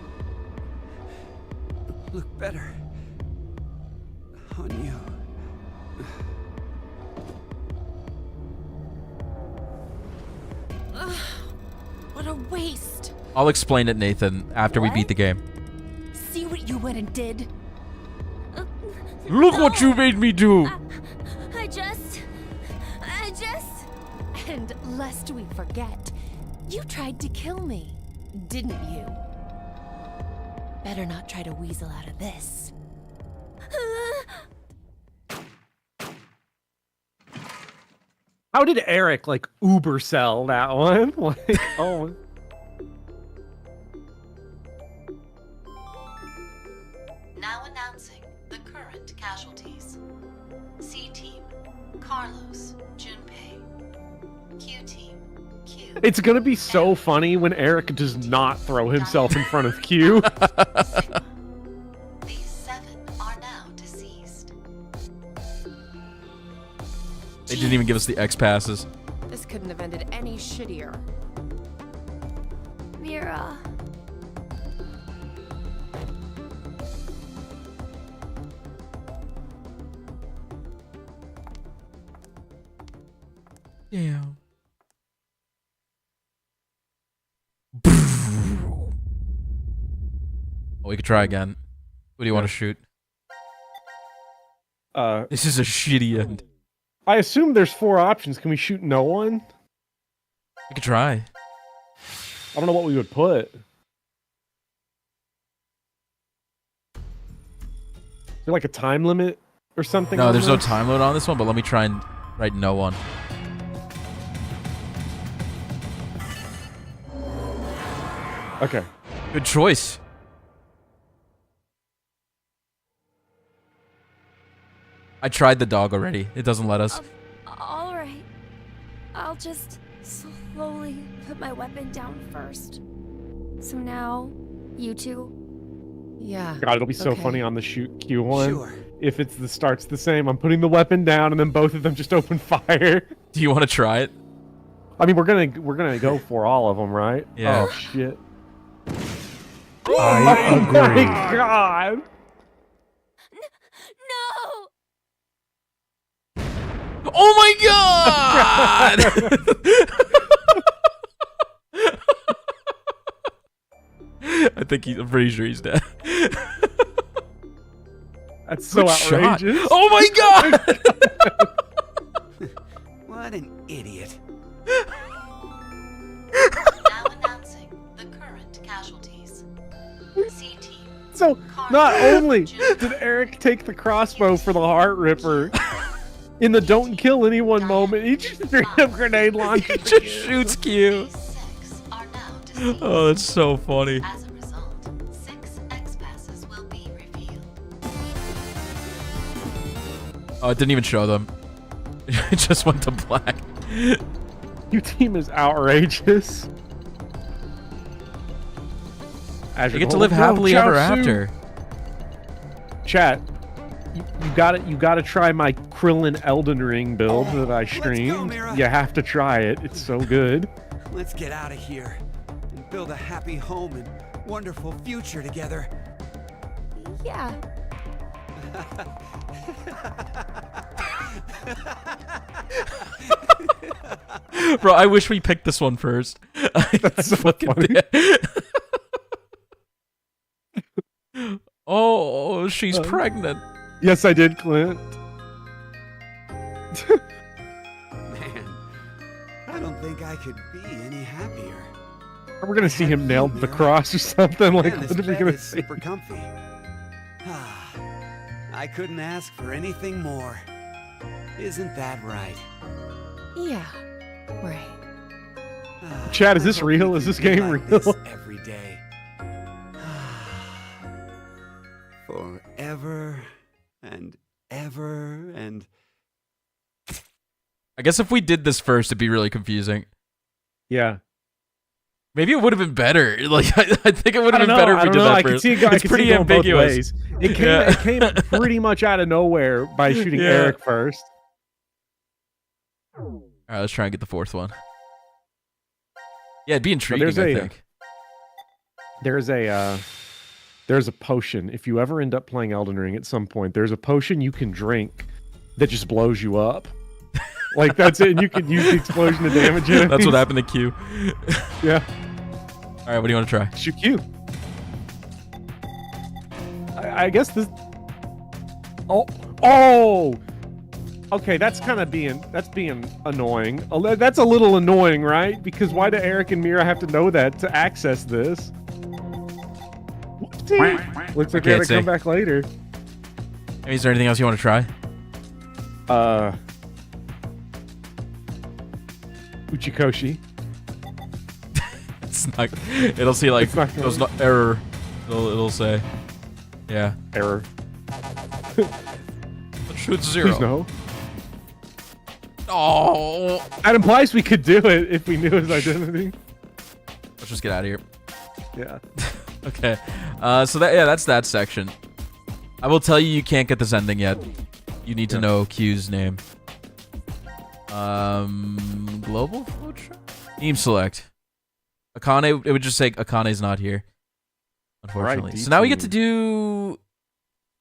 look better on you. What a waste. I'll explain it, Nathan, after we beat the game. See what you went and did. Look what you made me do! I just... And lest we forget, you tried to kill me, didn't you? Better not try to weasel out of this. How did Eric like Uber sell that one? Like, oh. Now announcing the current casualties. C Team, Carlos, Junpei. Q Team, Q. It's gonna be so funny when Eric does not throw himself in front of Q. These 7 are now deceased. They didn't even give us the X passes. This couldn't have ended any shittier. Meera. Yeah. We could try again. Who do you want to shoot? This is a shitty end. I assume there's 4 options. Can we shoot no one? We could try. I don't know what we would put. Is there like a time limit or something? No, on there's no this? time limit on this one, but let me try and write no one. Okay. Good choice. I tried the dog already. It doesn't let us. All right. I'll just slowly put my weapon down first. So now, you two. Yeah. God, it'll be so okay. funny on the shoot Q1. Sure. If it's the starts the same, I'm putting the weapon down and then both of them just open fire. Do you want to try it? I mean, we're gonna go for all of them, right? Yeah. Oh shit. I Oh my agree. god. No! Oh my god! I'm pretty sure he's dead. That's so Good shot. outrageous. Oh my god! What an idiot. casualties. C team. So not only did Eric take the crossbow for the Heart Ripper in the don't kill anyone moment, he just straight up grenade launcher. He just shoots Q. Oh, that's so funny. As a result, 6 X-passes will be revealed. Oh, it didn't even show them. It just went to black. Your team is outrageous. You get to live happily ever after. Chat, you gotta try my Krillin Elden Ring build that I streamed. You have to try it. It's so good. Let's get out of here and build a happy home and wonderful future together. Yeah. Bro, I wish we picked this one first. That's so fucking funny. Oh, she's pregnant. Yes, I did, Clint. Man, I don't think I could be any happier. We're gonna see him nail the cross or something. Like, Man, this what are we bed gonna is see? super comfy. I couldn't ask for anything more. Isn't that right? Yeah, right. Chad, is I this hope real? we Is can this be game like real? this every day. Forever and ever and... I guess if we did this first, it'd be really confusing. Yeah. Maybe it would have been better. Like I think it would have been better if we did that I could first. see it, It's pretty ambiguous. It came pretty much out of nowhere by shooting Yeah. Eric first. All right, let's try and get the fourth one. Yeah, it'd be intriguing, I think. There's a potion. If you ever end up playing Elden Ring at some point, there's a potion you can drink that just blows you up. Like, that's it, and you can use the explosion to damage it. That's what happened to Q. Yeah. All right, what do you want to try? Shoot Q. I guess this... Oh! Okay, that's kind of being annoying. That's a little annoying, right? Because why do Eric and Meera have to know that to access this? Whoopsie. Looks like they gotta come back later. Hey, is there anything else you want to try? Uchikoshi. It's not. It'll see like there's no error. It'll say, yeah, error. Shoot 0. Please no. Oh, that implies we could do it if we knew his identity. Let's just get out of here. Yeah. Okay. So that's that section. I will tell you can't get this ending yet. You need to know Q's name. Global flow chart? Team select. Akane, it would just say Akane's not here. Unfortunately. Right, so now we get to do...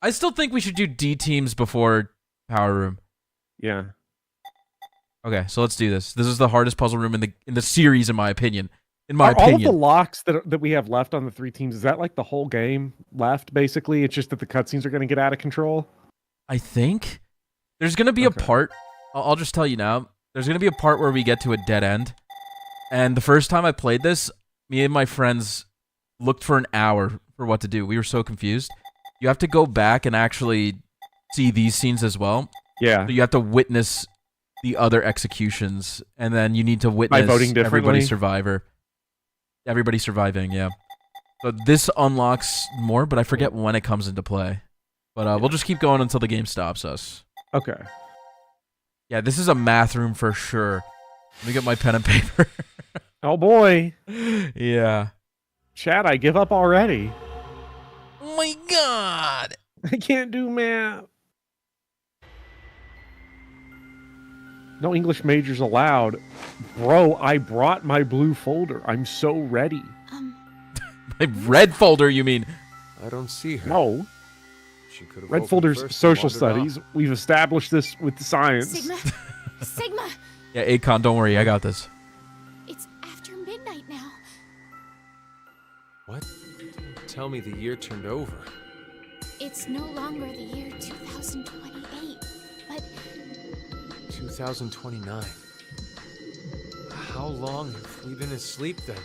I still think we should do D teams before Power Room. Yeah. Okay, so let's do this. This is the hardest puzzle room in the series, in my opinion. All of the locks that we have left on the 3 teams, is that like the whole game left, basically? It's just that the cutscenes are going to get out of control? I think. There's going to be a part... I'll just tell you now. There's going to be a part where we get to a dead end. And the first time I played this, me and my friends looked for an hour for what to do. We were so confused. You have to go back and actually see these scenes as well. Yeah. So you have to witness the other executions, and then you need to witness everybody surviving, yeah. So this unlocks more, but I forget when it comes into play. But we'll just keep going until the game stops us. Okay. Yeah, this is a math room for sure. Let me get my pen and paper. Oh boy. Yeah. Chad, I give up already. Oh my god. I can't do math. No English majors allowed. Bro, I brought my blue folder. I'm so ready. My red folder, you mean? I don't see her. No. She could have Red folder's social studies. We've established this with the science. Sigma! Sigma! Yeah, Akon, don't worry. I got this. It's after midnight now. What? Tell me the year turned over. It's no longer the year 2028, but... 2029. How long have we been asleep then?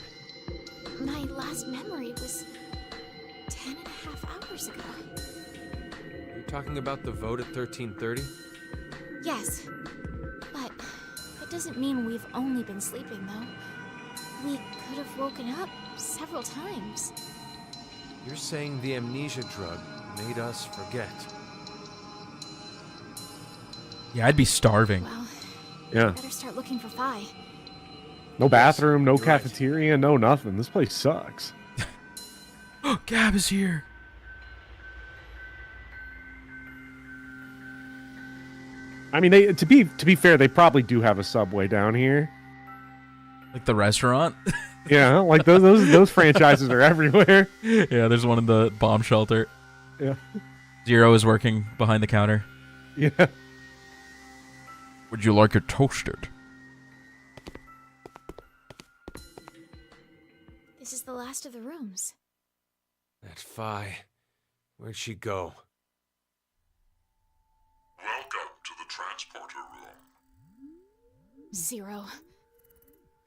My last memory was 10 and a half hours ago. You're talking about the vote at 1330? Yes. But it doesn't mean we've only been sleeping, though. We could have woken up several times. You're saying the amnesia drug made us forget. Yeah, I'd be starving. Well, Yeah. better start looking for Phi. No bathroom, no you're right. cafeteria, no nothing. This place sucks. Gab is here. I mean, to be fair, they probably do have a Subway down here. Like the restaurant? Yeah, like those franchises are everywhere. Yeah, there's one in the bomb shelter. Yeah. Zero is working behind the counter. Yeah. Would you like it toasted? This is the last of the rooms. That Phi. Where'd she go? Welcome to the transporter room. Zero.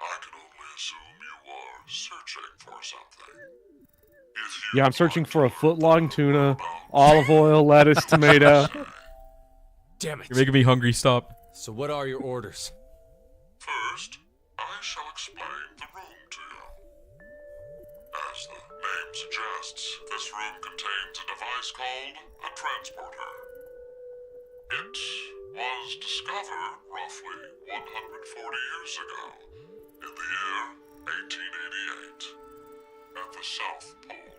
I can only assume you are searching for something. If you Yeah, I'm searching for a foot-long tuna, olive oil, lettuce, tomato. Damn it. You're making me hungry, stop. So what are your orders? First, I shall explain the room to you. As the name suggests, this room contains a device called a transporter. It was discovered roughly 140 years ago, in the year 1888, at the South Pole.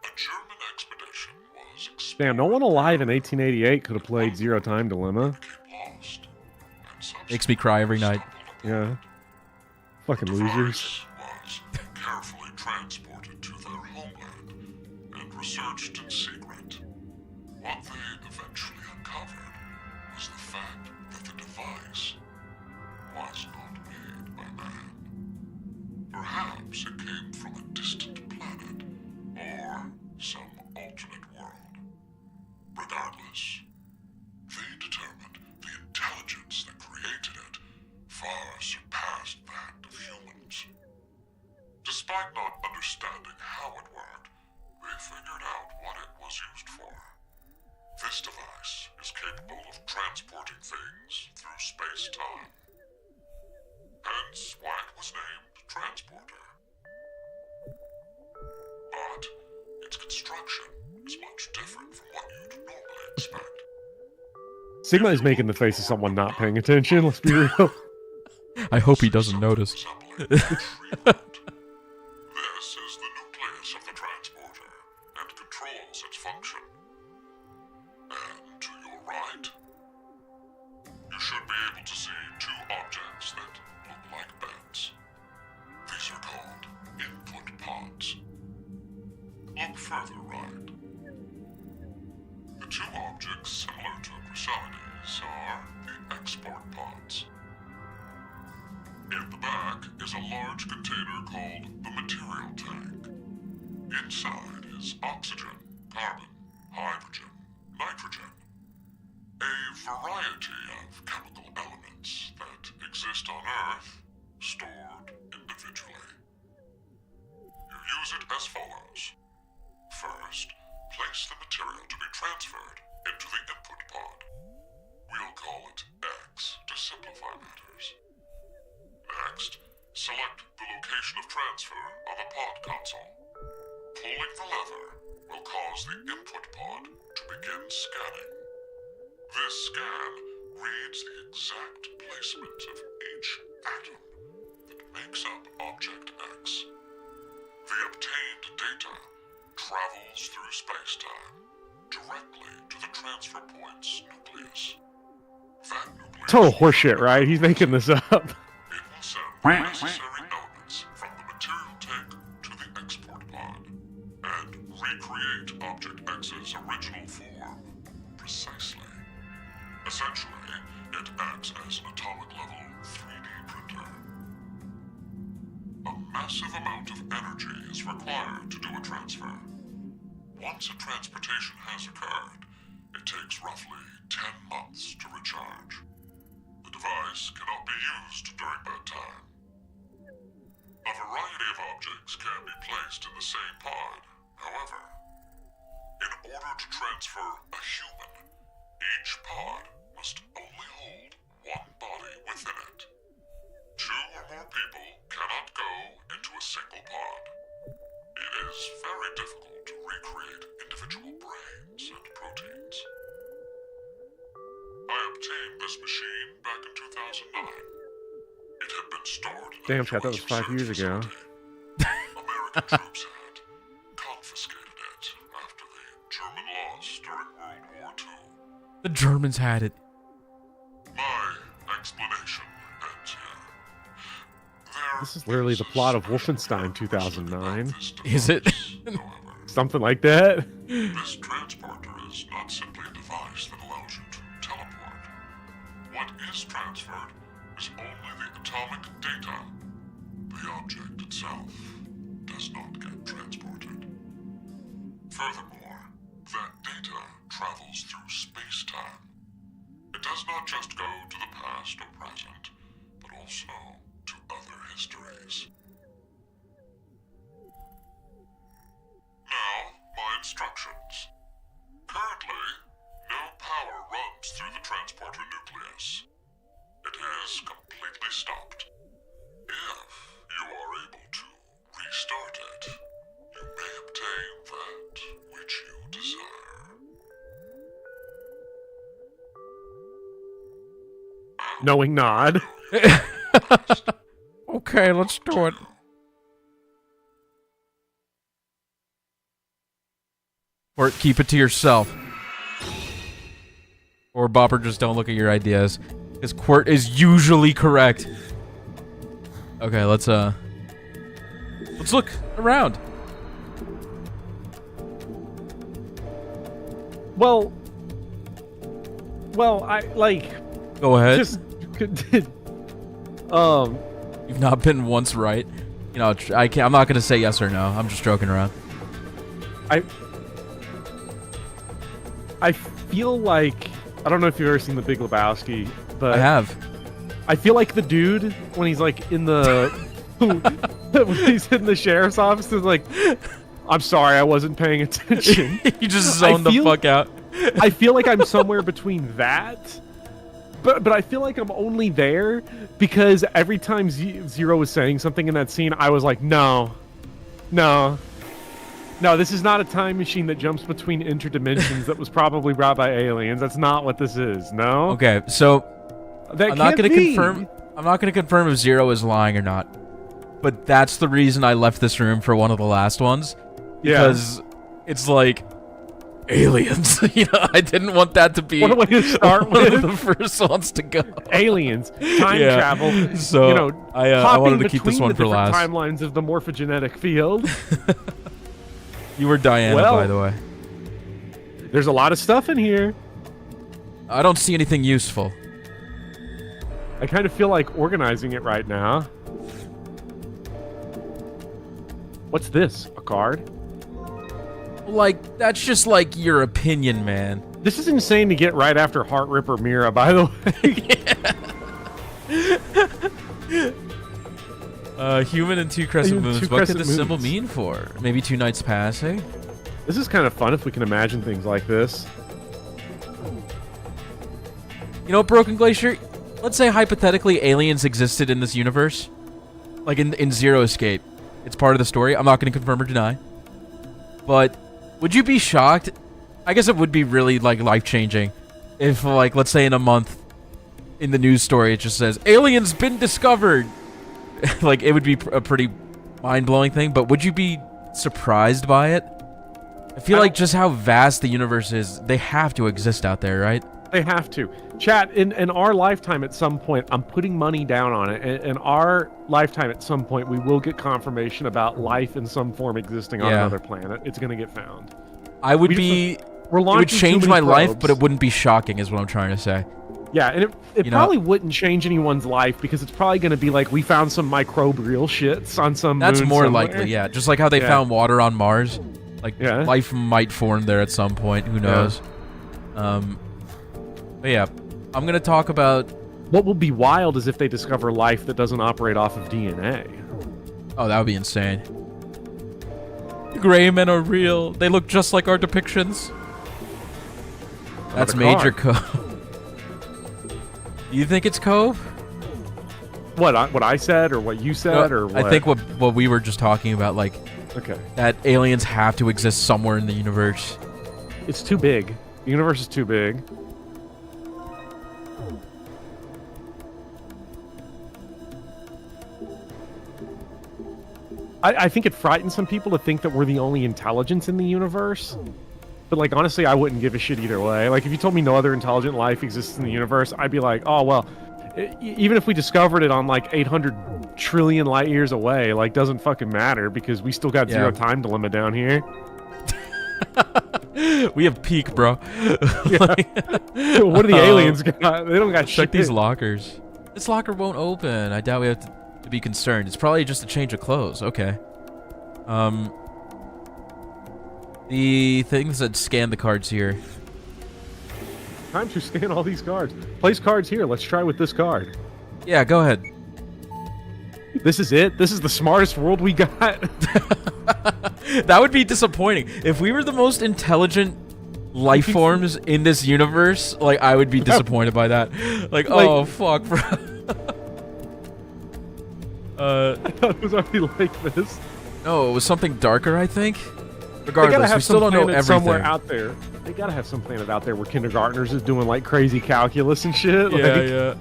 A German expedition was Damn, no one alive in 1888 could have played Zero Time Dilemma. lost, and Makes me cry every night. Yeah. Fucking losers. was carefully transported to their homeland and researched in secret. What they eventually uncovered was the fact that the device was not made by man. Perhaps it came from a distant planet or some alternate world. Regardless, they determined the intelligence that created it far surpassed that of humans. Despite not understanding how it worked, they figured out what it was used for. This device is capable of transporting things through space-time. Hence why it was named Transporter. But its construction is much different from what you'd normally expect. Sigma is making the face of someone not paying attention, let's be real. I hope he doesn't notice. This is the nucleus of the transporter and controls its function. And to your right, you should be able to see two objects that look like beds. These are called input pods. Look further right. The two objects similar to Chrysalides are the export pods. In the back is a large container called the material tank. Inside is oxygen, carbon, hydrogen, nitrogen. A variety of chemical elements that exist on Earth, stored individually. You use it as follows. First, place the material to be transferred into the input pod. We'll call it X to simplify matters. Next, select the location of transfer on the pod console. Pulling the lever will cause the input pod to begin scanning. This scan reads the exact placement of each atom that makes up Object X. The obtained data travels through space-time directly to the transfer point's nucleus. That nucleus Total horseshit, right? He's making this up. it will send the necessary elements from the material tank to the export pod and recreate Object X's original form precisely. Essentially, it acts as an atomic-level 3D printer. A massive amount of energy is required to do a transfer. Once a transportation has occurred, it takes roughly 10 months to recharge. The device cannot be used during that time. A variety of objects can be placed in the same pod. However, in order to transfer a human, each pod must only hold one body within it. 2 or more people cannot go into a single pod. It is very difficult to recreate individual brains and proteins. I obtained this machine back in 2009. It had been stored in Damn, chat, that was 5 years ago. American troops had confiscated it after the German loss during World War II. The Germans had it. My explanation ends here. This is literally the plot of Wolfenstein 2009. Is it? Something like that. This transporter is not simply a device that allows you to teleport. What is transferred is only the atomic data. The object itself does not get transported. Furthermore, that data travels through space-time. It does not just go to the past or present, but also to other histories. Now, my instructions. Currently, no power runs through the transporter nucleus. It is completely stopped. If you are able to restart it, you may obtain that which you desire. Knowing nod. Okay, let's do it. Or keep it to yourself. Or Bopper, just don't look at your ideas. Because Quirt is usually correct. Okay, let's look around. Well, I like. Go ahead. Just, You've not been once right. You know, I'm not gonna say yes or no. I'm just joking around. I feel like, I don't know if you've ever seen The Big Lebowski, but I have. I feel like the dude when he's like in the when he's in the sheriff's office is like, I'm sorry, I wasn't paying attention. You just zoned the fuck out. I feel like I'm somewhere between that, but I feel like I'm only there because every time Zero was saying something in that scene, I was like, no, this is not a time machine that jumps between interdimensions that was probably brought by aliens. That's not what this is. No. Okay, so that I'm not going to confirm. I'm not going to confirm if Zero is lying or not. But that's the reason I left this room for one of the last ones, because it's like aliens. You know, I didn't want that to be one way to start one of the first ones to go. Aliens, time travel. So you know, I wanted to keep this one for last. Timelines of the morphogenetic field. You were Diana, by the way. There's a lot of stuff in here. I don't see anything useful. I kind of feel like organizing it right now. What's this? A card? Like, that's just like your opinion, man. This is insane to get right after Heart Ripper Meera, by the way. Human and 2 crescent moons. What could this symbol mean for? Maybe 2 nights passing? This is kind of fun if we can imagine things like this. You know, Broken Glacier, let's say hypothetically aliens existed in this universe. Like in Zero Escape. It's part of the story. I'm not going to confirm or deny. But would you be shocked? I guess it would be really, like, life-changing if, like, let's say in a month in the news story it just says, aliens been discovered. Like, it would be a pretty mind-blowing thing, but would you be surprised by it? I feel like just how vast the universe is, they have to exist out there, right? They have to. Chat, in our lifetime at some point, I'm putting money down on it. In our lifetime at some point, we will get confirmation about life in some form existing on another planet. It's going to get found. I would it would change my life, but it wouldn't be shocking, is what I'm trying to say. Yeah, and it probably wouldn't change anyone's life because it's probably going to be like, we found some microbial shits on some That's moon more somewhere. likely, yeah. Just like how they found water on Mars. Like, life might form there at some point. Who knows? But yeah, I'm going to talk about... What will be wild is if they discover life that doesn't operate off of DNA. Oh, that would be insane. The gray men are real. They look just like our depictions. That's major Cove. You think it's Cove? What I said, or what you said, or what? I think what we were just talking about, like, okay, that aliens have to exist somewhere in the universe. It's too big. The universe is too big. I think it frightens some people to think that we're the only intelligence in the universe. But, like, honestly, I wouldn't give a shit either way. Like, if you told me no other intelligent life exists in the universe, I'd be like, oh, well, even if we discovered it on, like, 800 trillion light years away, like, doesn't fucking matter because we still got zero time limit down here. We have peak, bro. What do the aliens got? They don't got shit. Check these lockers. This locker won't open. I doubt we have to be concerned. It's probably just a change of clothes. Okay. The things that scan the cards here. Time to scan all these cards. Place cards here. Let's try with this card. Yeah, go ahead. This is it? This is the smartest world we got? That would be disappointing. If we were the most intelligent life forms in this universe, like, I would be disappointed by that. Like, oh, fuck, bro. I thought it was already like this. No, it was something darker, I think. Regardless, we still don't know everything. Somewhere out there. They gotta have some planet out there where kindergartners is doing, like, crazy calculus and shit. Yeah, like, yeah.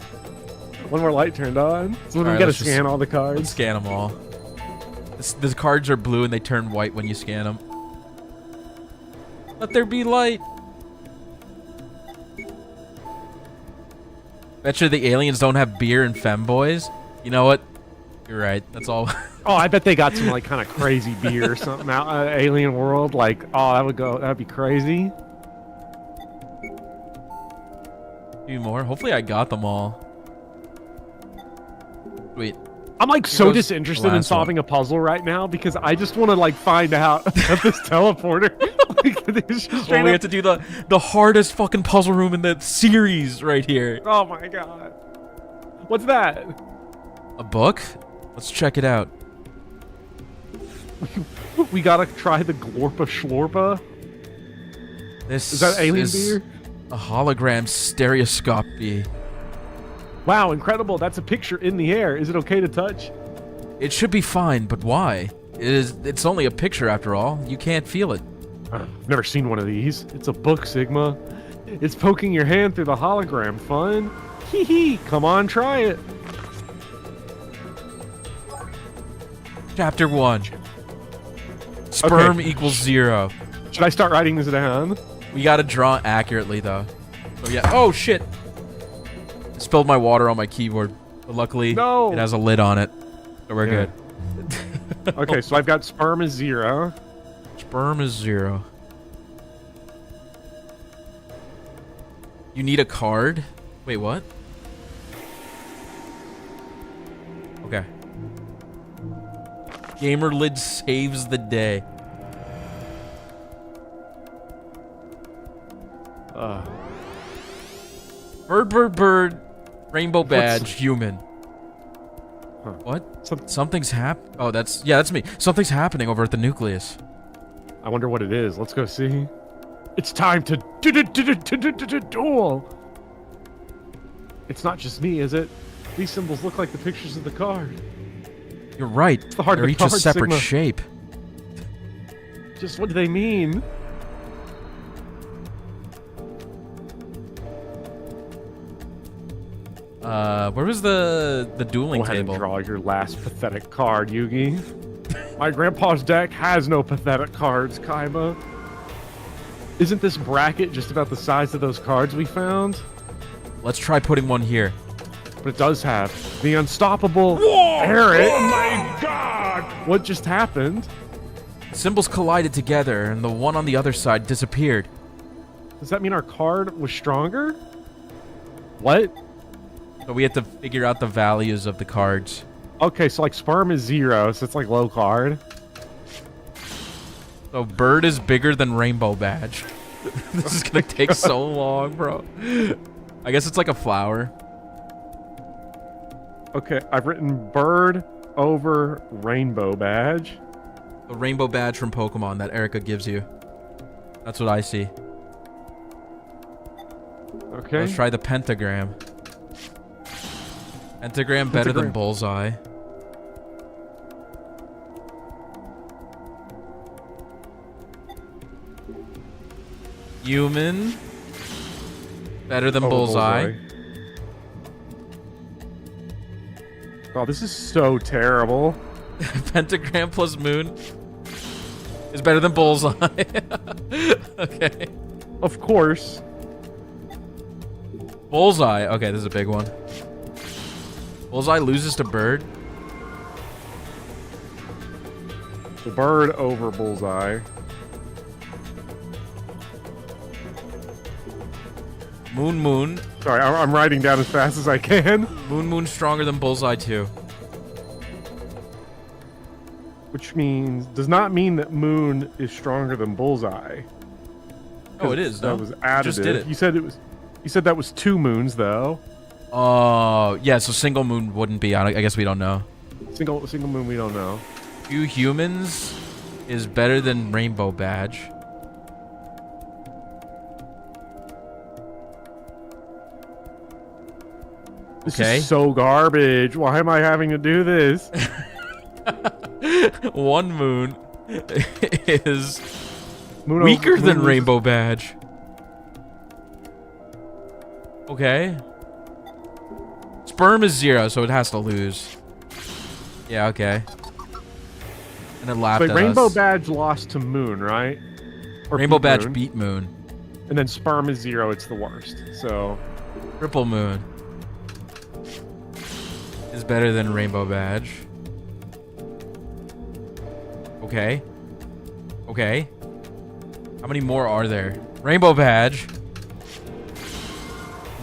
One more light turned on. So we gotta scan all the cards. Let's scan them all. The cards are blue and they turn white when you scan them. Let there be light. Betcha the aliens don't have beer and femboys. You know what? You're right. That's all. Oh, I bet they got some, like, kind of crazy beer or something out alien world. Like, oh, that'd be crazy. A few more. Hopefully I got them all. Wait. I'm, like, so disinterested in solving a puzzle right now because I just want to, like, find out that this teleporter. Well, we have to do the hardest fucking puzzle room in the series right here. Oh my god. What's that? A book? Let's check it out. We gotta try the Glorpa Schlorpa. This is that alien beer? A hologram stereoscopy. Wow, incredible. That's a picture in the air. Is it okay to touch? It should be fine, but why? It's only a picture after all. You can't feel it. I've never seen one of these. It's a book, Sigma. It's poking your hand through the hologram. Fun? Hee hee. Come on, try it. Chapter 1. Sperm equals 0. Should I start writing this down? We gotta draw accurately, though. Oh, yeah. Oh, shit. I spilled my water on my keyboard. But luckily, it has a lid on it. So we're good. Okay, so I've got sperm is 0. Sperm is 0. You need a card? Wait, what? Okay. Gamer lid saves the day. Bird, rainbow badge, human. Huh. What? Something's Oh, that's me. Something's happening over at the nucleus. I wonder what it is. Let's go see. It's time to duel. It's not just me, is it? These symbols look like the pictures of the card. You're right. They're each a separate shape. Just what do they mean? Where was the dueling Go ahead table? and draw your last pathetic card, Yugi. My grandpa's deck has no pathetic cards, Kaiba. Isn't this bracket just about the size of those cards we found? Let's try putting one here. But it does have the unstoppable Eric. Oh my god! What just happened? Symbols collided together, and the one on the other side disappeared. Does that mean our card was stronger? What? So we have to figure out the values of the cards. Okay, so like sperm is 0, so it's like low card. So bird is bigger than rainbow badge. This is gonna take so long, bro. I guess it's like a flower. Okay, I've written bird over rainbow badge. The rainbow badge from Pokemon that Erica gives you. That's what I see. Okay. Let's try the pentagram. Pentagram better than bullseye. Human. Better than bullseye. Oh, this is so terrible. Pentagram plus moon is better than bullseye. Okay. Of course. Bullseye. Okay, this is a big one. Bullseye loses to bird. The bird over bullseye. Moon. Sorry, I'm writing down as fast as I can. Moon stronger than bullseye too. Which means does not mean that moon is stronger than bullseye. Oh, it is. That No, was additive. just did it. You said it was. You said that was 2 moons though. Oh, yeah. So single moon wouldn't be. I guess we don't know. Single moon we don't know. 2 humans is better than rainbow badge. This Okay. is so garbage. Why am I having to do this? 1 moon is Moon weaker over- than moon rainbow badge. Okay. Sperm is 0, so it has to lose. Yeah, okay. And it laughed Wait, at rainbow us. badge lost to moon, right? Or Rainbow beat badge moon. beat moon. And then sperm is 0. It's the worst. So Triple moon is better than rainbow badge. Okay. Okay. How many more are there? Rainbow badge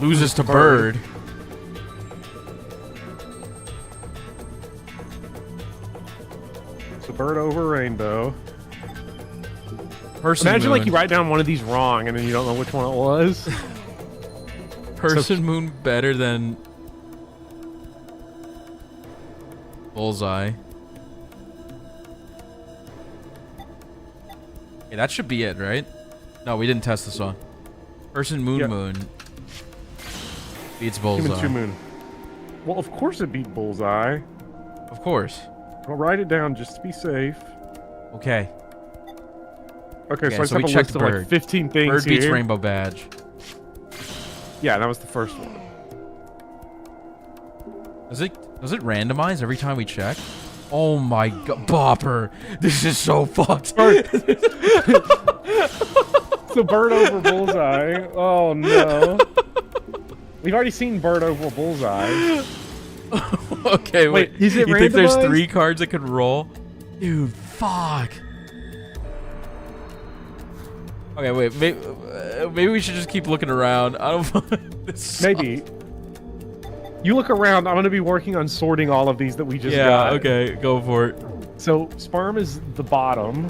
loses to bird. it's a bird over rainbow. Person Imagine moon. like you write down one of these wrong and then you don't know which one it was. Person moon better than bullseye. Okay, that should be it, right? No, we didn't test this one. Person moon Yep. moon beats bullseye. Human 2 moon. Well, of course it beat bullseye. Of course. I'll write it down just to be safe. Okay. Okay, so I just we have a checked list of bird. like 15 things Bird beats here. rainbow badge. Yeah, that was the first one. Does it randomize every time we check? Oh my god, Bopper! This is so fucked. So bird over bullseye. Oh no. We've already seen bird over bullseye. Okay, wait. Is it You think there's randomized? 3 cards that could roll? Dude, fuck. Okay, wait. Maybe we should just keep looking around. I don't. This Maybe. You look around. I'm going to be working on sorting all of these that we just got. Okay, go for it. So sperm is the bottom.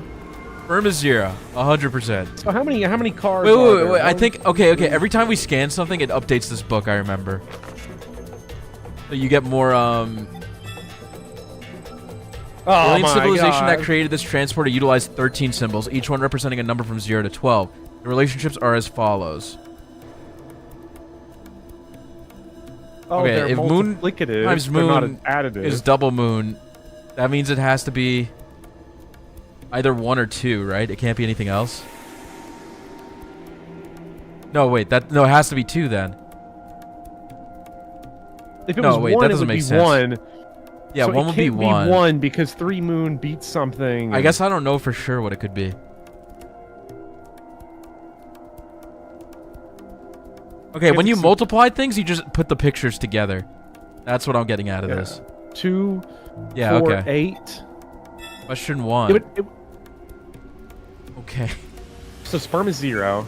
Sperm is 0, 100%. So how many cards? Wait. I think okay. Every time we scan something, it updates this book. I remember. So you get more Alien my civilization that God. created this transporter utilized 13 symbols, each one representing a number from 0 to 12. The relationships are as follows. Oh, Okay, they're if moon multiplicative, times they're not moon additive. is double moon, that means it has to be either 1 or 2, right? It can't be anything else. No, wait. It has to be 2 then. If it No, was wait, 1, that it doesn't would make be sense. 1. Yeah, so 1 it would be can't 1. 1 because 3 moon beats something. I guess I don't know for sure what it could be. Okay, when you multiply things, you just put the pictures together. That's what I'm getting out of this. 2, Yeah, 4, okay. 8. Question 1. Okay. So sperm is 0.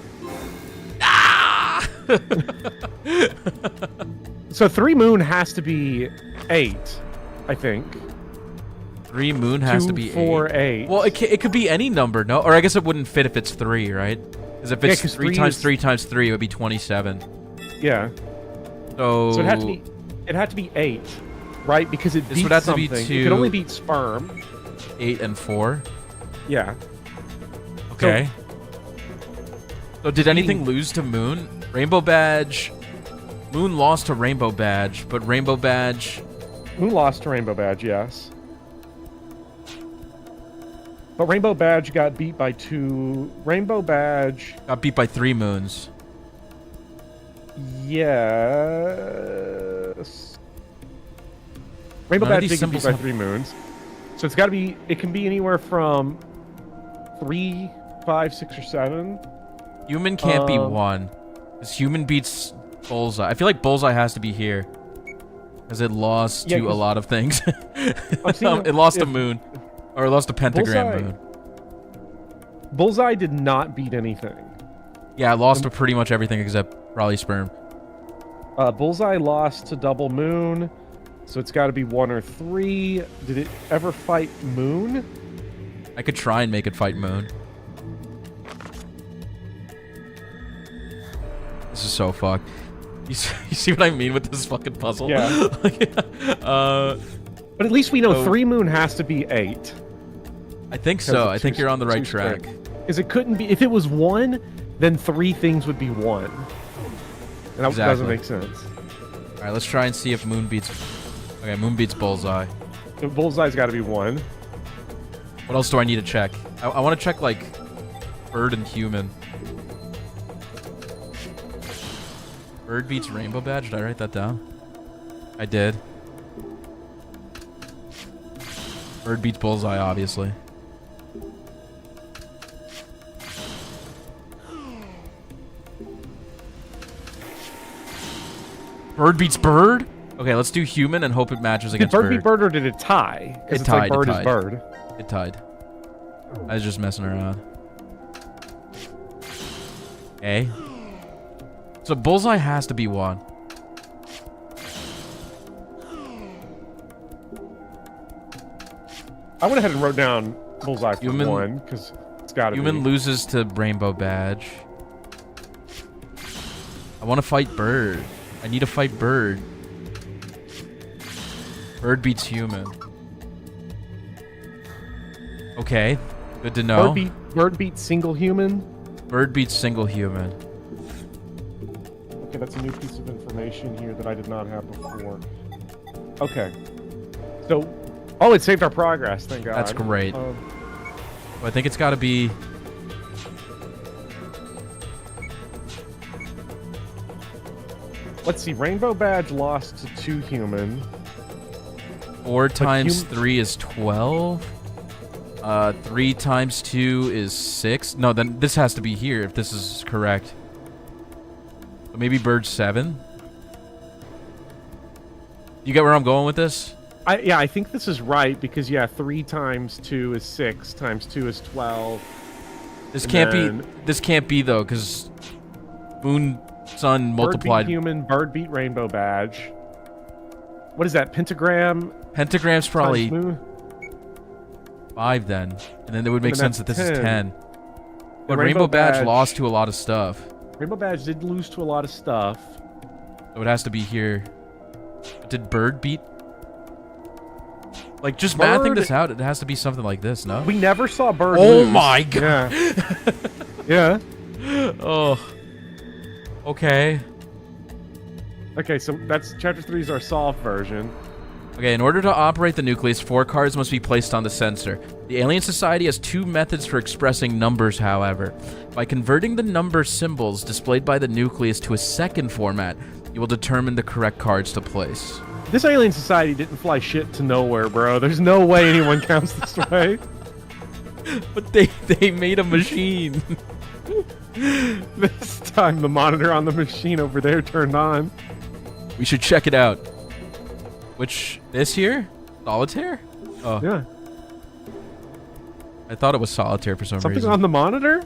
So 3 moon has to be 8, I think. 3 moon has 2, to be 4, 8. 8. Well, it could be any number, no? Or I guess it wouldn't fit if it's 3, right? Because if it's 3 times 3 times 3, it would be 27. Yeah. So So it had to be 8, right? Because it This beats would have to something. be It can only beat sperm. 8 and 4. Yeah. Okay. So did anything lose to Moon? Rainbow Badge. Moon lost to Rainbow Badge, but Rainbow Badge. Moon lost to Rainbow Badge, yes. But Rainbow Badge got beat by 2. Rainbow Badge got beat by 3 moons. Yes. Rainbow None of Badge these did get beat symbols by have- 3 moons. So it's got to be. It can be anywhere from 3, 5, 6, or 7. Human can't be 1. Because Human beats Bullseye. I feel like Bullseye has to be here. Because it lost to a lot of things. It lost a moon. Or it lost a pentagram moon. Bullseye did not beat anything. Yeah, it lost to pretty much everything except probably Sperm. Bullseye lost to Double Moon. So it's got to be 1 or 3. Did it ever fight Moon? I could try and make it fight Moon. This is so fucked. You see what I mean with this fucking puzzle? Yeah. But at least we know 3 Moon has to be 8. I think so. I think you're on the right track. Because it couldn't be... If it was 1, then 3 things would be 1. And that doesn't make sense. Alright, let's try and see if Moon beats... Okay, Moon beats Bullseye. So Bullseye's got to be 1. What else do I need to check? I want to check, like, Bird and Human. Bird beats Rainbow Badge? Did I write that down? I did. Bird beats Bullseye, obviously. Bird beats Bird? Okay, let's do Human and hope it matches against Bird. Did Bird beat Bird or did it tie? It tied. Like Bird it is tied. Bird. It tied. I was just messing around. Okay. So Bullseye has to be 1. I went ahead and wrote down Bullseye for Human, 1 because it's got to be. Human loses to Rainbow Badge. I want to fight Bird. I need to fight Bird. Bird beats Human. Okay, good to know. Bird beats Single Human. Bird beats Single Human. Okay, that's a new piece of information here that I did not have before. Okay. So, oh, it saved our progress, thank God. That's great. I think it's got to be... Let's see, Rainbow Badge lost to 2 Human. 4 times 3 is 12. 3 times 2 is 6. No, then this has to be here if this is correct. But maybe Bird 7? You get where I'm going with this? Yeah, I think this is right because, yeah, 3 times 2 is 6, times 2 is 12. This can't be, though, because Moon, Sun multiplied... Bird beat Human, Bird beat Rainbow Badge. What is that, Pentagram? Pentagram's probably 5 then. And then it would make sense that this is 10. But Rainbow Badge lost to a lot of stuff. Rainbow Badge did lose to a lot of stuff. So it has to be here. Did Bird beat... Like, just Bird... mathing this out, it has to be something like this, no? We never saw Bird Oh lose. my God! Yeah. Oh. Okay. Okay, so that's Chapter 3 is our solved version. Okay, in order to operate the nucleus, 4 cards must be placed on the sensor. The Alien Society has 2 methods for expressing numbers, however. By converting the number symbols displayed by the nucleus to a second format, you will determine the correct cards to place. This Alien Society didn't fly shit to nowhere, bro. There's no way anyone counts this way. But they made a machine. This time the monitor on the machine over there turned on. We should check it out. Which, this here? Solitaire? Oh. Yeah. I thought it was Solitaire for some reason. Something on the monitor?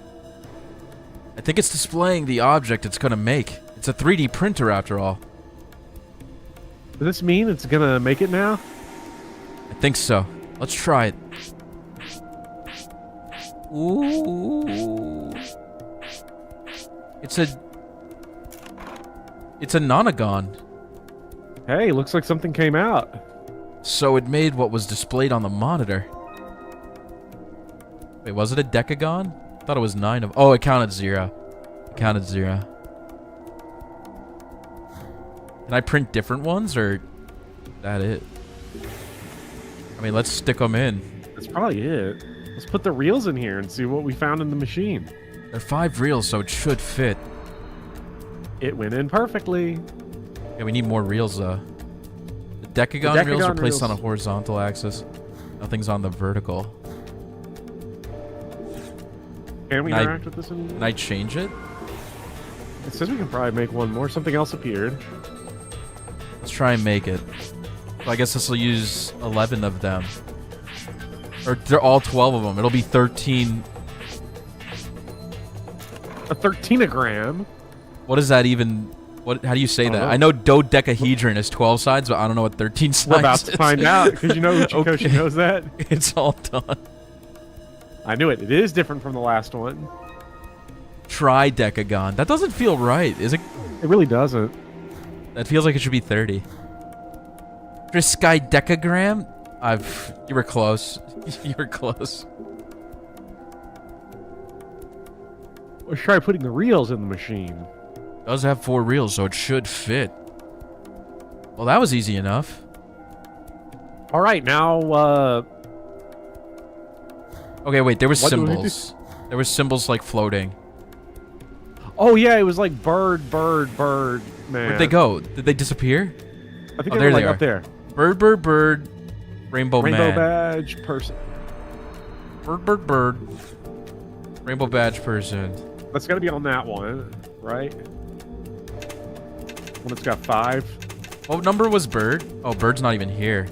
I think it's displaying the object it's going to make. It's a 3D printer after all. Does this mean it's going to make it now? I think so. Let's try it. Ooh. It's a nonagon. Hey, looks like something came out. So it made what was displayed on the monitor. Wait, was it a decagon? I thought it was 9 of... Oh, it counted 0. It counted 0. Can I print different ones, or... is that it? I mean, let's stick them in. That's probably it. Let's put the reels in here and see what we found in the machine. They're 5 reels, so it should fit. It went in perfectly. Yeah, we need more reels, though. The decagon reels are placed on a horizontal axis. Nothing's on the vertical. Can we interact with this anymore? Can I change it? It says we can probably make one more. Something else appeared. Let's try and make it. So I guess this will use 11 of them. Or they're all 12 of them. It'll be 13. A 13-agram? What is that even? What? How do you say that? I know dodecahedron is 12 sides, but I don't know what 13 sides is. We're about to find out, because you know Uchikoshi knows that. It's all done. I knew it. It is different from the last one. Tridecagon. That doesn't feel right, is it? It really doesn't. That feels like it should be 30. Triskidecagram? You were close. You were close. Let's try putting the reels in the machine. It does have 4 reels, so it should fit. Well, that was easy enough. All right, now, okay, wait, there was symbols. There was symbols, like, floating. Oh, yeah, it was like bird, man. Where'd they go? Did they disappear? I think they were like up there. Bird, rainbow man. Badge person. Bird. Rainbow badge person. That's got to be on that one, right? One that's got 5. What number was Bird? Oh, Bird's not even here.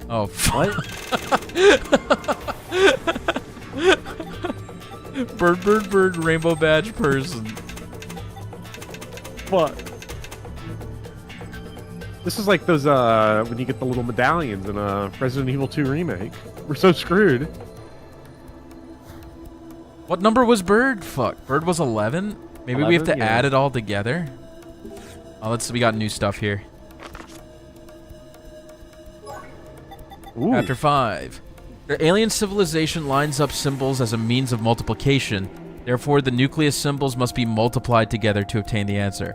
Oh, what? Bird, rainbow badge person. What? This is like those, when you get the little medallions in Resident Evil 2 Remake. We're so screwed. What number was Bird? Fuck. Bird was 11? Maybe 11, we have to add it all together? Oh, we got new stuff here. Ooh. Chapter 5. The alien civilization lines up symbols as a means of multiplication. Therefore, the nucleus symbols must be multiplied together to obtain the answer.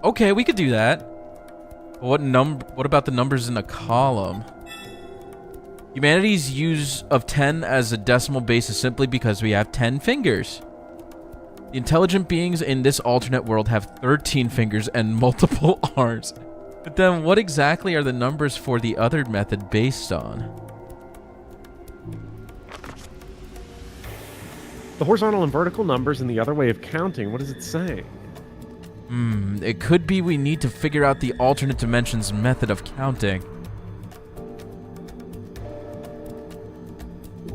Okay, we could do that. What about the numbers in the column? Humanity's use of 10 as a decimal base is simply because we have 10 fingers. The intelligent beings in this alternate world have 13 fingers and multiple arms. But then what exactly are the numbers for the other method based on? The horizontal and vertical numbers and the other way of counting. What does it say? It could be we need to figure out the alternate dimensions method of counting.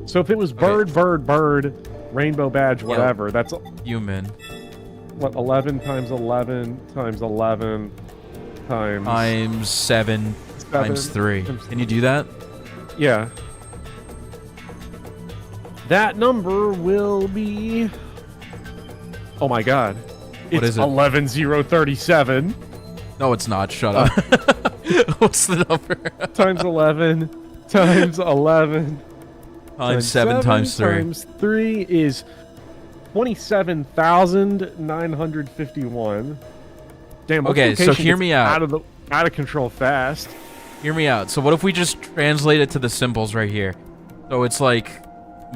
So if it was bird, rainbow badge, whatever, that's... Human. What, 11 times 11 times 11 times... Times 7 times 3. Can you do that? Yeah. That number will be... Oh my god. What is it? 11037. No, it's not. Shut up. What's the number? Times 11 times 11 times 7 times 3. Times 3 is 27,951. Damn. Okay, so hear me out. Out of control fast. Hear me out. So what if we just translate it to the symbols right here? So it's like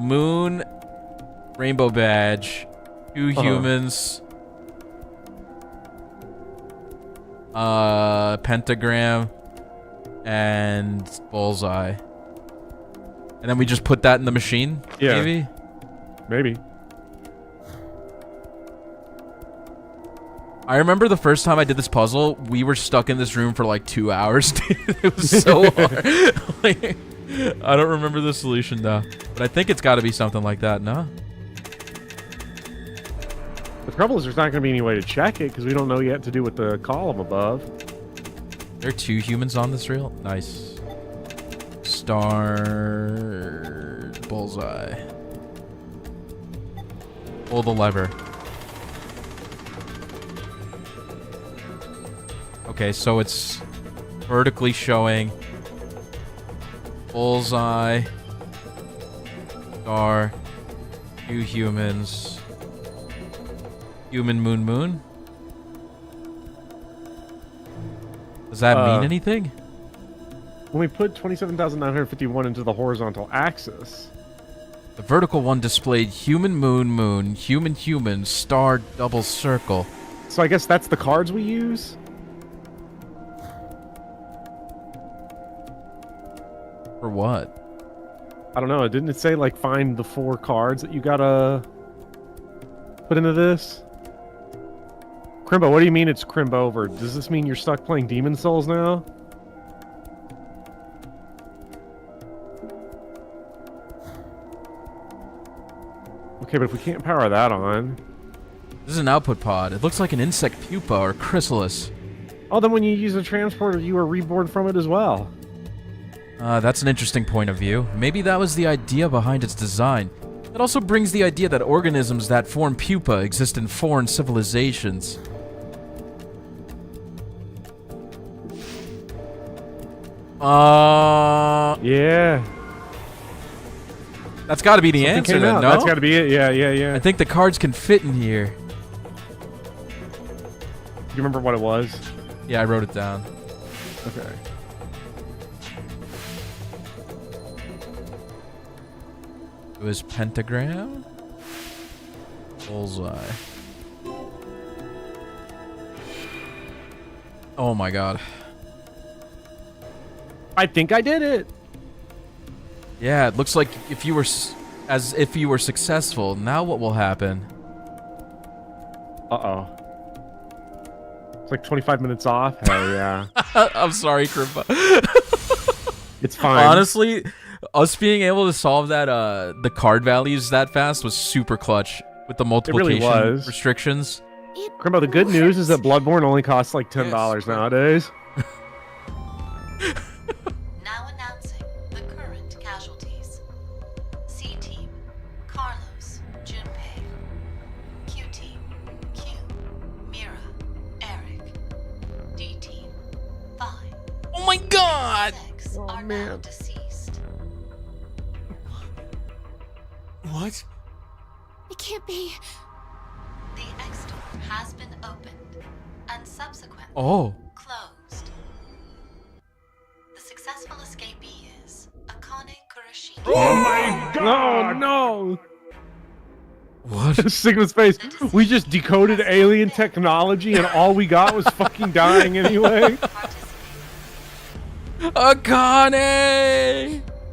moon, rainbow badge, 2 humans, pentagram, and bullseye. And then we just put that in the machine? Yeah. Maybe. I remember the first time I did this puzzle, we were stuck in this room for like 2 hours. It was so hard. Like, I don't remember the solution though. But I think it's got to be something like that, no? The trouble is there's not going to be any way to check it because we don't know yet to do with the column above. There are 2 humans on this reel? Nice. Star... bullseye. Pull the lever. Okay, so it's vertically showing Bullseye. Star. Few humans. Human moon. Does that mean anything? When we put 27,951 into the horizontal axis... The vertical one displayed human moon, human, star, double circle. So I guess that's the cards we use? For what? I don't know. Didn't it say, like, find the 4 cards that you gotta put into this? Crimbo, what do you mean it's crimp over? Does this mean you're stuck playing Demon Souls now? Okay, but if we can't power that on... This is an output pod. It looks like an insect pupa or chrysalis. Oh, then when you use a transporter, you are reborn from it as well. That's an interesting point of view. Maybe that was the idea behind its design. It also brings the idea that organisms that form pupa exist in foreign civilizations. Yeah. That's got to be the Something answer came then, out. no? That's got to be it. Yeah. I think the cards can fit in here. You remember what it was? Yeah, I wrote it down. Okay. It was pentagram. Bullseye. Oh my god. I think I did it. Yeah, it looks like if you were as if you were successful. Now what will happen? Uh-oh. It's like 25 minutes off. Hell yeah. I'm sorry, Kripa. It's fine. Honestly, us being able to solve that the card values that fast was super clutch with the multiplication restrictions. Crimbo, the good news is that Bloodborne only costs like $10 nowadays. Now announcing the current casualties. C Team, Carlos, Junpei. Q Team, Q, Meera, Eric. D Team, 5. Oh my god! 6 are now deceased. What? It can't be. The X-door has been opened and subsequently closed. The successful escapee is Akane Kurashiki. Oh my god! No! What? Sigma's face. We just decoded alien technology and all we got was fucking dying anyway. Akane!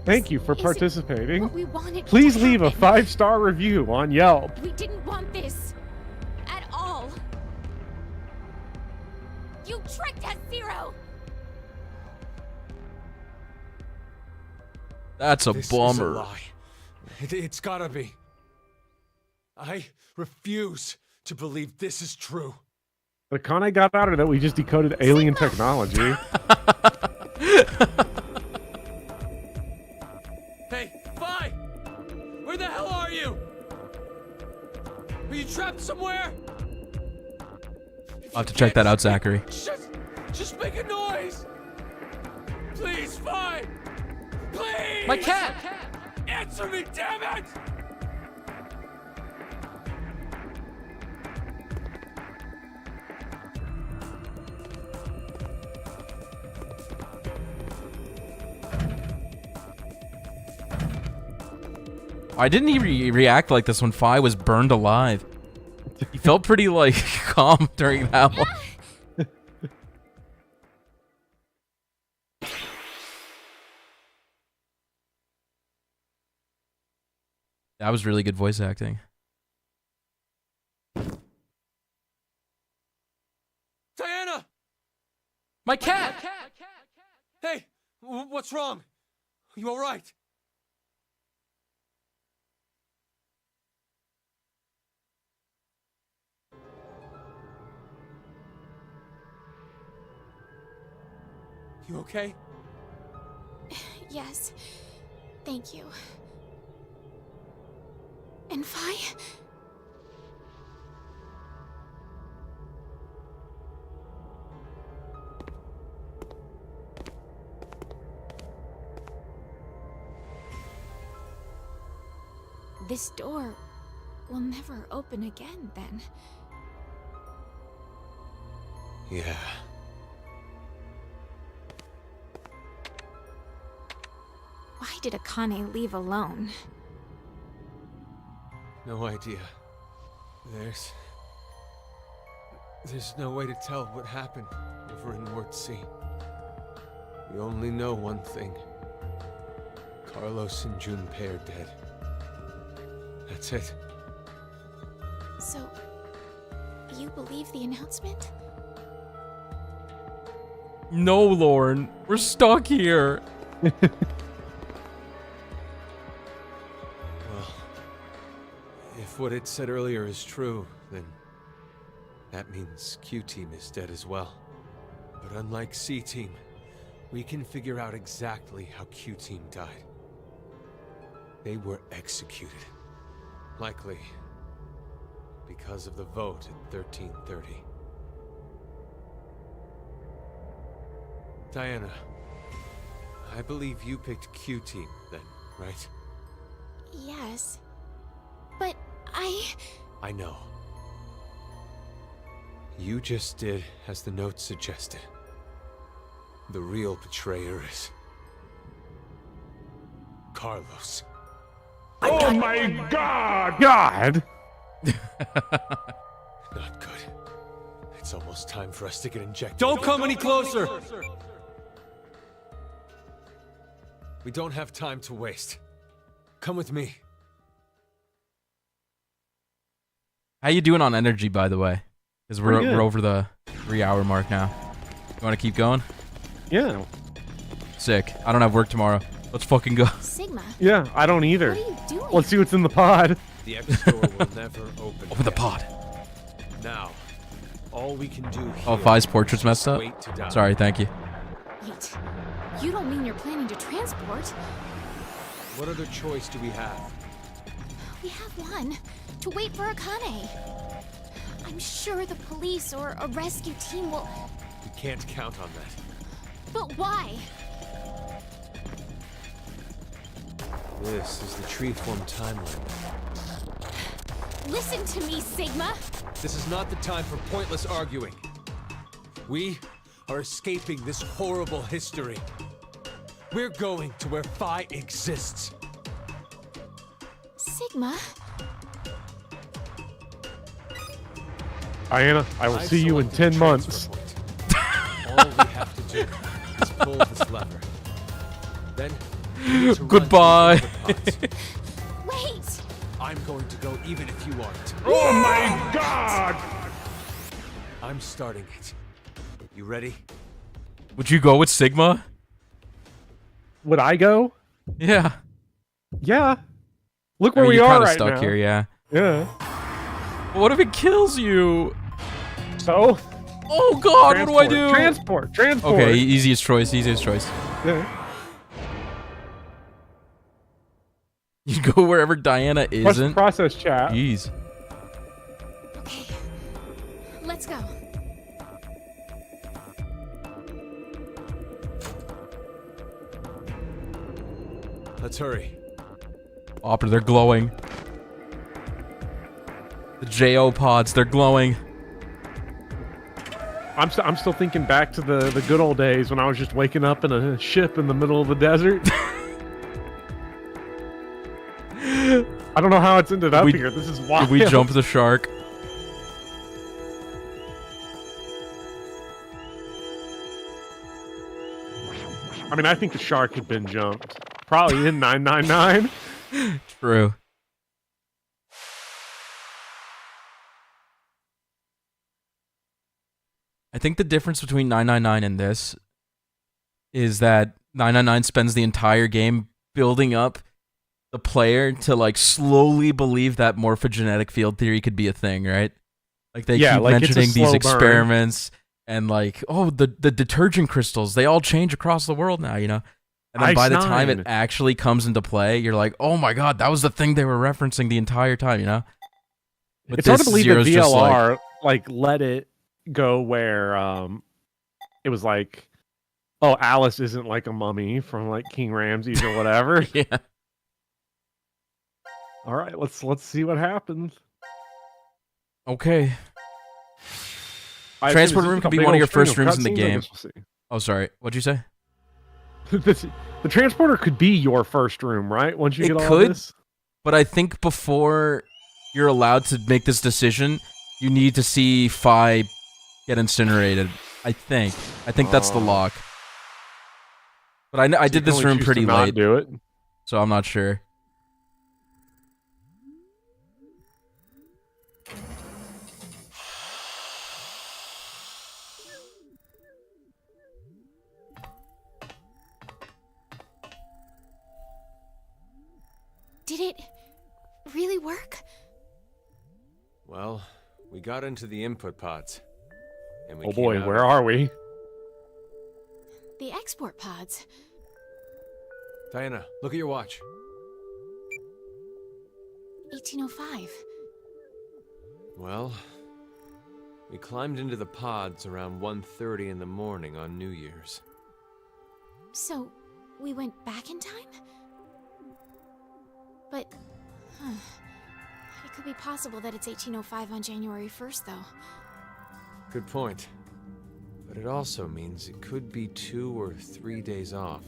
Thank you for participating. What we wanted Please to leave a happen. 5-star review on Yelp. We didn't want this at all. You tricked us, Zero. That's a This bummer. is a lie. It's gotta be. I refuse to believe this is true. The con I got out of that we just decoded alien technology. Hey, Vi! Where the hell are you? Are you trapped somewhere? I'll have to check that out, Zachary. Just make a noise! Please, Vi! Please! My cat! Answer me, damn it! Why didn't he react like this when Fi was burned alive? He felt pretty, like, calm during that one. That was really good voice acting. Diana! My cat! Hey, what's wrong? You all right? You okay? Yes. Thank you. And Vi? This door will never open again, then. Yeah. Why did Akane leave alone? No idea. There's no way to tell what happened over in Ward C. We only know one thing. Carlos and Junpei are dead. That's it. So, you believe the announcement? No, Lauren. We're stuck here. Well, if what it said earlier is true, then that means Q-Team is dead as well. But unlike C-Team, we can figure out exactly how Q-Team died. They were executed. Likely because of the vote at 1330. Diana, I believe you picked Q-Team then, right? Yes. But I know. You just did as the note suggested. The real betrayer is Carlos. Oh my God! God! Not good. It's almost time for us to get injected. Don't come any closer! We don't have time to waste. Come with me. How you doing on energy, by the way? Because Pretty good. we're over the 3-hour mark now. You want to keep going? Yeah. Sick. I don't have work tomorrow. Let's fucking go. Sigma. Yeah, I don't either. What are you doing? Let's see what's in the pod. The X door will never open. Open the again. pod. Now, all we can do here Oh, Fi's portrait's messed up? wait to die. Sorry, thank you. Wait. You don't mean you're planning to transport? What other choice do we have? We have one. To wait for Akane. I'm sure the police or a rescue team will... We can't count on that. But why? This is the tree-form timeline. Listen to me, Sigma. This is not the time for pointless arguing. We are escaping this horrible history. We're going to where Phi exists. Sigma? Diana, I will see you in 10 months. All we have to do is pull this lever. Then we need to run Goodbye. to the pods. Wait! I'm going to go even if you aren't. Oh my God! I'm starting it. You ready? Would you go with Sigma? Would I go? Yeah. Yeah. Look I where mean, we you're are kinda right stuck now. here, yeah. Yeah. What if it kills you? So? Oh God, what do I do? Transport. Okay, easiest choice, easiest choice. Yeah. You go wherever Diana What's the isn't. process chat? Jeez. Okay. Let's go. Let's hurry. Bopper, they're glowing. The JO pods, they're glowing. I'm still thinking back to the good old days when I was just waking up in a ship in the middle of the desert. I don't know how it's ended up here. This is wild. Did we jump the shark? I mean, I think the shark had been jumped. Probably in 999. True. I think the difference between 999 and this is that 999 spends the entire game building up the player to like slowly believe that morphogenetic field theory could be a thing, right? Like they keep mentioning these experiments and like, oh, the detergent crystals, they all change across the world now, you know? And then by the time it actually comes into play, you're like, oh my God, that was the thing they were referencing the entire time, you know? But it's hard to believe that Zero's just VLR like let it go where it was like, oh, Alice isn't like a mummy from like King Ramses or whatever. Yeah. All right, let's see what happens. Okay. I assume Transport this room is could a be big one of old your string first of rooms in the cutscenes, I game. guess we'll see. Oh, sorry. What'd you say? The transporter could be your first room, right? Once you It get all could, this. but I think before you're allowed to make this decision, you need to see Phi get incinerated. I think that's the lock. But I did this room pretty late. Do it. So I'm not sure. Did it really work? Well, we got into the input pods. And we Oh came boy, out where are we? The export pods. Diana, look at your watch. 1805. Well, we climbed into the pods around 1:30 in the morning on New Year's. So, we went back in time? But, it could be possible that it's 1805 on January 1st, though. Good point. But it also means it could be 2 or 3 days off.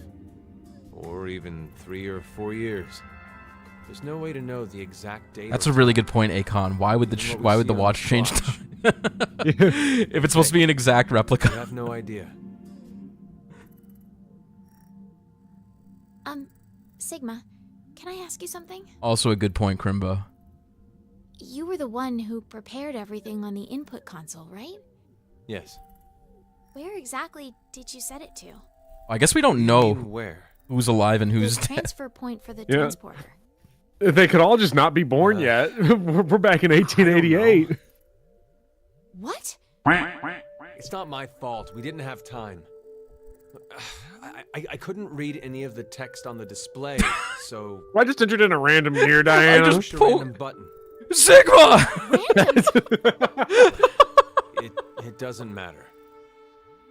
Or even 3 or 4 years. There's no way to know the exact date. That's a really good point, Akon. Why would the watch change time? If it's supposed to be an exact replica. I have no idea. Sigma, can I ask you something? Also a good point, Crimbo. You were the one who prepared everything on the input console, right? Yes. Where exactly did you set it to? I guess we don't know where who's alive and who's The dead. transfer point for the transporter. They could all just not be born yet. We're back in 1888. What? It's not my fault. We didn't have time. I couldn't read any of the text on the display, so... Well, I just entered in a random here, Diana. I just pushed a random button. Sigma! It doesn't matter.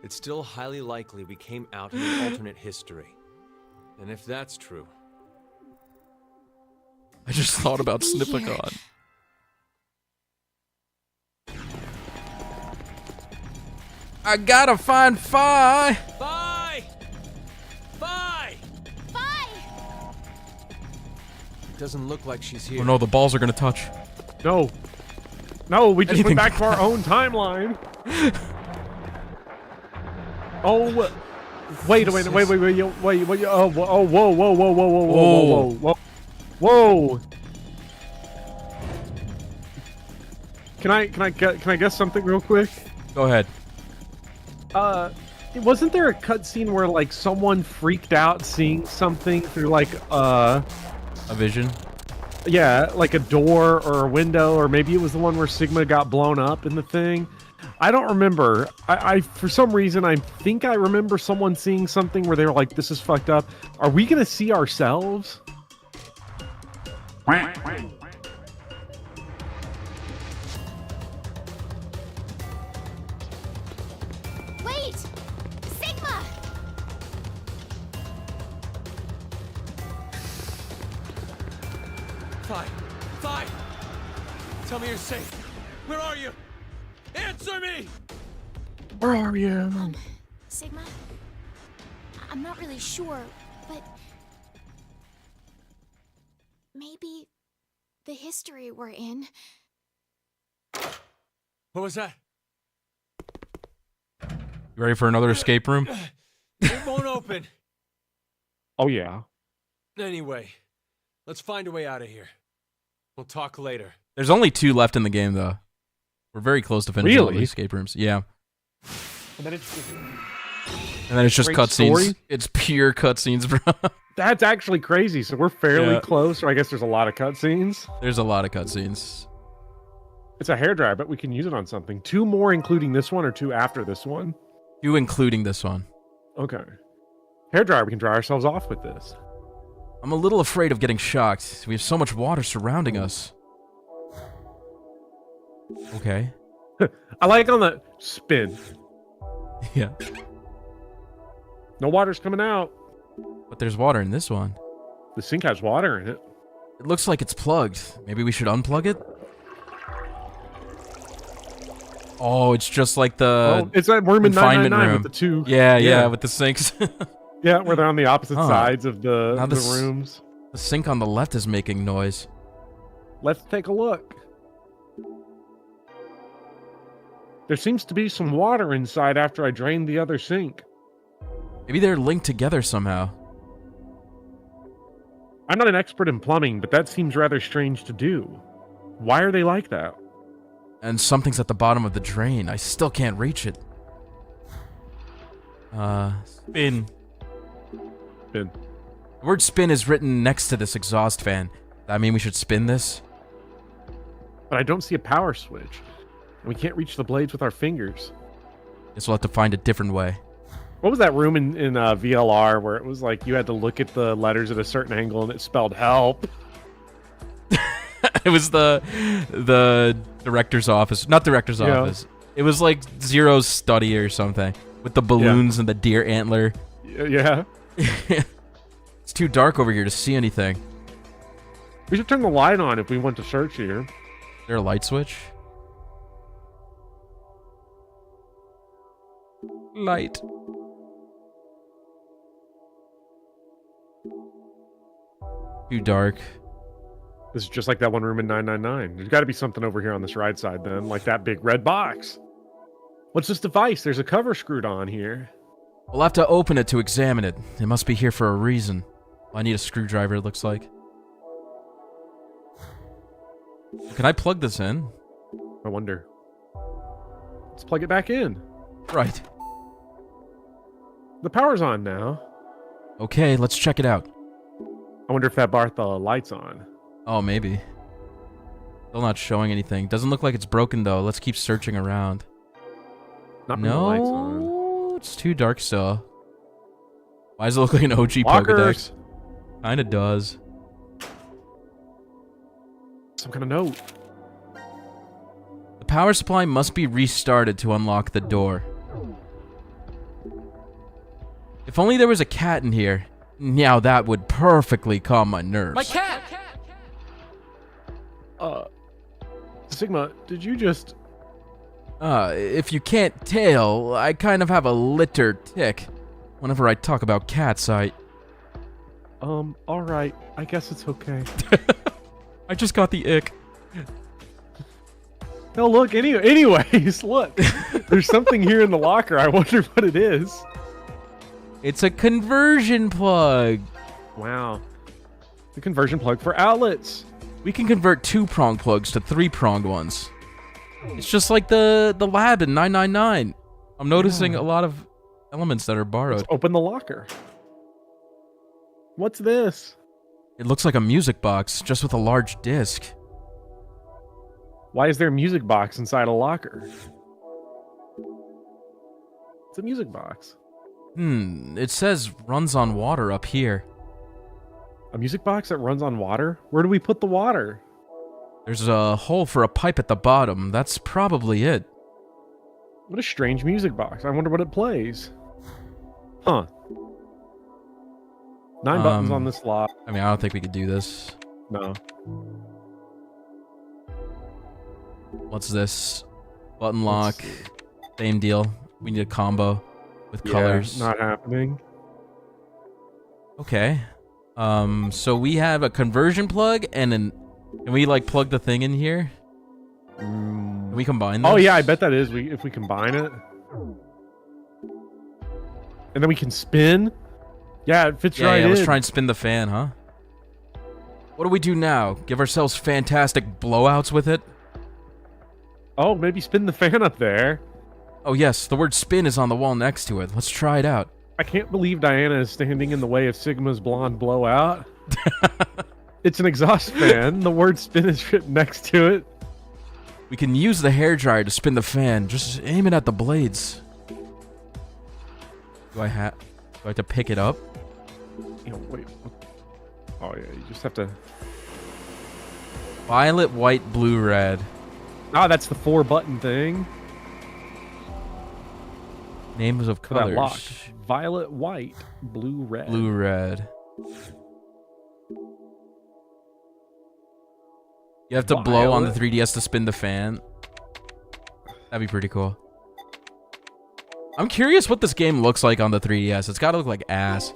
It's still highly likely we came out in an alternate history. And if that's true... I just thought about Snipicon. I gotta find Phi! Phi! Phi! Phi! It doesn't look like she's here. Oh no, the balls are gonna touch. No. No, we just Anything went back to our own timeline. Oh, wait, oh, whoa, whoa. Can I guess something real quick? Go ahead. Wasn't there a cutscene where like someone freaked out seeing something through like a vision? Yeah, like a door or a window, or maybe it was the one where Sigma got blown up in the thing. I don't remember. I for some reason I think I remember someone seeing something where they were like, "This is fucked up." Are we gonna see ourselves? Wait! Sigma! Phi! Tell me you're safe. Where are you? Answer me! Where are you? Sigma? I'm not really sure, but... maybe the history we're in... What was that? You ready for another escape room? It won't open. Oh, yeah. Anyway, let's find a way out of here. We'll talk later. There's only 2 left in the game, though. We're very close to finishing all the Really? escape rooms. Yeah. And then it's just Great cutscenes. story? It's pure cutscenes, bro. That's actually crazy. So we're fairly Yeah. close, or I guess there's a lot of cutscenes. There's a lot of cutscenes. It's a hairdryer, but we can use it on something. 2 more, including this one, or 2 after this one? 2 including this one. Okay. Hairdryer, we can dry ourselves off with this. I'm a little afraid of getting shocked. We have so much water surrounding us. Okay. I like on the spin. Yeah. No water's coming out. But there's water in this one. The sink has water in it. It looks like it's plugged. Maybe we should unplug it? Oh, it's just like the it's that room in confinement 999 room. with the two. Yeah, with the sinks. Yeah, where they're on the opposite sides of the rooms. The sink on the left is making noise. Let's take a look. There seems to be some water inside after I drained the other sink. Maybe they're linked together somehow. I'm not an expert in plumbing, but that seems rather strange to do. Why are they like that? And something's at the bottom of the drain. I still can't reach it. Spin. Spin. The word spin is written next to this exhaust fan. Does that mean we should spin this? But I don't see a power switch. And we can't reach the blades with our fingers. Guess we'll have to find a different way. What was that room in VLR where it was like you had to look at the letters at a certain angle and it spelled help? It was the director's office. Not director's office. It was like Zero's study or something. With the balloons and the deer antler. Yeah. It's too dark over here to see anything. We should turn the light on if we want to search here. Is there a light switch? Light. Too dark. This is just like that one room in 999. There's got to be something over here on this right side then, like that big red box. What's this device? There's a cover screwed on here. We'll have to open it to examine it. It must be here for a reason. I need a screwdriver, it looks like. Can I plug this in? I wonder. Let's plug it back in. Right. The power's on now. Okay, let's check it out. I wonder if that Bartha light's on. Oh, maybe. Still not showing anything. Doesn't look like it's broken, though. Let's keep searching around. Not when the light's on. It's too dark still. Why does it look like an OG Lockers. Pokedex? Kinda does. Some kind of note. The power supply must be restarted to unlock the door. If only there was a cat in here. Now that would perfectly calm my nerves. My cat! Sigma, did you just... If you can't tell, I kind of have a litter tick. Whenever I talk about cats, alright. I guess it's okay. I just got the ick. No, look, anyways, look. There's something here in the locker. I wonder what it is. It's a conversion plug. Wow. The conversion plug for outlets. We can convert 2-prong plugs to 3-pronged ones. It's just like the lab in 999. I'm noticing a lot of elements that are borrowed. Let's open the locker. What's this? It looks like a music box, just with a large disc. Why is there a music box inside a locker? It's a music box. It says runs on water up here. A music box that runs on water? Where do we put the water? There's a hole for a pipe at the bottom. That's probably it. What a strange music box. I wonder what it plays. Huh. 9 buttons on this lock. I mean, I don't think we could do this. No. What's this? Button lock. Same deal. We need a combo with colors. Not happening. Okay. So we have a conversion plug and an... Can we, like, plug the thing in here? Can we combine this? Oh, yeah, I bet that is. If we combine it. And then we can spin. Yeah, it fits right in. Let's try and spin the fan, huh? What do we do now? Give ourselves fantastic blowouts with it? Oh, maybe spin the fan up there. Oh, yes. The word spin is on the wall next to it. Let's try it out. I can't believe Diana is standing in the way of Sigma's blonde blowout. It's an exhaust fan. The word spin is written next to it. We can use the hairdryer to spin the fan. Just aim it at the blades. Do I have to pick it up? Wait. Oh, yeah, you just have to... Violet, white, blue, red. Ah, that's the 4-button thing. Names of For that colors. lock. Violet, white, blue, red. Blue, red. You have to blow on the 3DS to spin the fan. That'd be pretty cool. I'm curious what this game looks like on the 3DS. It's gotta look like ass.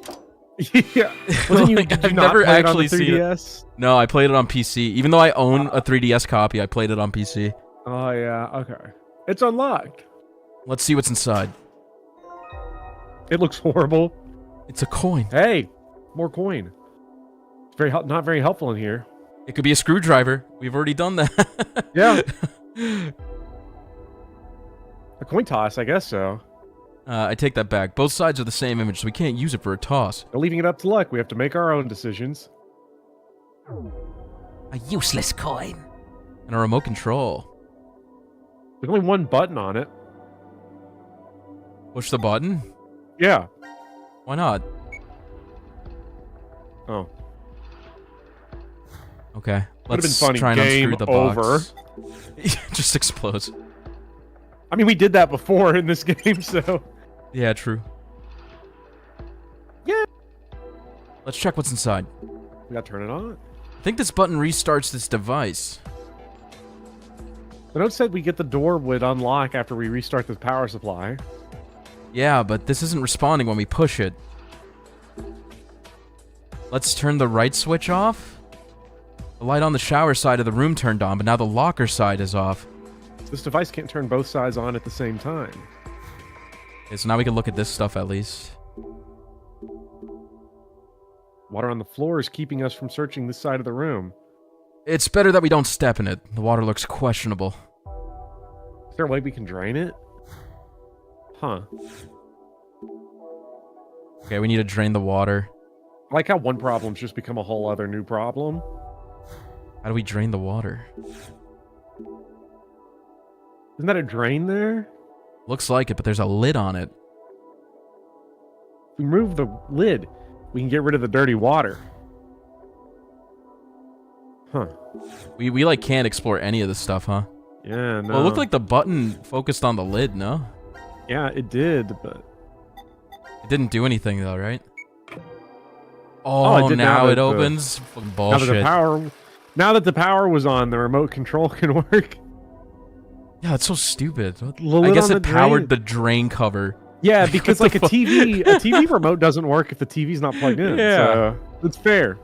Yeah. Wasn't you, I've never actually seen it. 3DS? No, I played it on PC. Even though I own a 3DS copy, I played it on PC. Oh, yeah. Okay. It's unlocked. Let's see what's inside. It looks horrible. It's a coin. Hey, more coin. It's very not very helpful in here. It could be a screwdriver. We've already done that. Yeah. A coin toss, I guess so. I take that back. Both sides are the same image, so we can't use it for a toss. We're leaving it up to luck. We have to make our own decisions. A useless coin. And a remote control. There's only one button on it. Push the button? Yeah. Why not? Oh. Okay. Would've Let's been funny. try and Game unscrew the over. box. It just explodes. I mean, we did that before in this game, so... Yeah, true. Yeah. Let's check what's inside. We gotta turn it on. I think this button restarts this device. The note said we get the door would unlock after we restart the power supply. Yeah, but this isn't responding when we push it. Let's turn the right switch off. The light on the shower side of the room turned on, but now the locker side is off. This device can't turn both sides on at the same time. Okay, so now we can look at this stuff at least. Water on the floor is keeping us from searching this side of the room. It's better that we don't step in it. The water looks questionable. Is there a way we can drain it? Huh. Okay, we need to drain the water. I like how one problem's just become a whole other new problem. How do we drain the water? Isn't that a drain there? Looks like it, but there's a lid on it. If we remove the lid, we can get rid of the dirty water. Huh. We like can't explore any of this stuff, huh? Yeah, no. Well, it looked like the button focused on the lid, no? Yeah, it did, but... It didn't do anything though, right? it Oh, did now it that opens? Fucking bullshit. Now that the power was on, the remote control can work. Yeah, it's so stupid. The I lid guess on it the powered drain. the drain cover. Yeah, because like a What the TV remote doesn't work if the TV's not plugged in. Yeah. So it's fair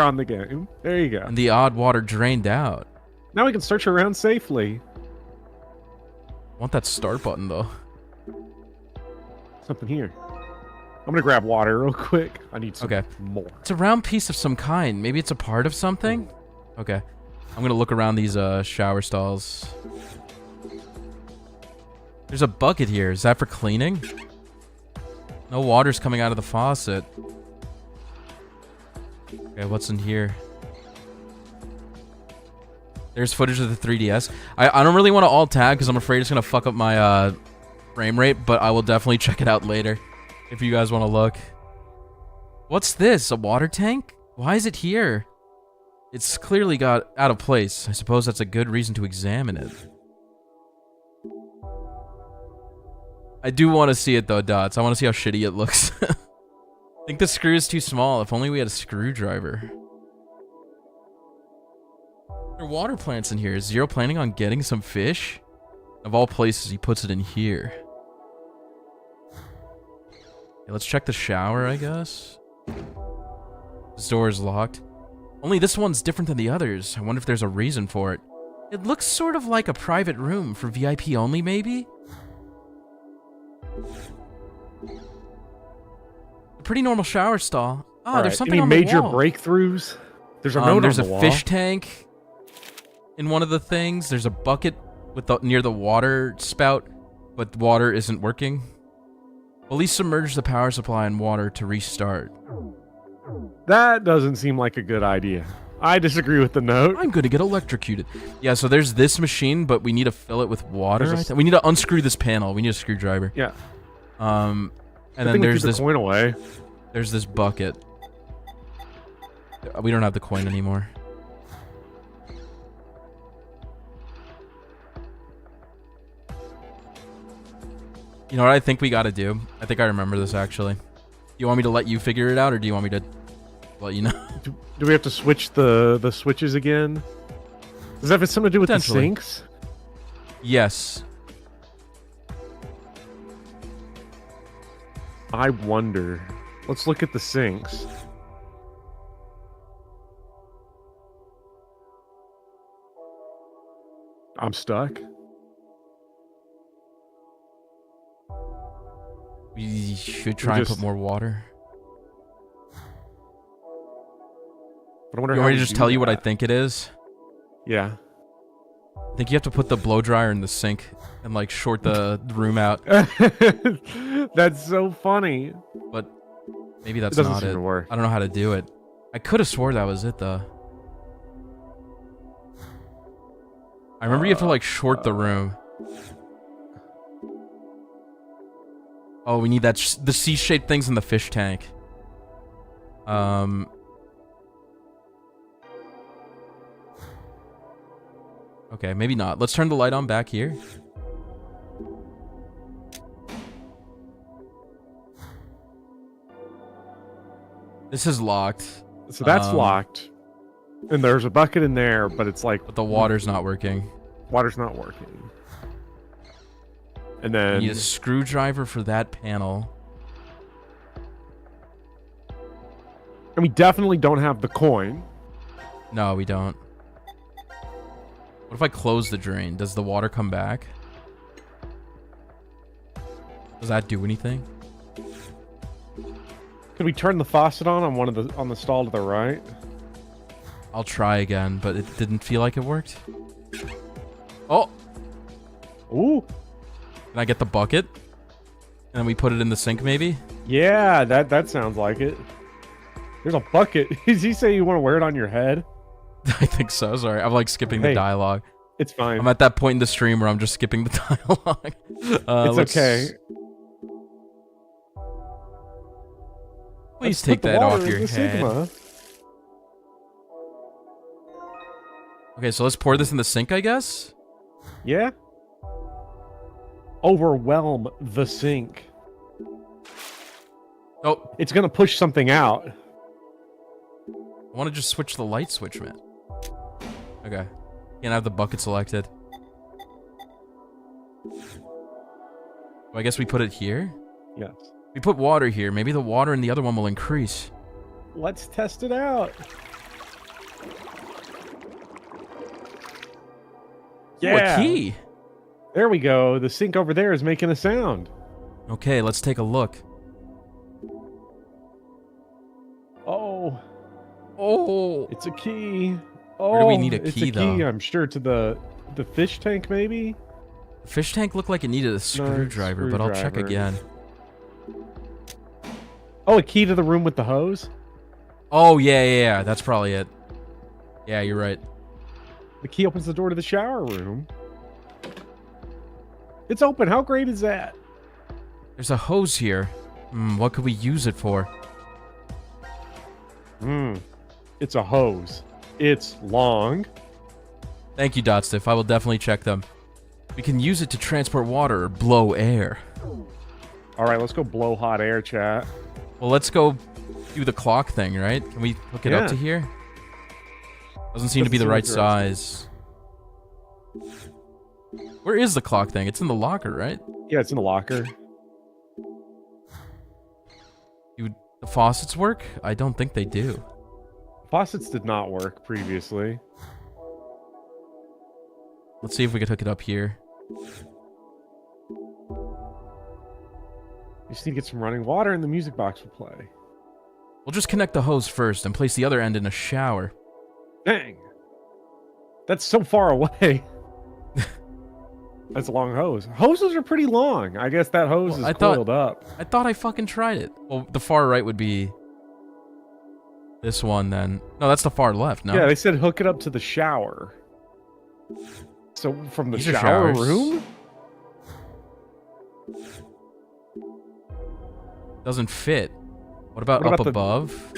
on the game. There you go. And the odd water drained out. Now we can search around safely. I want that start button though. Something here. I'm gonna grab water real quick. I need some more. It's a round piece of some kind. Maybe it's a part of something? Okay. I'm gonna look around these shower stalls. There's a bucket here. Is that for cleaning? No water's coming out of the faucet. Okay, what's in here? There's footage of the 3DS. I don't really want to alt tab because I'm afraid it's gonna fuck up my frame rate, but I will definitely check it out later if you guys want to look. What's this? A water tank? Why is it here? It's clearly got out of place. I suppose that's a good reason to examine it. I do want to see it though, Dots. I want to see how shitty it looks. I think the screw is too small. If only we had a screwdriver. There are water plants in here. Is Zero planning on getting some fish? Of all places, he puts it in here. Okay, let's check the shower, I guess. This door is locked. Only this one's different than the others. I wonder if there's a reason for it. It looks sort of like a private room for VIP only, maybe? A pretty normal shower stall. Oh, there's something Any on major the wall. breakthroughs? There's a note There's on the a wall. fish tank in one of the things. There's a bucket with near the water spout, but the water isn't working. Police submerge the power supply in water to restart. That doesn't seem like a good idea. I disagree with the note. I'm going to get electrocuted. Yeah, so there's this machine, but we need to fill it with water. We need to unscrew this panel. We need a screwdriver. Yeah. And then there's this coin away. There's this bucket. We don't have the coin anymore. You know what I think we got to do? I think I remember this actually. Do you want me to let you figure it out, or do you want me to let you know? Do we have to switch the switches again? Does that have something to do with the Potentially. sinks? Yes. I wonder. Let's look at the sinks. I'm stuck. We should try and put more water. But I wonder You how want me we to just do tell you what I that. think it is? Yeah. I think you have to put the blow dryer in the sink and like short the room out. That's so funny. But maybe that's doesn't not seem it. to work. I don't know how to do it. I could have swore that was it though. I remember you have to like short the room. Oh, we need that the C-shaped things in the fish tank. Okay, maybe not. Let's turn the light on back here. This is locked. So that's locked. And there's a bucket in there, but it's like... But the water's not working. Water's not working. And then... We need a screwdriver for that panel. And we definitely don't have the coin. No, we don't. What if I close the drain? Does the water come back? Does that do anything? Could we turn the faucet on the stall to the right? I'll try again, but it didn't feel like it worked. Oh! Ooh! Can I get the bucket? And then we put it in the sink, maybe? Yeah, that sounds like it. There's a bucket. Does he say you want to wear it on your head? I think so. Sorry, I'm like skipping the dialogue. It's fine. I'm at that point in the stream where I'm just skipping the dialogue. It's okay. Please take that off your head. Sigma. Okay, so let's pour this in the sink, I guess? Yeah. Overwhelm the sink. Oh. It's going to push something out. I want to just switch the light switch, man. Okay. Can't have the bucket selected. Well, I guess we put it here? Yes. We put water here. Maybe the water in the other one will increase. Let's test it out. Yeah. Ooh, a key. There we go. The sink over there is making a sound. Okay, let's take a look. Oh. Oh. It's a key. Oh, where do we need a it's key, a though? key, I'm sure, to the fish tank, maybe? The fish tank looked like it needed a screwdriver, but I'll check again. Oh, a key to the room with the hose? Oh, yeah. That's probably it. Yeah, you're right. The key opens the door to the shower room. It's open. How great is that? There's a hose here. What could we use it for? It's a hose. It's long. Thank you, Dotstiff. I will definitely check them. We can use it to transport water or blow air. All right, let's go blow hot air, chat. Well, let's go do the clock thing, right? Can we hook it up to here? Doesn't seem to be the right size. Where is the clock thing? It's in the locker, right? Yeah, it's in the locker. Do the faucets work? I don't think they do. Faucets did not work previously. Let's see if we could hook it up here. You just need to get some running water and the music box will play. We'll just connect the hose first and place the other end in a shower. Dang. That's so far away. That's a long hose. Hoses are pretty long. I guess that hose is coiled up. I thought I fucking tried it. Well, the far right would be this one then. No, that's the far left, no? Yeah, they said hook it up to the shower. So from the These are shower showers. room? Doesn't fit. What about What up about the- above?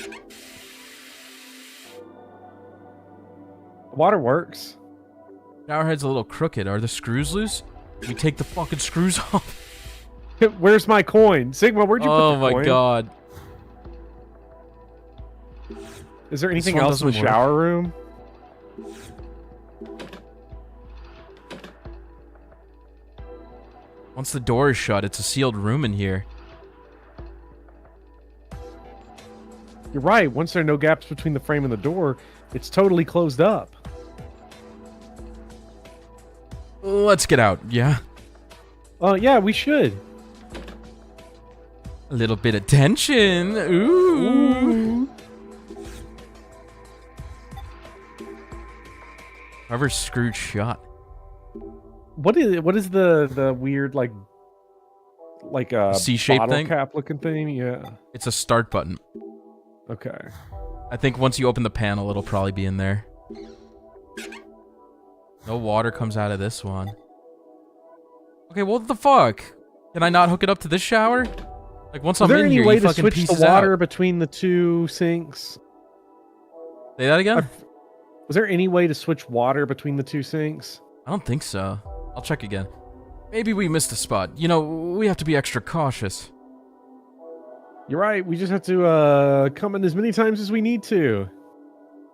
The water works. Shower head's a little crooked. Are the screws loose? We take the fucking screws off. Where's my coin? Sigma, where'd you put the coin? Oh my god. Is there anything one else in the doesn't work. shower room? Once the door is shut, it's a sealed room in here. You're right. Once there are no gaps between the frame and the door, it's totally closed up. Let's get out, yeah? Yeah, we should. A little bit of tension. Ooh. Cover's screwed shut. What is the weird like a C-shaped bottle thing? cap looking thing? Yeah. It's a start button. Okay. I think once you open the panel, it'll probably be in there. No water comes out of this one. Okay, what the fuck? Can I not hook it up to this shower? Like once I'm in here, you fucking switch pieces the water out. between the two sinks? Say that again? Was there any way to switch water between the two sinks? I don't think so. I'll check again. Maybe we missed a spot. You know, we have to be extra cautious. You're right. We just have to come in as many times as we need to.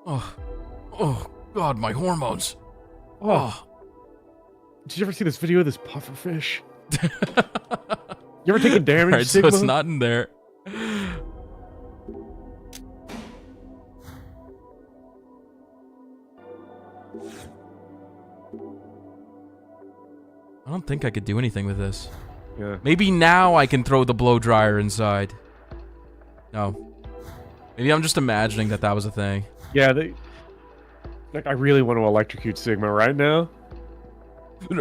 Oh, God, my hormones. Oh. Did you ever see this video of this pufferfish? You ever taken damage, Alright, so Sigma? it's not in there. I don't think I could do anything with this. Yeah. Maybe now I can throw the blow dryer inside. No. Maybe I'm just imagining that was a thing. Yeah, like I really want to electrocute Sigma right now. Need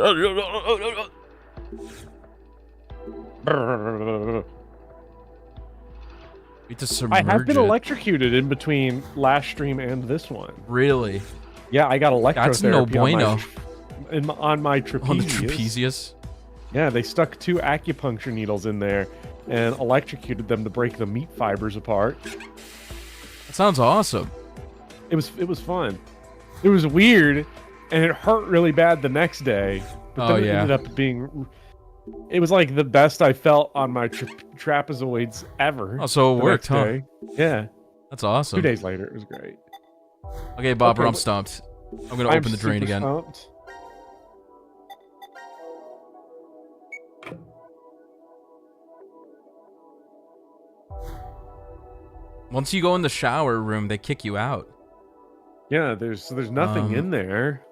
to submerge I have been it. electrocuted in between last stream and this one. Really? Yeah, I got electrotherapy That's no bueno. on my trapezius. On the trapezius? Yeah, they stuck 2 acupuncture needles in there and electrocuted them to break the meat fibers apart. That sounds awesome. It was fun. It was weird, and it hurt really bad the next day. But then it ended up being... It was like the best I felt on my trapezoids ever. Oh, so it worked, huh? Day. Yeah. That's awesome. 2 days later, it was great. Okay, Bopper, Okay, I'm stumped. I'm gonna open the drain super again. Stumped. Once you go in the shower room, they kick you out. Yeah, there's nothing in there.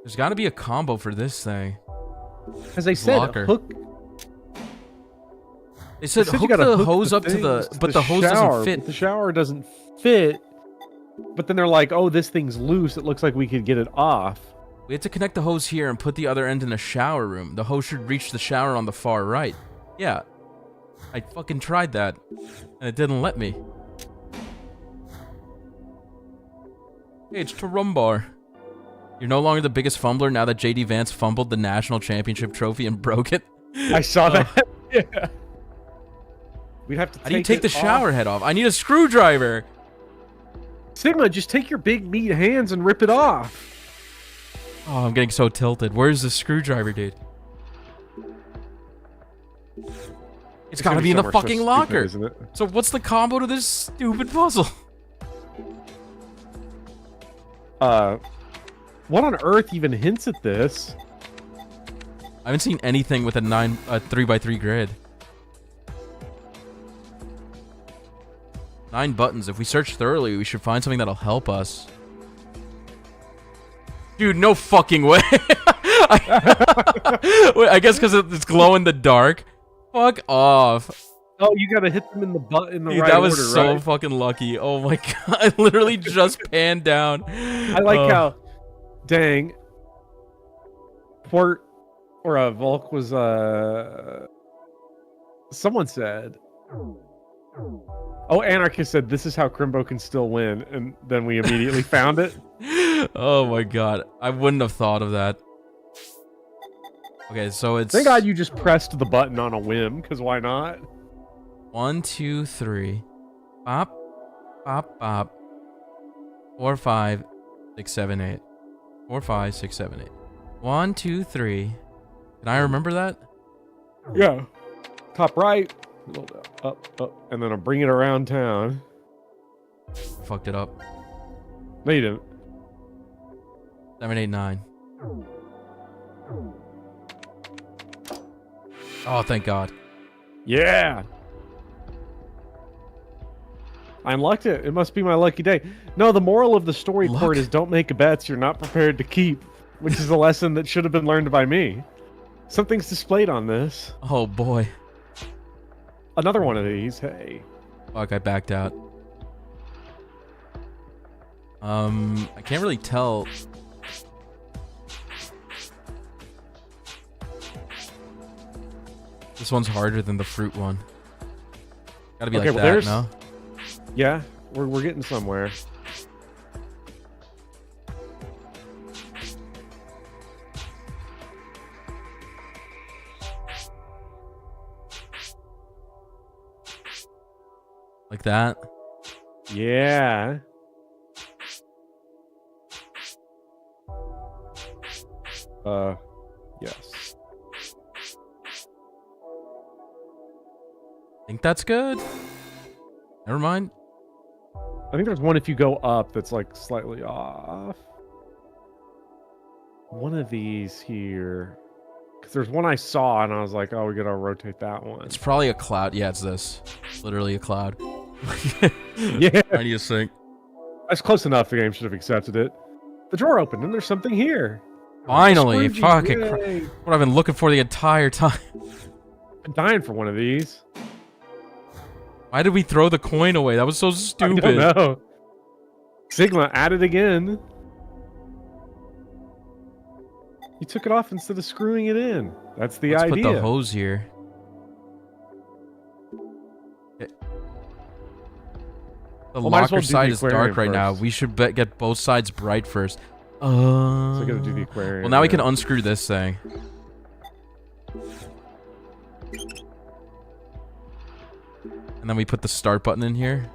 There's got to be a combo for this thing. As I said, hook. They said you hook gotta the hook hose the up to things the, but the hose doesn't fit. But the shower doesn't fit. But then they're like, "Oh, this thing's loose. It looks like we could get it off." We had to connect the hose here and put the other end in a shower room. The hose should reach the shower on the far right. Yeah, I fucking tried that, and it didn't let me. Hey, it's Tarumbar. You're no longer the biggest fumbler now that JD Vance fumbled the national championship trophy and broke it. I saw that. Yeah. We'd have to. How do you take the shower head off? I need a screwdriver. Sigma, just take your big meat hands and rip it off. Oh, I'm getting so tilted. Where's the screwdriver, dude? It's gotta be in the fucking locker. Isn't it? So what's the combo to this stupid puzzle? What on earth even hints at this? I haven't seen anything with a 3x3 grid. 9 buttons. If we search thoroughly, we should find something that'll help us. Dude, no fucking way. Wait, I guess because it's glow in the dark. Fuck off. Oh, you gotta hit them in the butt in the Dude, right that was order, so right? fucking lucky. Oh my god, I literally just panned down. I like how, dang, Port or Volk was someone said. Oh, Anarchist said this is how Crimbo can still win, and then we immediately found it. Oh my god, I wouldn't have thought of that. Okay, so it's... Thank God you just pressed the button on a whim, because why not? 1, 2, 3. Bop, bop, bop. 4, 5, 6, 7, 8. 4, 5, 6, 7, 8. 1, 2, 3. Can I remember that? Yeah. Top right. A little bit up, and then I'll bring it around town. Fucked it up. No, you didn't. 7, 8, 9. Oh, thank God. Yeah. I unlocked it. It must be my lucky day. No, the moral of the story port is don't make bets you're not prepared to keep, which is a lesson that should have been learned by me. Something's displayed on this. Oh, boy. Another one of these. Hey. Fuck, I backed out. I can't really tell. This one's harder than the fruit one. Gotta be Okay, like well, that, no? Yeah, we're getting somewhere. Like that? Yeah. Yes. Think that's good? Never mind. I think there's one if you go up that's like slightly off. One of these here. Because there's one I saw and I was like, oh, we gotta rotate that one. It's probably a cloud. Yeah, it's this. Literally a cloud. Yeah. I need to sync. That's close enough. The game should have accepted it. The drawer opened and there's something here. Finally. Squidgy, Fuck it. yay. What I've been looking for the entire time. I'm dying for one of these. Why did we throw the coin away? That was so stupid. I don't know. Sigma, at it again. You took it off instead of screwing it in. That's the idea. Let's put the hose here. Okay. The locker side is dark right now. We should get both sides bright first. So I gotta do the aquarium. Well, now we can unscrew this thing. And then we put the start button in here.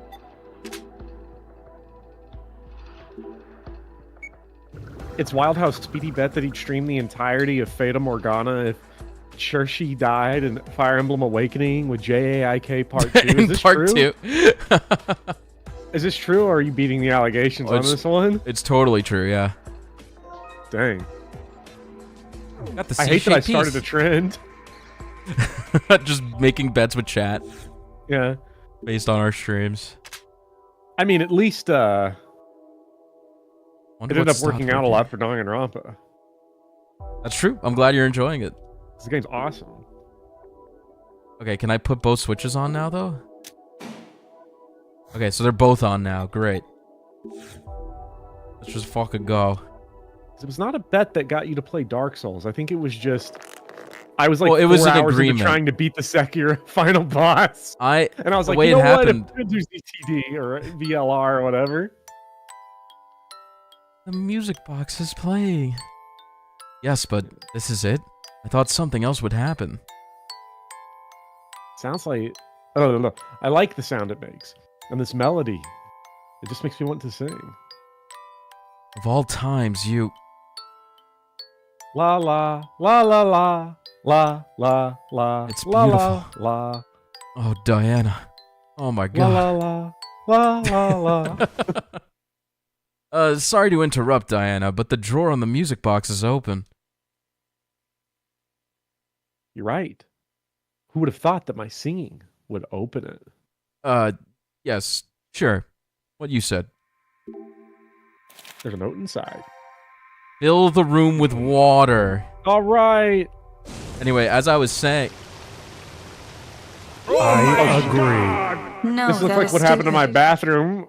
It's wild how Speedy bet that he'd stream the entirety of Fata Morgana if Chershi died in Fire Emblem Awakening with JAIK Part 2. Is this Part true? 2. Is this true, or are you beating the allegations on this one? It's totally true, yeah. Dang. Got the I hate that I C-shaped started piece. a trend. Just making bets with chat. Yeah. Based on our streams. I mean, at least it Wonder ended what up stopped working out a lot for Danganronpa. That's true. I'm glad you're enjoying it. This game's awesome. Okay, can I put both switches on now, though? Okay, so they're both on now. Great. Let's just fucking go. It was not a bet that got you to play Dark Souls. I think it was just... I was like Well, it was 4 an hours agreement. into trying to beat the Sekiro final boss. And I was the like, way you it know what? happened- I'm gonna do ZTD or VLR or whatever. The music box is playing. Yes, but this is it? I thought something else would happen. Sounds like... Oh, no. I like the sound it makes. And this melody. It just makes me want to sing. Of all times, you... La la, la la la, la la la, It's la beautiful. la la. Oh, Diana. Oh my La god. la la, la la. Sorry to interrupt, Diana, but the drawer on the music box is open. You're right. Who would have thought that my singing would open it? Yes, sure. What you said. There's a note inside. Fill the room with water. All right. Anyway, as I was saying... I agree. No, This looks like what happened to my bathroom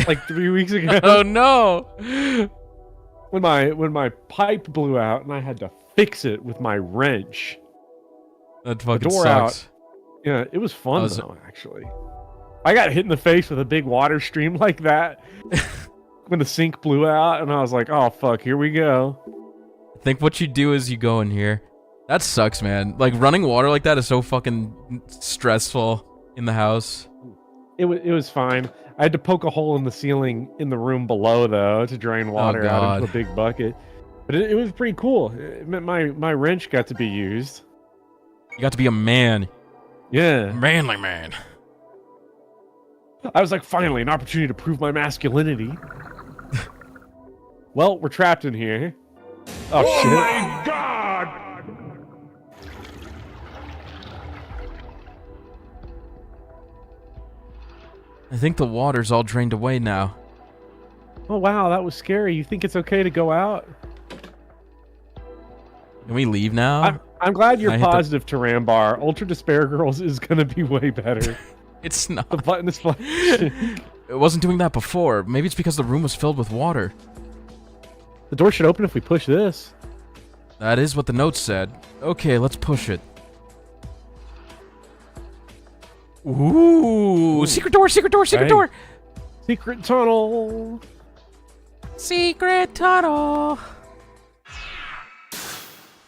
like 3 weeks ago. Oh no! When my pipe blew out and I had to fix it with my wrench. That The fucking door sucks. out. Yeah, it was fun Was it- though, actually. I got hit in the face with a big water stream like that when the sink blew out, and I was like, "Oh fuck, here we go." I think what you do is you go in here. That sucks, man. Like, running water like that is so fucking stressful in the house. It was fine. I had to poke a hole in the ceiling in the room below though to drain water out into a big bucket. But it was pretty cool. It meant my wrench got to be used. You got to be a man. Yeah. Manly man. I was like, finally, an opportunity to prove my masculinity. Well, we're trapped in here. Oh, shit. my God! I think the water's all drained away now. Oh wow, that was scary. You think it's okay to go out? Can we leave now? I'm glad you're positive, Tarambar. Ultra Despair Girls is gonna be way better. It's not. The button is flashing. It wasn't doing that before. Maybe it's because the room was filled with water. The door should open if we push this. That is what the note said. Okay, let's push it. Ooh, secret door, secret door, secret door. Secret tunnel. Secret tunnel.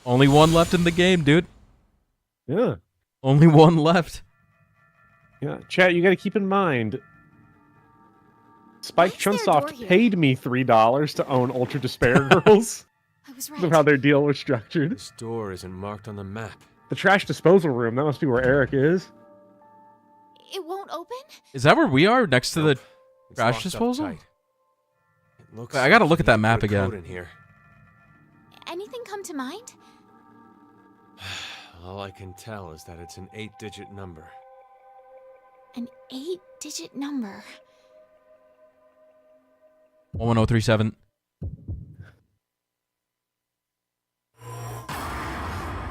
Only one left in the game, dude. Yeah. Only one left. Yeah, chat, you gotta keep in mind, Spike Chunsoft paid me $3 to own Ultra Despair Girls. I was Of how their deal was structured. This door isn't marked on the map. The trash disposal room, that must be where Eric is. It won't open? Is that where we are, next to the It's trash locked up disposal? tight. It looks I gotta like look at you that need map to put a again. code in here. Anything come to mind? All I can tell is that it's an 8-digit number. An 8-digit number. 11037.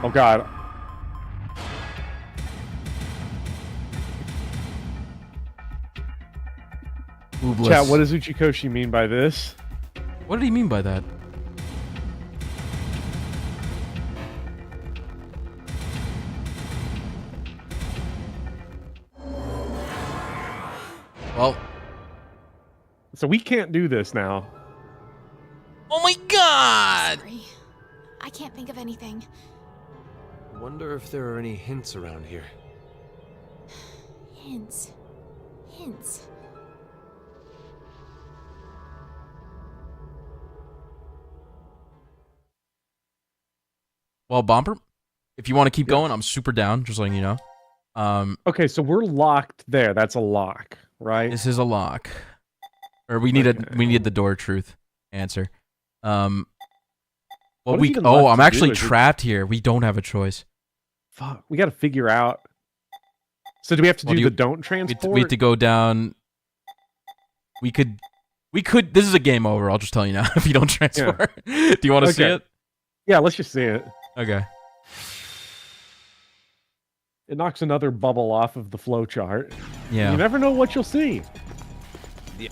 Oh god. Oobless. Chat, what does Uchikoshi mean by this? What did he mean by that? Well, so we can't do this now. Oh my god! Sorry. I can't think of anything. I wonder if there are any hints around here. Hints. Hints. Well, Bopper, if you want to keep going, I'm super down, just letting you know. Okay, so we're locked there. That's a lock, right? This is a lock. Or we need we need the door truth answer. Well, I'm actually trapped here. We don't have a choice. Fuck, we got to figure out. So do we have to do the don't transport? We have to go down. We could. This is a game over. I'll just tell you now. If you don't transport, do you want to see it? Yeah, let's just see it. Okay. It knocks another bubble off of the flow chart. Yeah. You never know what you'll see. Yeah.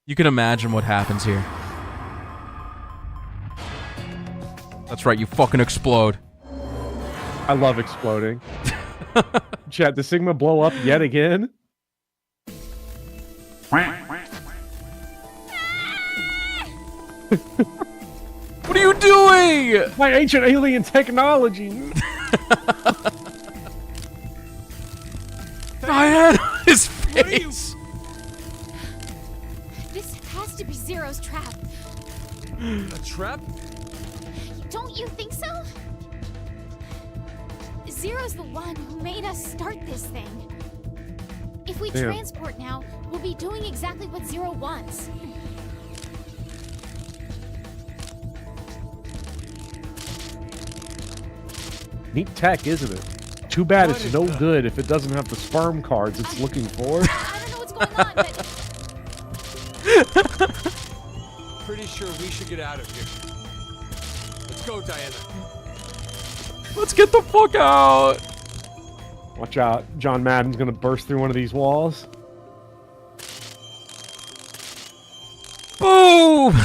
You can imagine what happens here. That's right, you fucking explode. I love exploding. Chat, does Sigma blow up yet again? What are you doing? My ancient alien technology. I had on his face. This has to be Zero's trap. A trap? Don't you think so? Zero's the one who made us start this thing. If we transport now, we'll be doing exactly what Zero wants. Neat tech, isn't it? Too bad it's no good if it doesn't have the sperm cards it's looking for. I don't know what's going on, but... Pretty sure we should get out of here. Let's go, Diana. Let's get the fuck out. Watch out. John Madden's gonna burst through one of these walls. Boom!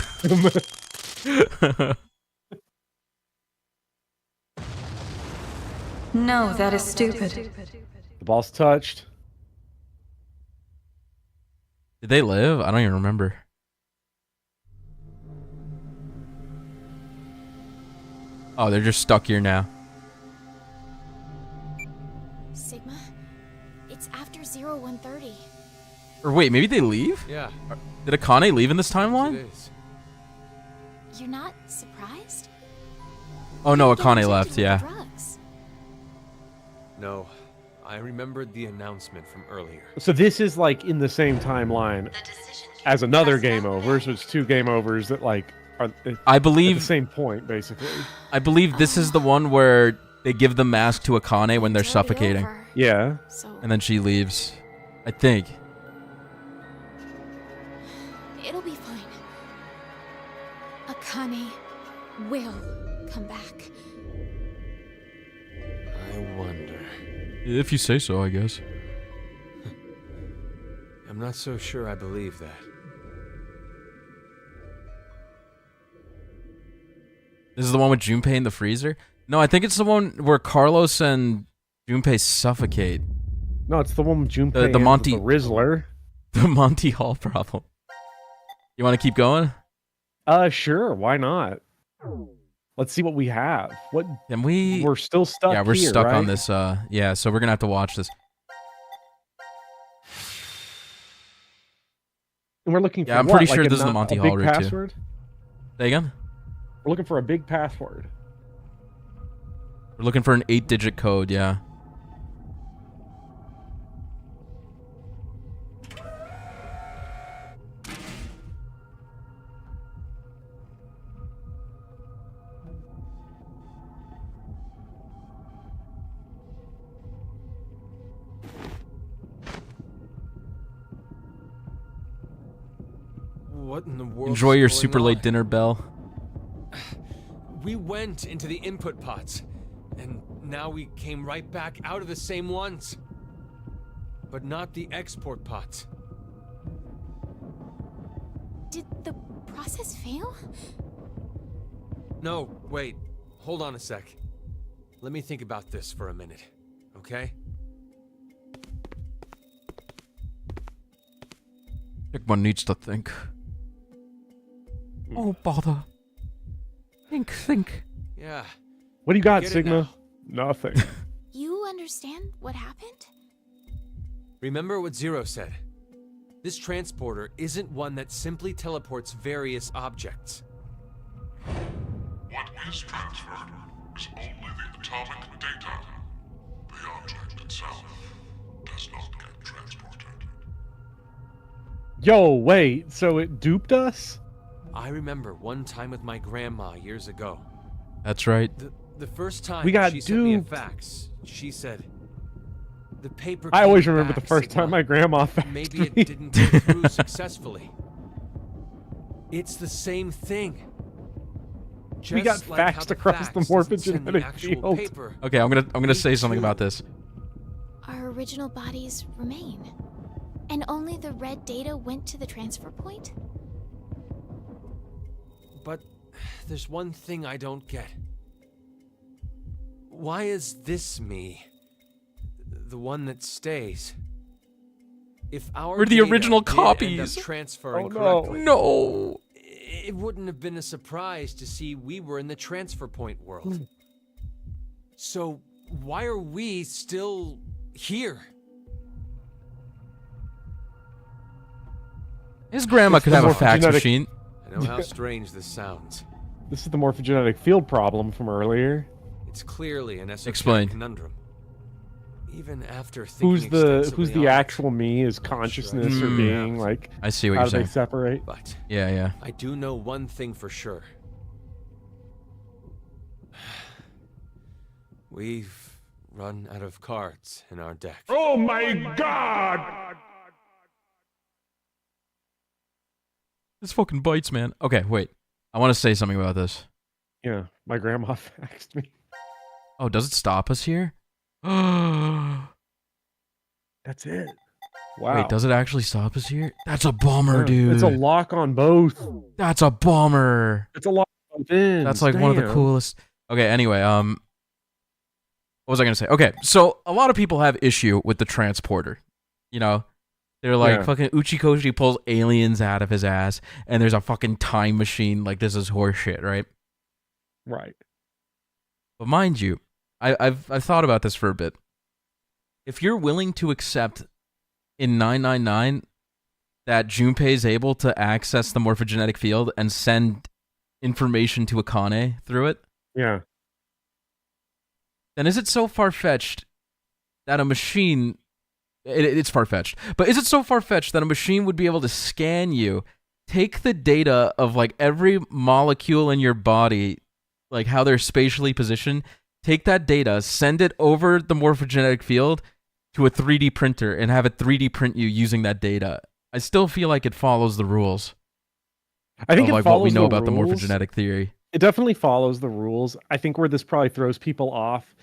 No, that is stupid. The ball's touched. Did they live? I don't even remember. Oh, they're just stuck here now. Sigma, it's after 0130. Or wait, maybe they leave? Yeah. Did Akane leave in this timeline? It is. You're not surprised? Oh no, Akane left, yeah. Drugs. No, I remembered the announcement from earlier. So this is like in the same timeline as another game over, so it's two game overs that like are I believe at the same point basically. I believe this is the one where they give the mask to Akane when they're suffocating. Over. Yeah. So And then she leaves. I think. it'll be fine. Akane will come back. I wonder. If you say so, I guess. I'm not so sure I believe that. This is the one with Junpei in the freezer? No, I think it's the one where Carlos and Junpei suffocate. No, it's the one with Junpei The Monty... the Rizzler. The Monty Hall problem. You want to keep going? Sure. Why not? Let's see what we have. What? Can we... We're still stuck Yeah, we're here, stuck right? on this, yeah, so we're gonna have to watch this. And we're looking for I'm what? pretty sure like this is the not- Monty a Hall big route, too. password? Say again? We're looking for a big password. We're looking for an 8-digit code, yeah. What in the world? Enjoy your is going super late on? dinner, Belle. We went into the input pods, and now we came right back out of the same ones. But not the export pods. Did the process fail? No, wait. Hold on a sec. Let me think about this for a minute, okay? One needs to think. Oh, bother. Think. Yeah. What do you got, Get it Sigma? now. Nothing. You understand what happened? Remember what Zero said. This transporter isn't one that simply teleports various objects. What is transferred is only the atomic data. The object itself does not get transported. Yo, wait. So it duped us? I remember one time with my grandma years ago. That's right. The first time We got she sent me a duped. fax, she said, the paper I always came remember back, the first Sigma. time my grandma faxed Maybe me. it didn't go through successfully. It's the same thing. We got Just like how faxed across the fax doesn't send the morphogenetic actual field. paper. Okay, I'm gonna say something about this. Our original bodies remain. And only the red data went to the transfer point? But there's one thing I don't get. Why is this me the one that stays? If our We're the data original did end up copies. transferring Oh, no. correctly, No! it wouldn't have been a surprise to see we were in the transfer point world. So why are we still here? His grandma It's could the have a fax morphogenetic- machine. I know how strange this sounds. This is the morphogenetic field problem from earlier. It's clearly an esoteric Explain. conundrum. Even after thinking Who's the extensively on it, actual me? Is consciousness or Hmm. being? Like, I see what how you're do they saying. separate? But Yeah. I do know one thing for sure. We've run out of cards in our deck. Oh my god! This fucking bites, man. Okay, wait. I want to say something about this. Yeah, my grandma faxed me. Oh, does it stop us here? Wait, That's it. Wow. does it actually stop us here? That's a bummer, Yeah, dude. It's a lock on both. That's a bummer. It's a lock on fins. That's like one of the Damn. coolest. Okay, anyway, what was I gonna say? Okay, so a lot of people have issue with the transporter. You know, they're like Yeah. fucking Uchikoshi pulls aliens out of his ass, and there's a fucking time machine. Like this is horseshit, right? Right. But mind you, I've thought about this for a bit. If you're willing to accept in 999 that Junpei is able to access the morphogenetic field and send information to Akane through it, Yeah. then is it so far-fetched that a machine... It's far-fetched. But is it so far-fetched that a machine would be able to scan you, take the data of like every molecule in your body, like how they're spatially positioned, take that data, send it over the morphogenetic field, to a 3D printer and have it 3D print you using that data, I still feel like it follows the rules. I think of, it like follows what we know the about the rules. morphogenetic theory. It definitely follows the rules. I think where this probably throws people off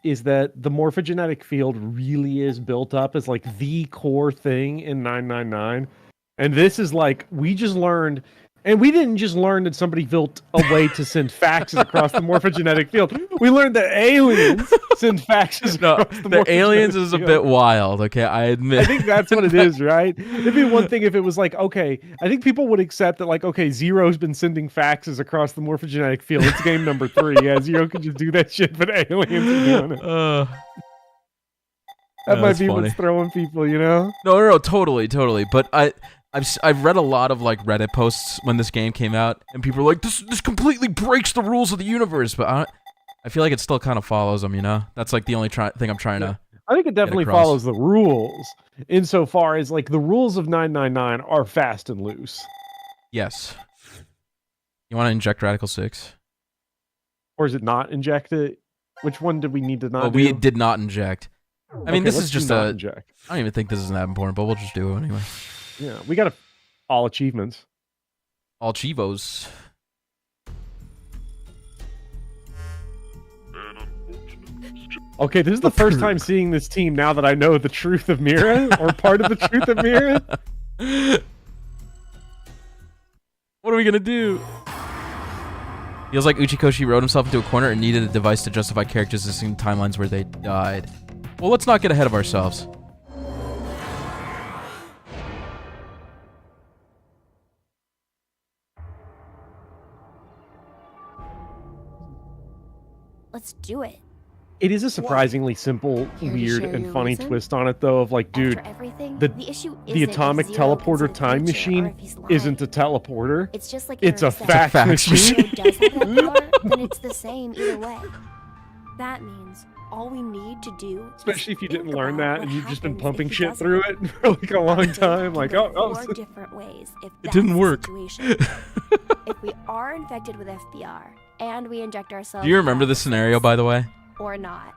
is that the morphogenetic field really is built up as like the core thing in 999. And this is like, we just learned, and we didn't just learn that somebody built a way to send faxes across the morphogenetic field. We learned that aliens send faxes across the The morphogenetic aliens is a field. bit wild, okay? I admit. I think that's what it is, right? It'd be one thing if it was like, okay, I think people would accept that, like, okay, Zero's been sending faxes across the morphogenetic field. It's game number 3. Yeah, Zero can just do that shit, but aliens are doing it. That might that's be funny. what's throwing people, you know? No, totally. But I've read a lot of like Reddit posts when this game came out, and people are like, this completely breaks the rules of the universe. But I feel like it still kind of follows them, you know? That's like the only thing I'm trying to. I think it definitely across. follows the rules insofar as like the rules of 999 are fast and loose. Yes. You want to inject Radical 6? Or is it not injected? Which one did we need to not Well, do? we did not inject. I mean, Okay, this let's is just do not a. inject. I don't even think this is that important, but we'll just do it anyway. Yeah, we got all achievements. All Chivos. Okay, this is the first time seeing this team now that I know the truth of Meera, or part of the truth of Meera. What are we gonna do? Feels like Uchikoshi wrote himself into a corner and needed a device to justify characters existing timelines where they died. Well, let's not get ahead of ourselves. Let's do it. It is a surprisingly simple, Here to weird, share and your funny reason? twist on it, though, of like, dude, After everything, the issue the isn't if atomic Zero can teleporter see time the future or machine if he's lying. isn't a teleporter. It's just like it's a Eric said. fax machine. Zero does have that power, then it's the same either way. That means all we need to do, Especially if you didn't think learn about that what and you've just been happens pumping if he shit doesn't. through it for like a long time. Like, Think oh, of 4 different ways if It didn't that's the work. situation. If we are infected with FBR and we inject ourselves Do you remember this scenario, by the way? or not.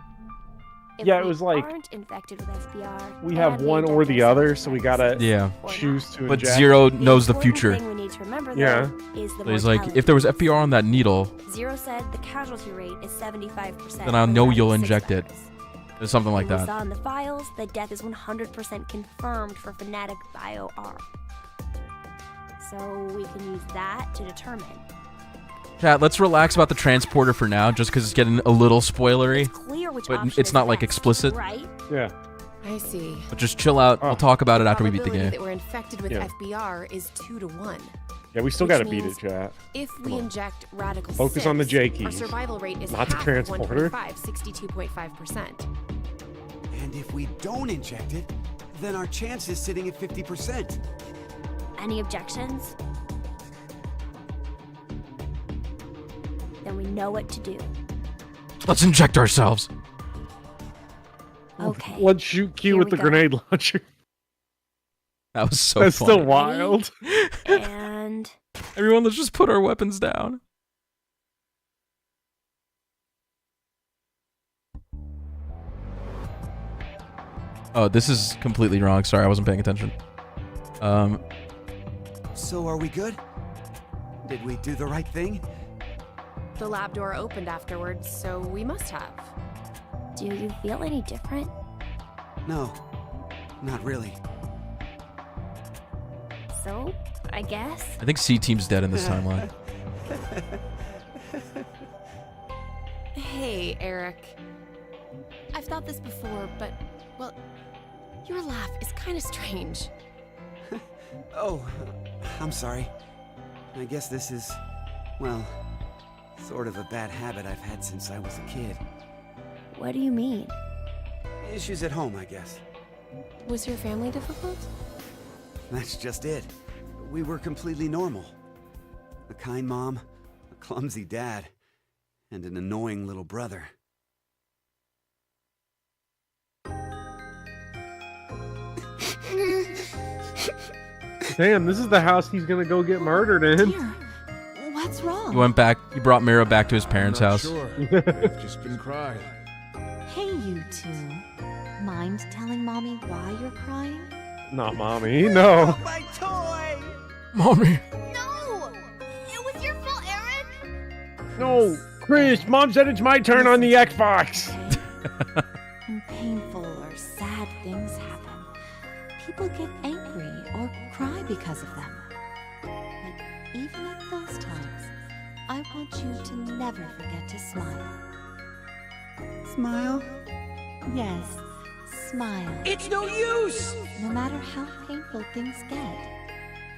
If Yeah, it we was like, aren't infected with FBR, we have and one inject or the ourselves other, with so we gotta Yeah. choose to But inject. Zero knows the important future. thing we need to remember, though, Yeah. is the So he's like, mortality if there was rate. FPR on that needle, Zero said the casualty rate is 75%. then I for know running you'll 6 inject it. rounds. Or something like We that. saw in the files that death is 100% confirmed for Fnatic Bio R. So we can use that to determine. Chat, let's relax about the transporter for now, just because it's getting a little spoilery. Clear which But option it's is not like best, explicit. right? Yeah. I see. But just chill out. We'll talk about it after we beat the Probability game. that we're infected with Yeah. FBR is 2 to 1. Yeah, we still Which gotta beat means it, chat. If we inject radical Focus on the 6, J our keys, survival rate is not the half transporter. of 125, 62.5%. And if we don't inject it, then our chance is sitting at 50%. Any objections? Then we know what to do. Let's inject ourselves. Okay. Let's shoot Q Here with we the go. grenade launcher. That was so That's funny. still wild. And Everyone, let's just put our weapons down. Oh, this is completely wrong. Sorry, I wasn't paying attention. So are we good? Did we do the right thing? The lab door opened afterwards, so we must have. do you feel any different? No, not really. So, I guess. I think C Team's dead in this timeline. Hey, Eric. I've thought this before, but, well, your laugh is kind of strange. Oh, I'm sorry. I guess this is, well, sort of a bad habit I've had since I was a kid. What do you mean? Issues at home, I guess. Was your family difficult? That's just it. We were completely normal. A kind mom, a clumsy dad, and an annoying little brother. Damn, this is the house he's gonna go get murdered in. What's wrong? He went back. He brought Meera back to his parents' house. Sure. I've just been crying. Hey, you two. Mind telling Mommy why you're crying? Not mommy, no. My toy! Mommy. No! It was your fault, Eric! No, Chris, Mom said it's my turn on the Xbox. When painful or sad things happen, people get angry or cry because of them. But even at those times, I want you to never forget to smile. Smile? Yes, smile. It's no use! No matter how painful things get,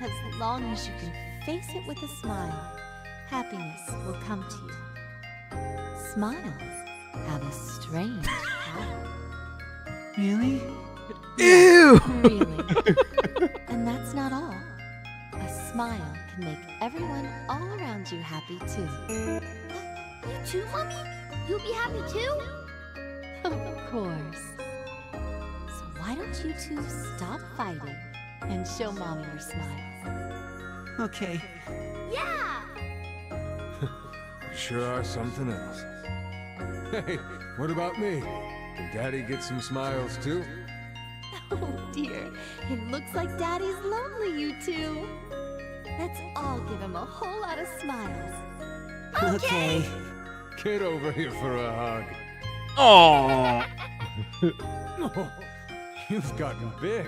as long as you can face it with a smile, happiness will come to you. Smiles have a strange power. Really? Ew! Really. And that's not all. A smile can make everyone all around you happy too. You too, Mommy? You'll be happy too? Of course. So why don't you two stop fighting and show Mommy your smiles? Okay. Yeah! Sure are something else. Hey, what about me? Did Daddy get some smiles too? Oh dear, it looks like Daddy's lonely, you two. Let's all give him a whole lot of smiles. Okay. Get over here for a hug. Oh. Oh, you've gotten big.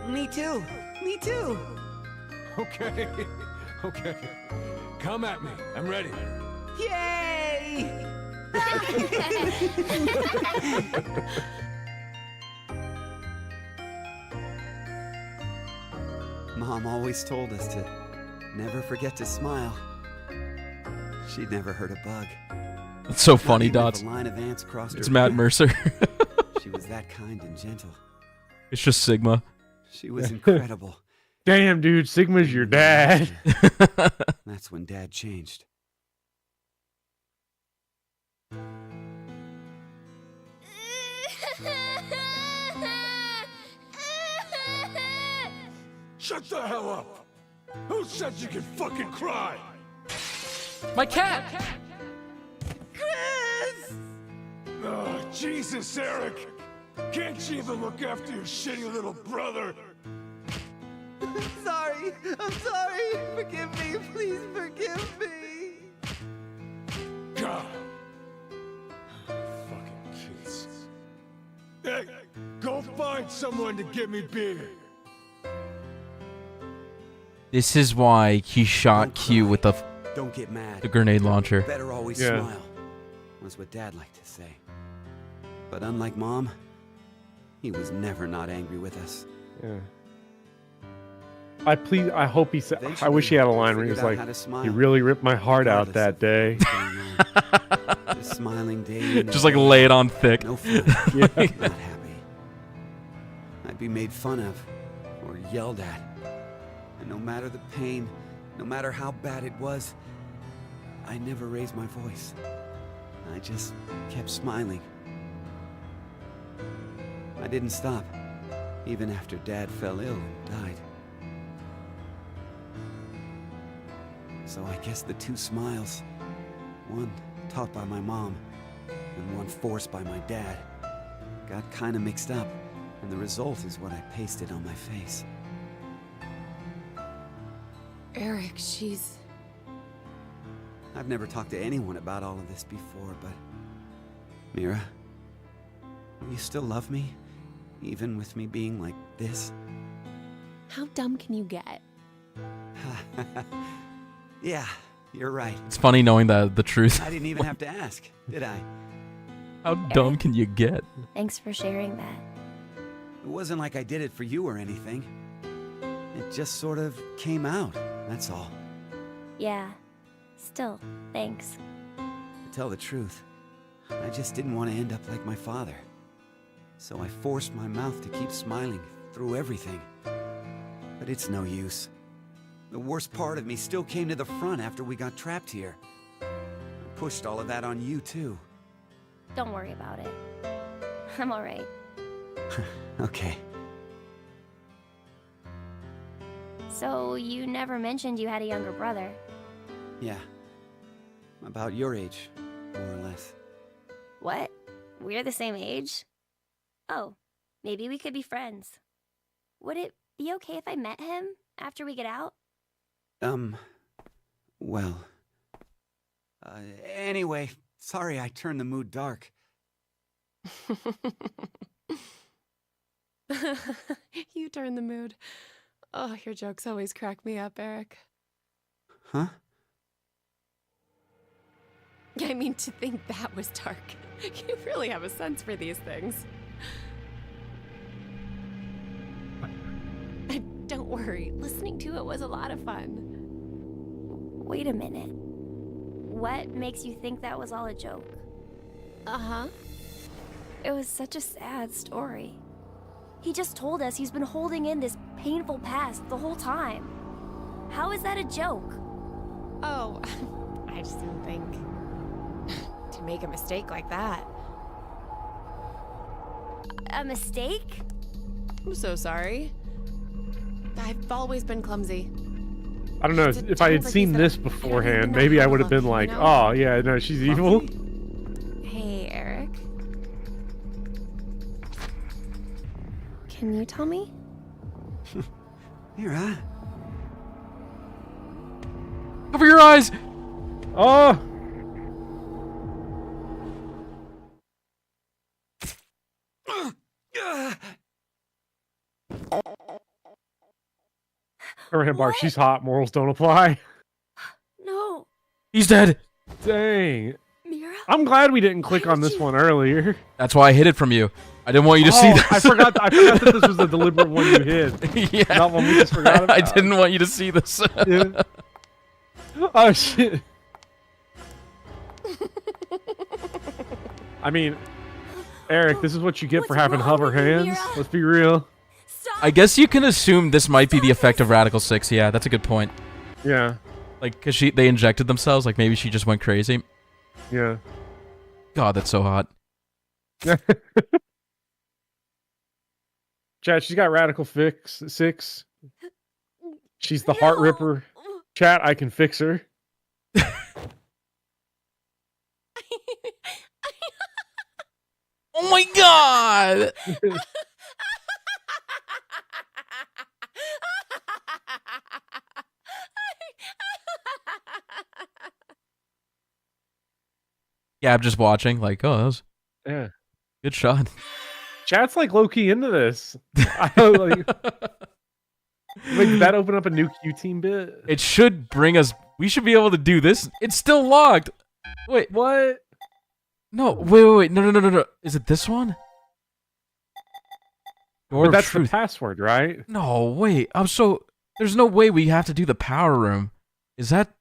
Me too. Me too. Okay, okay. Come at me. I'm ready. Yay! Mom always told us to never forget to smile. She'd never hurt a bug. It's so funny, Not even if Dots. a line of ants crossed It's her Matt path. Mercer. She was that kind and gentle. It's just Sigma. She was incredible. Damn, dude, Sigma's your dad. That's when Dad changed. Shut the hell up! Who said you could fucking cry? My cat! Chris! Oh, Jesus, Eric! Can't you even look after your shitty little brother? Sorry. I'm sorry. Forgive me. Please forgive me. God. Fucking kids. Hey, go find someone to get me beer. This is why he shot Q with the Don't get mad. grenade launcher. Better always Yeah. smile. Was what Dad liked to say. But unlike Mom, he was never not angry with us. Yeah. I hope he said. I wish he had a line where he was Figured out like, how to smile. "You really ripped my heart out Regardless that day." The smiling day. Just like lay it on thick. No fun. Yeah. Not happy. I'd be made fun of or yelled at. And no matter the pain, no matter how bad it was, I never raised my voice. I just kept smiling. I didn't stop, even after Dad fell ill and died. So I guess the two smiles, one taught by my mom and one forced by my dad, got kinda mixed up, and the result is what I pasted on my face. Eric, she's... I've never talked to anyone about all of this before, but... Meera, will you still love me? Even with me being like this? How dumb can you get? Yeah, you're right. It's funny knowing the truth. I didn't even have to ask, did I? How dumb can you get? Thanks for sharing that. It wasn't like I did it for you or anything. It just sort of came out, that's all. Yeah. Still, thanks. To tell the truth, I just didn't want to end up like my father. So I forced my mouth to keep smiling through everything. But it's no use. The worst part of me still came to the front after we got trapped here. I pushed all of that on you, too. Don't worry about it. I'm alright. Okay. So, you never mentioned you had a younger brother. Yeah. About your age, more or less. What? We're the same age? Oh, maybe we could be friends. Would it be okay if I met him after we get out? Well... anyway, sorry I turned the mood dark. You turn the mood. Oh, your jokes always crack me up, Eric. Huh? I mean, to think that was dark. You really have a sense for these things. Don't worry, listening to it was a lot of fun. Wait a minute. What makes you think that was all a joke? Uh-huh. It was such a sad story. He just told us he's been holding in this painful past the whole time. How is that a joke? Oh, I just didn't think to make a mistake like that. A mistake? I'm so sorry. I've always been clumsy. I don't know, if I had seen this beforehand, maybe I would have been like, oh, yeah, no, she's evil. Hey, Eric. Can you tell me? Meera? Cover your eyes! Oh! Her hand bar, she's hot, morals don't apply. No. He's dead! Dang. Meera? I'm glad we didn't click on this one earlier. That's why I hid it from you. I didn't want you to see this. I forgot that this was a deliberate one you hid. Yeah. Not one we just forgot about. I didn't want you to see this. Yeah. Oh, shit. I mean, Eric, this is what you get for having hover hands. Let's be real. I guess you can assume this might be the effect of Radical 6. Yeah, that's a good point. Yeah. Like, because they injected themselves. Like, maybe she just went crazy. Yeah. God, that's so hot. Chat, she's got Radical 6. She's the Heart Ripper. Chat, I can fix her. Oh my god! Yeah, I'm just watching, like, oh, that was good shot. Chat's like low-key into this. I don't like... Wait, did that open up a new Q-Team bit? It should bring us... We should be able to do this. It's still logged. Wait. What? No, wait. No. Is it this one? But that's the password, right? No, wait. There's no way we have to do the power room. Is that...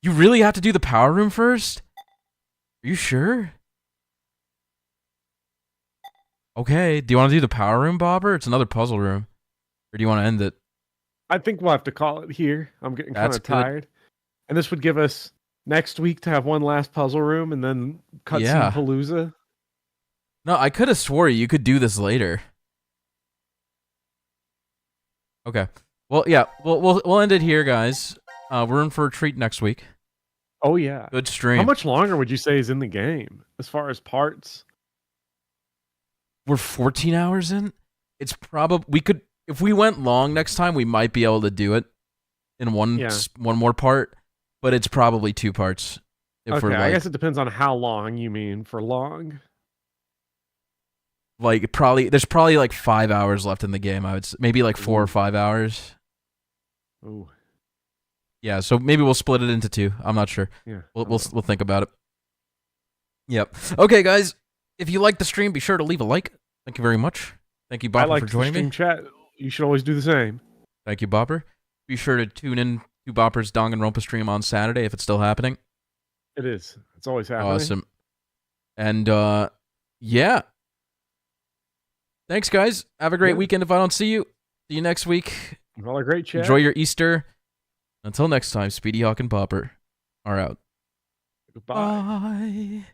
You really have to do the power room first? Are you sure? Okay, do you want to do the power room, Bopper? It's another puzzle room. Or do you want to end it? I think we'll have to call it here. I'm getting kind That's of tired. And this would give us next week to have one last puzzle room and then cutscene Palooza. No, I could have swore you could do this later. Okay. Well, yeah, we'll end it here, guys. We're in for a treat next week. Oh, yeah. Good stream. How much longer would you say is in the game as far as parts? We're 14 hours in. It's probably... We could... If we went long next time, we might be able to do it in one more part, but it's probably 2 parts. Okay, I guess it depends on how long you mean for long. Like, there's probably like 5 hours left in the game, I would say. Maybe like 4 or 5 hours. Ooh. Yeah, so maybe we'll split it into 2. I'm not sure. Yeah. We'll think about it. Yep. Okay, guys. If you like the stream, be sure to leave a like. Thank you very much. Thank you, Bopper, for joining me. Chat. You should always do the same. Thank you, Bopper. Be sure to tune in to Bopper's Danganronpa stream on Saturday if it's still happening. It is. It's always happening. Awesome. And, yeah. Thanks, guys. Have a great weekend if I don't see you. See you next week. Well, a great chat. Enjoy your Easter. Until next time, SpeedyHawk and Bopper are out. Goodbye. Bye.